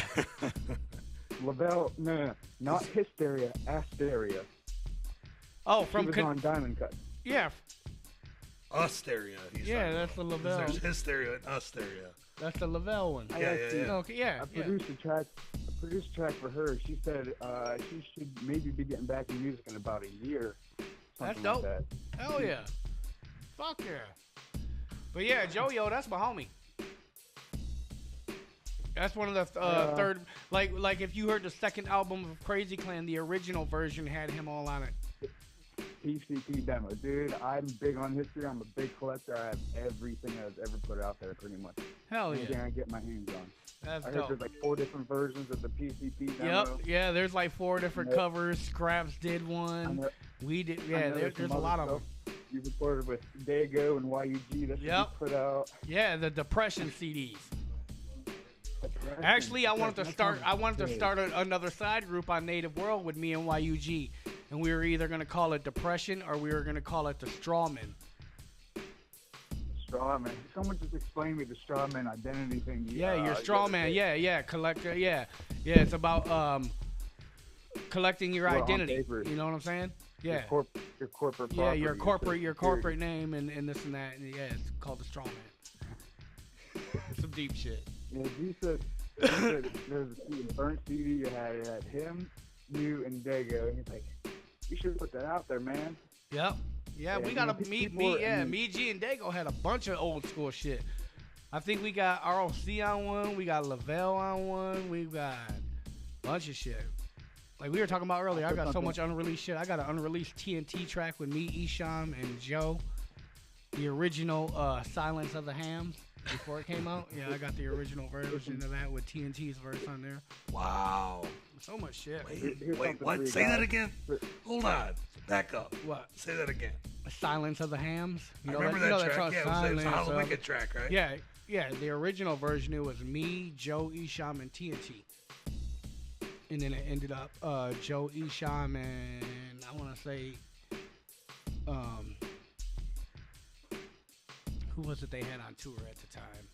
Lavelle, no, not Hysteria, Asteria. Oh, from he was on Diamond Cut. Yeah. Hysteria. Yeah, that's the Lavelle. There's hysteria and hysteria. That's the Lavelle one. Yeah. I produced a track for her. She said she should maybe be getting back in music in about a year. That's dope. Like that. Hell yeah. Fuck yeah. But yeah, Joey-O, that's my homie. That's one of the third, like if you heard the second album of Crazy Clan, the original version had him all on it. PCP demo, dude. I'm big on history. I'm a big collector. I have everything I've ever put out there, pretty much. Hell yeah. Anything I get my hands on. That's I dope. heard there's like 4 different versions of the PCP demo. Yep. Yeah, there's like 4 different covers. Scraps did one. We did. Yeah, there's a lot of them. You recorded with Dago and YUG. That's what you put out. Yeah, the Depression CDs. Actually, I wanted to start another side group on Native World with me and YUG, and we were either going to call it Depression or we were going to call it the Strawman. Strawman. Someone just explained me the Strawman identity thing. Yeah, your Strawman. Yeah, collector. Yeah. It's about collecting your identity. You know what I'm saying? Yeah. Your corporate. Yeah, your corporate name and this and that. And yeah, it's called the Strawman. Some deep shit. Yeah, you said there's a burnt CD you had him, you, and Dago, and he's like, you should put that out there, man. Yep. Yeah, we got me, G, and Dago had a bunch of old school shit. I think we got ROC on one, we got Lavelle on one, we got a bunch of shit. Like we were talking about earlier, I got so much unreleased shit. I got an unreleased TNT track with me, Isham, and Joe. The original Silence of the Hams. before it came out. Yeah, I got the original version of that with TNT's verse on there. Wow. So much shit. Wait, what? Say that again? Hold on. Back up. What? Say that again. Silence of the Hams. I remember that track. Yeah, it was a Wicked track, right? Yeah. The original version, it was me, Joe Isham, and TNT. And then it ended up Joe Isham and I want to say, who was it they had on tour at the time?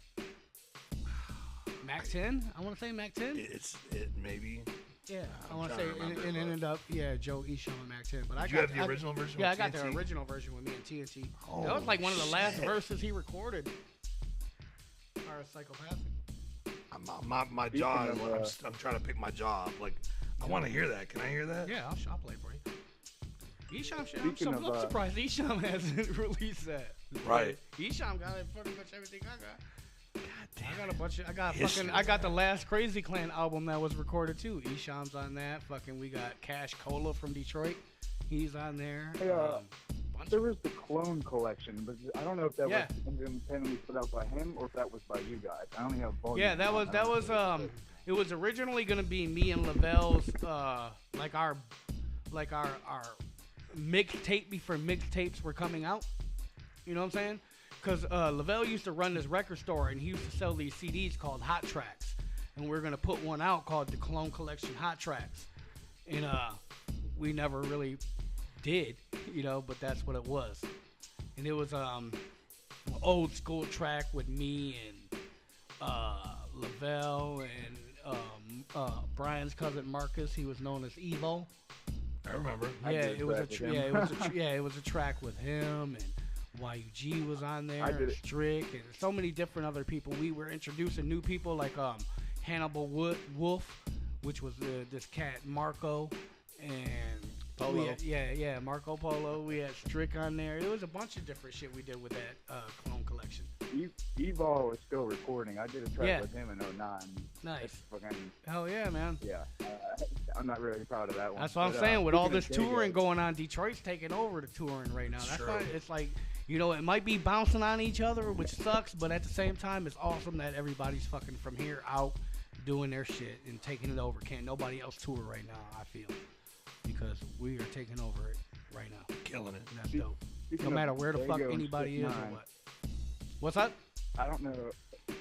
Mac 10? I want to say Mac 10. Maybe. Yeah, I want to say it ended up Joe Isham and Mac 10. But Did you have the original version? Yeah, with I got TNT? the original version with me and TNT. Oh, that was like one of the last shit. verses he recorded. Or Psychopathic. My jaw. I'm trying to pick my jaw up. Like, I want to hear that. Can I hear that? Yeah, I'll play for you. Isham, I'm surprised Isham hasn't released that. Right. Isham got pretty much everything I got. I got a bunch of. I got the last Crazy Clan album that was recorded too. Isham's on that. We got Cash Cola from Detroit. He's on there. Hey, there was the Clone Collection, but I don't know if that was independently put out by him or if that was by you guys. I only have volume. Yeah, that was it was originally gonna be me and Lavelle's like our mixtape before mixtapes were coming out. You know what I'm saying? Because Lavelle used to run this record store, and he used to sell these CDs called Hot Tracks. And we are going to put one out called the Clone Collection Hot Tracks. And we never really did, but that's what it was. And it was an old school track with me and Lavelle and Brian's cousin Marcus. He was known as Evo. I remember. Yeah, it was a track with him and YUG was on there, and Strick, and so many different other people. We were introducing new people like Hannibal Wolf, which was this cat Marco, and Polo. Marco Polo. We had Strick on there. It was a bunch of different shit we did with that Clone Collection. Evo is still recording. I did a track with him in 09. Nice. Hell yeah, man. Yeah. I'm not really proud of that one. That's what I'm saying. With all this touring going on, Detroit's taking over the touring right now. That's why it's like, it might be bouncing on each other, which sucks, but at the same time, it's awesome that everybody's fucking from here out doing their shit and taking it over. Can't nobody else tour right now, I feel. Because we are taking over it right now. Killing it. And that's dope. No matter where the fuck anybody is or what. What's up? I don't know.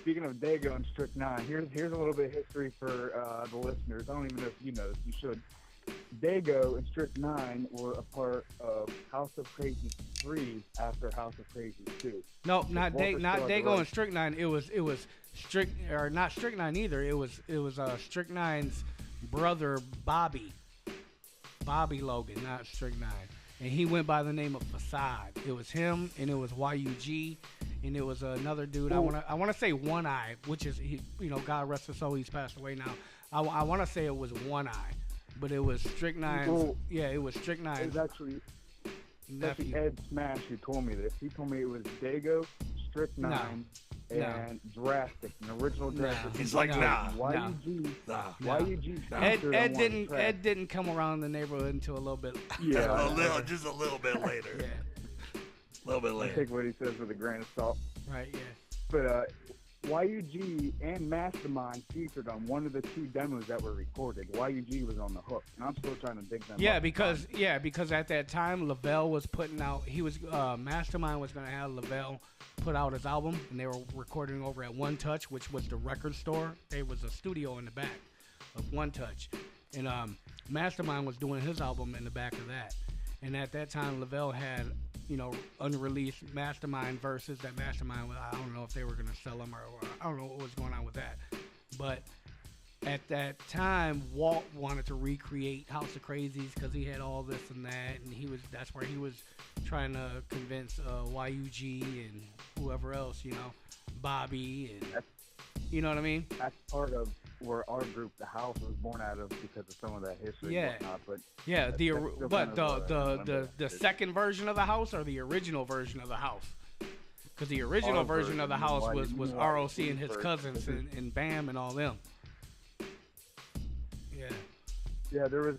Speaking of Dago and Strict 9, here's a little bit of history for the listeners. I don't even know if you know this. You should. Dago and Strict 9 were a part of House of Crazy 3 after House of Crazy 2. No, not Dago and Strict 9. It was Strict, or not Strict 9 either. It was Strict 9's brother Bobby Logan, not Strict 9. And he went by the name of Facade. It was him, and it was YUG, and it was another dude. Ooh. I wanna say One Eye, which is God rest his soul, he's passed away now. I wanna say it was One Eye, but it was Strict 9's. Yeah, it was Strict 9's. It was actually Ed Smash who told me this. He told me it was Dago, Strict 9, and Drastic, an original Drastic. He's like, nah. YUG. Ed didn't come around the neighborhood until a little bit. Yeah, just a little bit later. A little bit later. I take what he says with a grain of salt. Right. Yeah. But YUG and Mastermind featured on one of the two demos that were recorded. YUG was on the hook, and I'm still trying to dig them up. Because at that time Lavelle was putting out. Mastermind was going to have Lavelle put out his album, and they were recording over at One Touch, which was the record store. There was a studio in the back of One Touch, and Mastermind was doing his album in the back of that. And at that time, Lavelle had unreleased Mastermind verses that Mastermind, I don't know if they were going to sell them or I don't know what was going on with that. But at that time, Walt wanted to recreate House of Crazies because he had all this and that, and that's where he was trying to convince YUG and whoever else, Bobby, and you know what I mean? That's part of where our group, the House, was born out of because of some of that history. Yeah, the second version of the House or the original version of the House? Because the original version of the House was ROC and his cousins and Bam and all them. Yeah, there was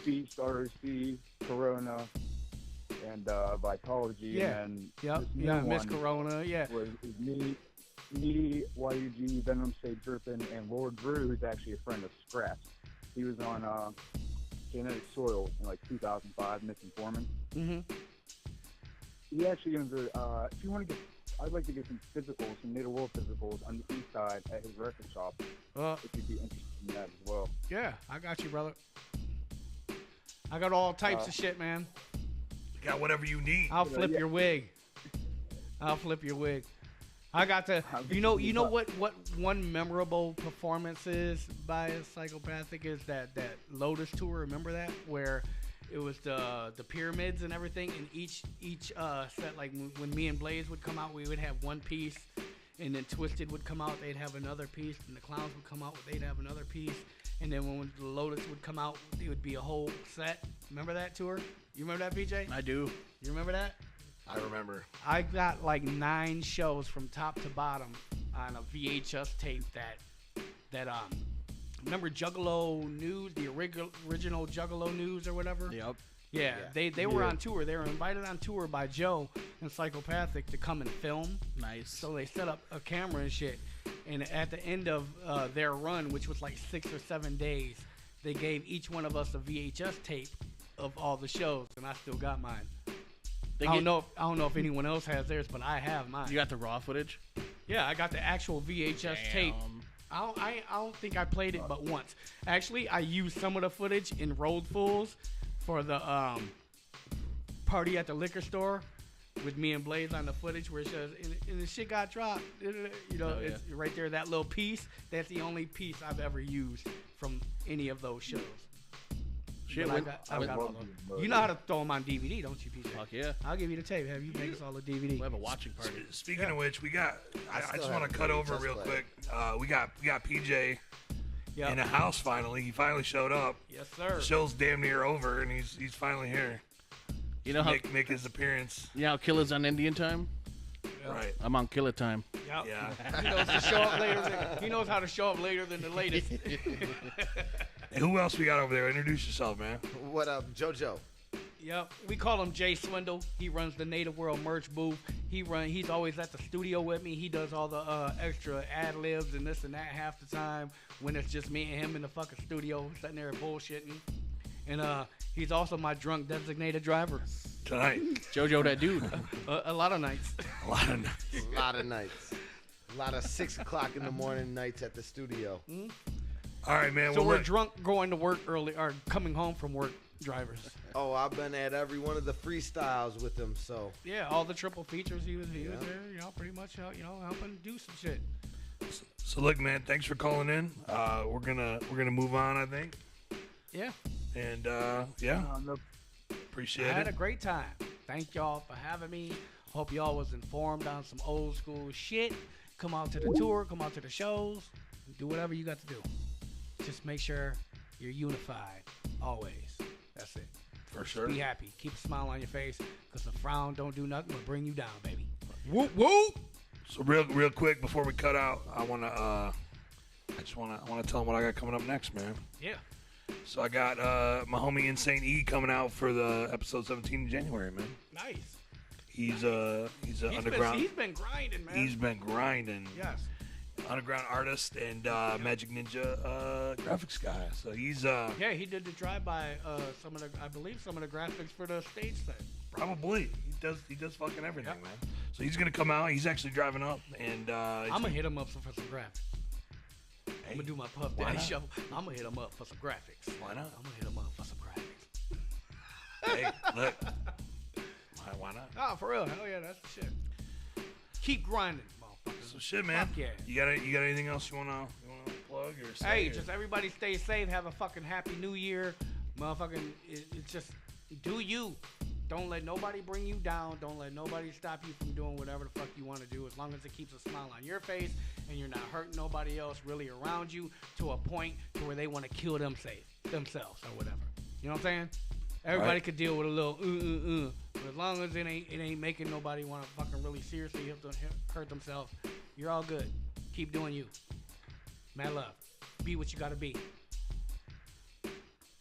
Feast, ROC, Corona, and Vitology. Yeah. And Yep. this new Yeah. Miss one Corona. Yeah. is me, YUG, Venom State Drippin', and Lord Drew, who's actually a friend of Scraps. He was on Genetic Soil in like 2005, misinforming. Mm-hmm. He actually owns if you want to get, I'd like to get some physicals, some Native World physicals on the east side at his record shop. If you'd be interested in that as well. Yeah, I got you, brother. I got all types of shit, man. You got whatever you need. I'll flip your wig. I'll flip your wig. I got to, you know what one memorable performance is by a Psychopathic is that Lotus tour. Remember that, where it was the pyramids and everything, and each set, like when me and Blaze would come out, we would have one piece, and then Twisted would come out, they'd have another piece, and the Clowns would come out, they'd have another piece, and then when the Lotus would come out, it would be a whole set. Remember that tour? You remember that, BJ? I do. You remember that? I remember. I got like 9 shows from top to bottom on a VHS tape that remember Juggalo News, the original Juggalo News or whatever? Yep. Yeah, they were on tour. They were invited on tour by Joe and Psychopathic to come and film. Nice. So they set up a camera and shit. And at the end of their run, which was like 6 or 7 days, they gave each one of us a VHS tape of all the shows, and I still got mine. I don't know if anyone else has theirs, but I have mine. You got the raw footage? Yeah, I got the actual VHS tape. I don't think I played it but once. Actually, I used some of the footage in Road Fools for the party at the liquor store with me and Blaze on the footage where it says, and the shit got dropped. You know, it's right there, that little piece. That's the only piece I've ever used from any of those shows. Shit, I got all of them. You know how to throw them on DVD, don't you, PJ? Fuck yeah. I'll give you the tape. Have you make us all a DVD? We'll have a watching party. Speaking of which, we got. I just want to cut over real quick. We got PJ in a house finally. He finally showed up. Yes, sir. The show's damn near over, and he's finally here. You know how make his appearance. You know how Killa's on Indian time? Yeah. Right. I'm on Killa time. Yep. Yeah. He knows to show up later. He knows how to show up later than the latest. Hey, who else we got over there? Introduce yourself, man. What up, JoJo? Yep, we call him Jay Swindle. He runs the Native World merch booth. He's always at the studio with me. He does all the extra ad libs and this and that half the time when it's just me and him in the fucking studio sitting there bullshitting. And he's also my drunk designated driver. Tonight, JoJo, that dude. A lot of nights. A lot of nights. A lot of nights. A lot of 6 o'clock in the morning nights at the studio. Mm-hmm. All right, man. So we're drunk going to work early or coming home from work drivers. Oh, I've been at every one of the freestyles with him, so. Yeah, all the triple features. He was there, pretty much, helping do some shit. So look, man, thanks for calling in. We're gonna move on, I think. Yeah. And appreciate it. I had a great time. Thank y'all for having me. Hope y'all was informed on some old school shit. Come out to the tour, come out to the shows, do whatever you got to do. Just make sure you're unified always. That's it. For sure. Be happy. Keep a smile on your face, because a frown don't do nothing but bring you down, baby. Whoop whoop. So real quick before we cut out, I wanna tell them what I got coming up next, man. Yeah. So I got my homie Insane E coming out for the episode 17 in January, man. Nice. He's underground. He's been grinding, man. He's been grinding. Yes. Underground artist and Magic Ninja graphics guy. So he's yeah, he did the drive-by some of the graphics for the stage set. Probably. He does fucking everything, man. So he's gonna come out. He's actually driving up, and I'm gonna hit him up for some graphics. Hey, I'm gonna do my Puff Daddy show. I'm gonna hit him up for some graphics. Why not? I'm gonna hit him up for some graphics. Hey, look. Why not? Oh, for real? Hell yeah, that's the shit. Keep grinding, motherfuckers. So shit, man. Fuck yeah. You got anything else you wanna plug or say? Hey, just everybody stay safe. Have a fucking happy new year, motherfucking. It's just do you. Don't let nobody bring you down. Don't let nobody stop you from doing whatever the fuck you want to do, as long as it keeps a smile on your face and you're not hurting nobody else really around you to a point to where they want to kill themselves or whatever. You know what I'm saying? Everybody could deal with a little but as long as it ain't making nobody want to fucking really seriously hurt themselves, you're all good. Keep doing you. Mad love. Be what you gotta be.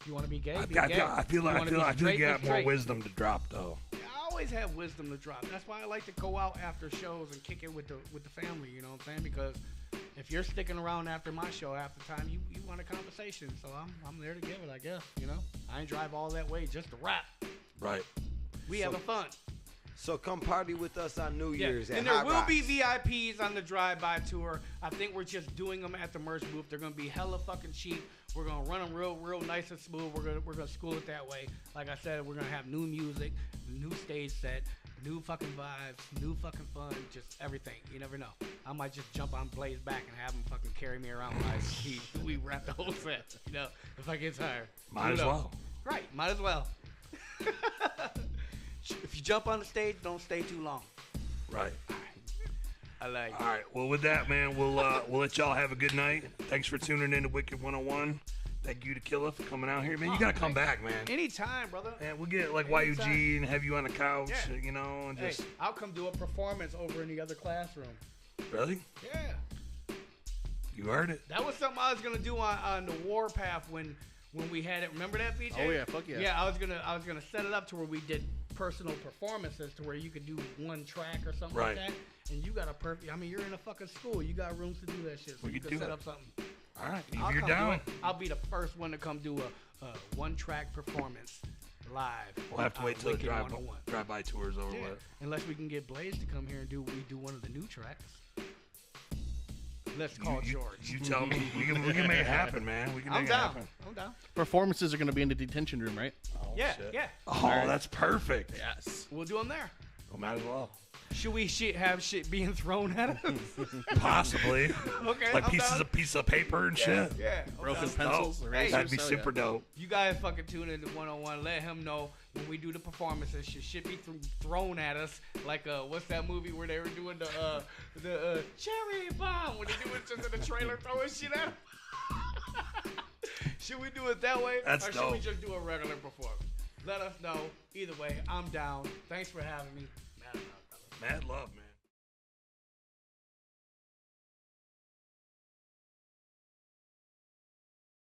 You want to be gay? Be gay. I feel like you got more wisdom to drop, though. always have wisdom to drop. That's why I like to go out after shows and kick it with the family. You know what I'm saying? Because if you're sticking around after my show half the time, you want a conversation. So I'm there to give it, I guess. You know, I ain't drive all that way just to rap. Right. We having fun. So come party with us on New Year's. And there will be VIPs on the drive-by tour. I think we're just doing them at the merch booth. They're gonna be hella fucking cheap. We're gonna run them real nice and smooth. We're gonna school it that way. Like I said, we're gonna have new music, new stage set, new fucking vibes, new fucking fun, just everything. You never know. I might just jump on Blaze back and have him fucking carry me around while we rap the whole set. You know, if I get tired. Might as well. Right, might as well. If you jump on the stage, don't stay too long. Right. I like it. All right. Well, with that, man, we'll let y'all have a good night. Thanks for tuning in to Wicked 101. Thank you to Killa for coming out here, man. You gotta come back, man. Anytime, brother. And we'll get like YUG and have you on the couch, you know, and just. Hey, I'll come do a performance over in the other classroom. Really? Yeah. You heard it. That was something I was gonna do on the Warpath when we had it. Remember that, BJ? Oh yeah, fuck yeah. Yeah, I was gonna set it up to where we did personal performances to where you could do one track or something like that. And you got a perfect. I mean, you're in a fucking school. You got rooms to do that shit. So We you could can do set it. up something. All right. I'll If you're come down, do it. I'll be the first one to come do a one track performance live. we'll have to wait till the Wicked 101. drive-by tour's over Yeah. with. Unless we can get Blaze to come here and do one of the new tracks. Let's call George. You tell me. We can make it happen, man. We can make I'm it down. happen. I'm down. Performances are going to be in the detention room, right? Yeah, shit. yeah. Oh, that's perfect. Yes. We'll do them there. Well, might as well. Should we have shit being thrown at us? Possibly. Okay. Like I'm piece down. of paper and shit. Yeah. Broken Okay. pencils. Oh, erasers, that'd be hell super yeah. dope. You guys fucking tune in to 101. Let him know when we do the performances. Shit be thrown at us. Like what's that movie where they were doing the cherry bomb when they do it just in the trailer throwing shit at him? Should we do it that way? That's or should dope. we just do a regular performance? Let us know. Either way, I'm down. Thanks for having me.